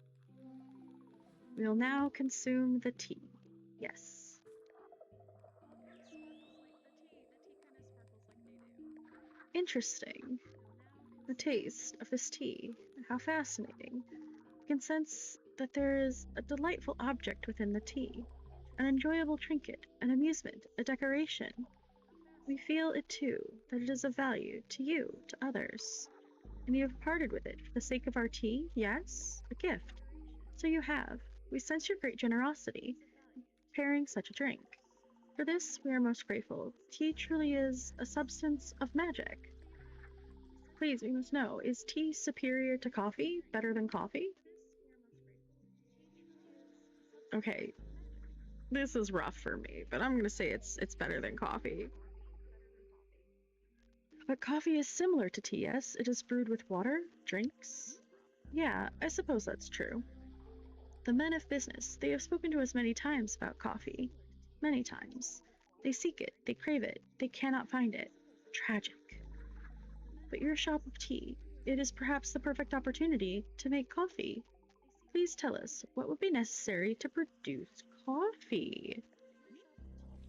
We'll now consume the tea. Yes. Interesting. The taste of this tea. How fascinating. You can sense that there is a delightful object within the tea, an enjoyable trinket, an amusement, a decoration. We feel it too, that it is of value to you, to others. And you have parted with it for the sake of our tea, yes? A gift. So you have. We sense your great generosity in preparing such a drink. For this, we are most grateful. Tea truly is a substance of magic. Please, we must know, is tea superior to coffee? Better than coffee? Okay, this is rough for me, but I'm gonna say it's better than coffee. But coffee is similar to tea, yes? It is brewed with water, drinks. Yeah, I suppose that's true. The men of business, they have spoken to us many times about coffee. Many times. They seek it, they crave it, they cannot find it. Tragic. but you're a shop of tea. It is perhaps the perfect opportunity to make coffee. Please tell us, what would be necessary to produce coffee?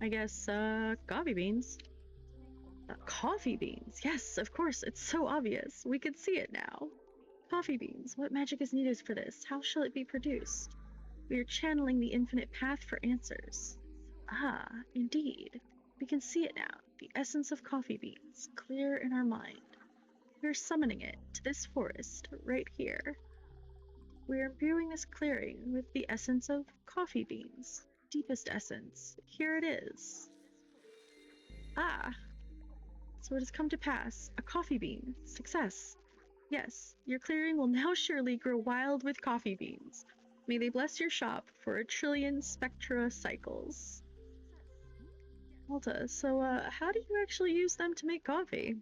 I guess, coffee beans. Coffee beans! Yes, of course, it's so obvious. We can see it now. Coffee beans. What magic is needed for this? How shall it be produced? We are channeling the infinite path for answers. Ah, indeed. We can see it now. The essence of coffee beans, clear in our mind. We are summoning it to this forest, right here. We are imbuing this clearing with the essence of coffee beans. Deepest essence. Here it is. Ah! So it has come to pass. A coffee bean. Success. Yes, your clearing will now surely grow wild with coffee beans. May they bless your shop for a trillion spectra cycles. Alta, so, how do you actually use them to make coffee?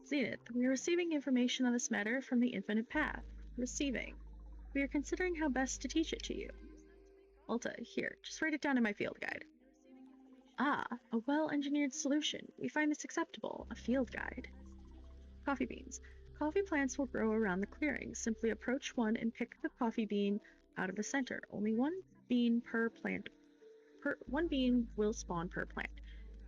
Zenith, we are receiving information on this matter from the infinite path. Receiving. We are considering how best to teach it to you. Alta, here, just write it down in my field guide. Ah, a well-engineered solution. We find this acceptable. A field guide. Coffee beans. Coffee plants will grow around the clearing. Simply approach one and pick the coffee bean out of the center. Only one bean per plant. One bean will spawn per plant.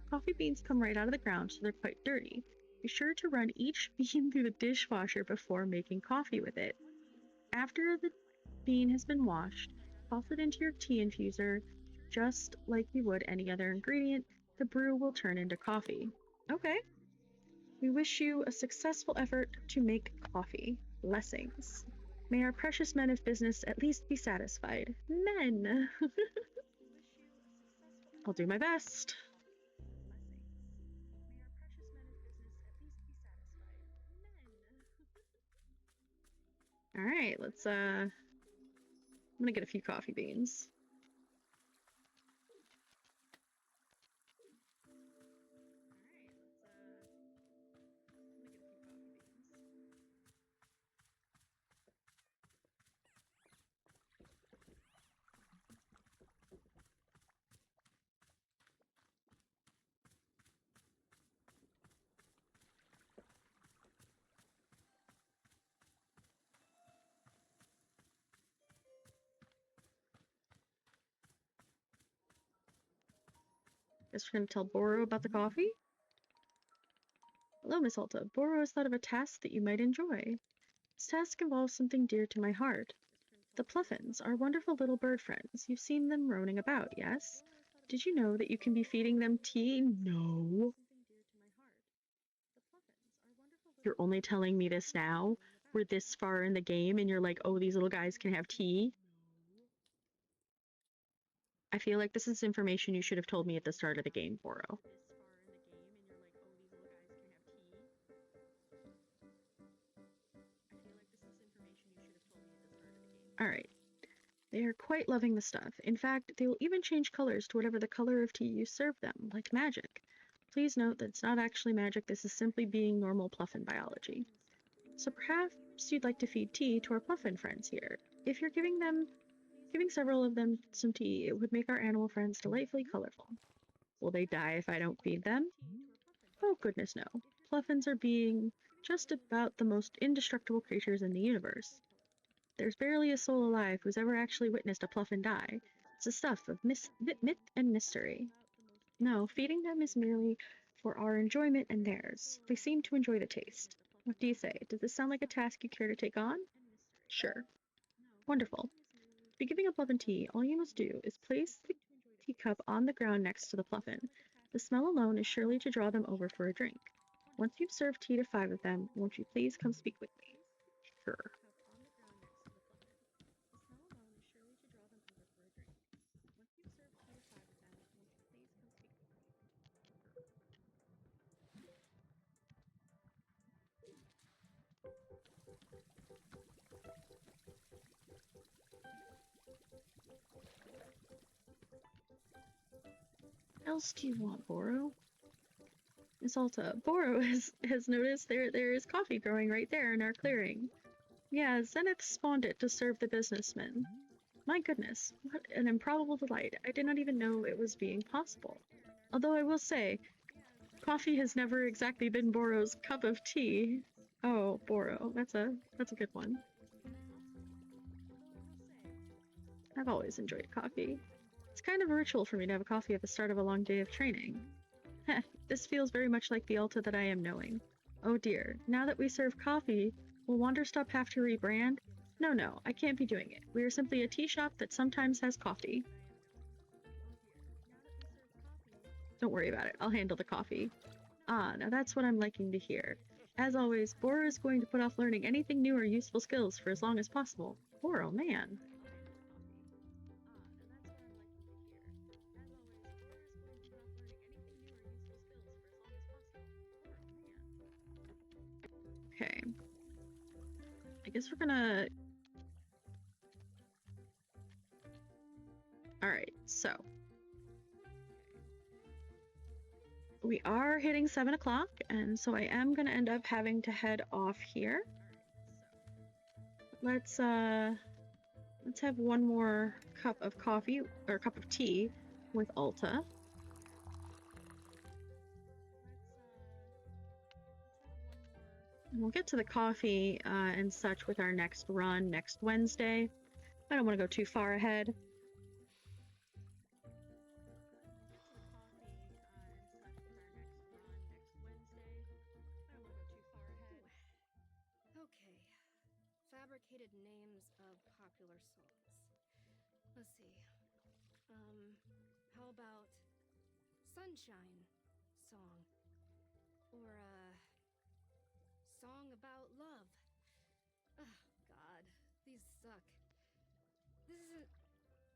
Coffee beans come right out of the ground, so they're quite dirty. Be sure to run each bean through the dishwasher before making coffee with it. After the bean has been washed, toss it into your tea infuser. Just like you would any other ingredient, the brew will turn into coffee. Okay. We wish you a successful effort to make coffee. Blessings. May our precious men of business at least be satisfied. Men! I'll do my best. Alright, let's, I'm gonna get a few coffee beans. Guess we're gonna tell Boro about the coffee? Hello, Miss Alta. Boro has thought of a task that you might enjoy. This task involves something dear to my heart. The Pluffins are wonderful little bird friends. You've seen them roaming about, yes? Did you know that you can be feeding them tea? No. You're only telling me this now? We're this far in the game and you're like, oh, these little guys can have tea? I feel like this is information you should have told me at the start of the game, Boro. Alright. They are quite loving the stuff. In fact, they will even change colors to whatever the color of tea you serve them, like magic. Please note that it's not actually magic, this is simply being normal Pluffin biology. So perhaps you'd like to feed tea to our Pluffin friends here. If you're giving several of them some tea, it would make our animal friends delightfully colorful. Will they die if I don't feed them? Oh goodness no. Pluffins are being just about the most indestructible creatures in the universe. There's barely a soul alive who's ever actually witnessed a Pluffin die. It's the stuff of myth and mystery. No, feeding them is merely for our enjoyment and theirs. They seem to enjoy the taste. What do you say? Does this sound like a task you care to take on? Sure. Wonderful. To be giving a Pluffin tea, all you must do is place the teacup on the ground next to the Pluffin. The smell alone is surely to draw them over for a drink. Once you've served tea to 5 of them, won't you please come speak with me? Sure. What else do you want, Boro? Miss Alta, Boro has noticed there is coffee growing right there in our clearing. Yeah, Zenith spawned it to serve the businessmen. My goodness, what an improbable delight. I did not even know it was being possible. Although I will say, Coffee has never exactly been Boro's cup of tea. Oh, Boro. That's a good one. I've always enjoyed coffee. It's kind of a ritual for me to have a coffee at the start of a long day of training. Heh, this feels very much like the Alta that I am knowing. Oh dear, now that we serve coffee, will Wanderstop have to rebrand? No, I can't be doing it. We are simply a tea shop that sometimes has coffee. Don't worry about it, I'll handle the coffee. Ah, now that's what I'm liking to hear. As always, Boro is going to put off learning anything new or useful skills for as long as possible. Boro, man. Okay. I guess we're gonna... Alright, so... we are hitting 7 o'clock, and so I am gonna end up having to head off here. Let's have one more cup of coffee, or cup of tea, with Alta. We'll get to the coffee and such with our next run next Wednesday. I don't want to go too far ahead. Okay. Fabricated names of popular songs. Let's see. How about Sunshine Song? Or Song About Love? Oh, God. These suck.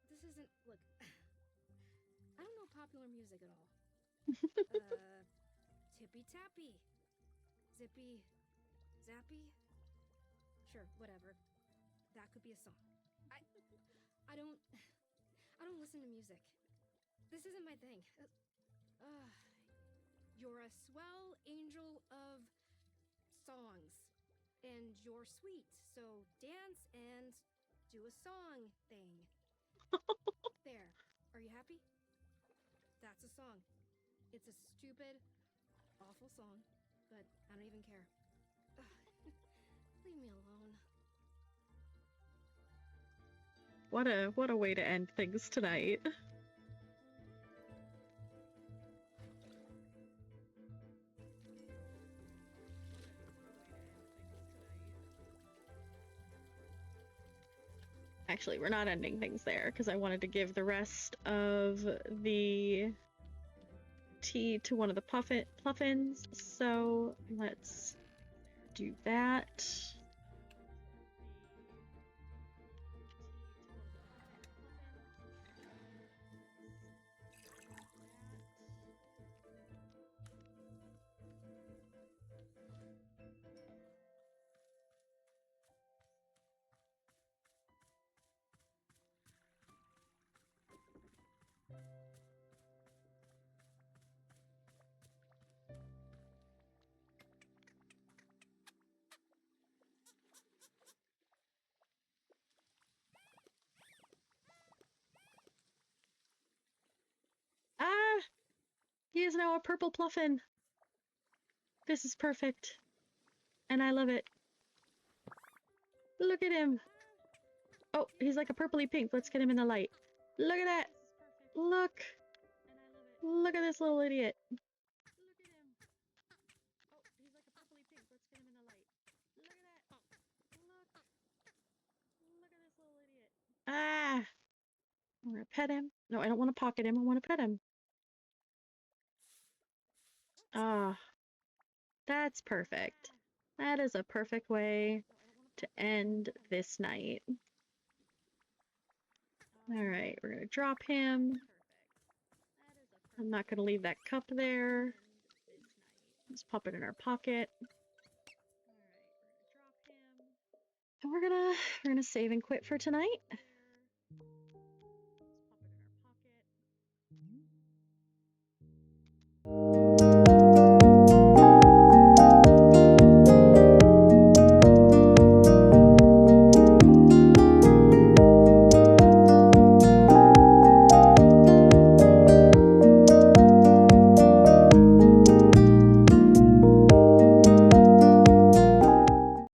This isn't, look, I don't know popular music at all. Tippy Tappy. Zippy Zappy? Sure, whatever. That could be a song. I don't listen to music. This isn't my thing. You're a swell angel of songs. And you're sweet, so dance and do a song thing. There. Are you happy? That's a song. It's a stupid, awful song, but I don't even care. Leave me alone. What a way to end things tonight. Actually, we're not ending things there because I wanted to give the rest of the tea to one of the puffins. So let's do that. Ah! He is now a purple puffin. This is perfect. And I love it. Look at him. Oh, he's like a purpley pink. Let's get him in the light. Look at that. Look. Look at this little idiot. Look at him. Oh, he's like a purpley pink. Let's get him in the light. Look at that. Look. Look at this little idiot. Ah. I'm gonna pet him. No, I don't want to pocket him. I want to pet him. Ah. That's perfect. That is a perfect way to end this night. Alright, we're gonna drop him. I'm not gonna leave that cup there. Just pop it in our pocket. And we're gonna save and quit for tonight.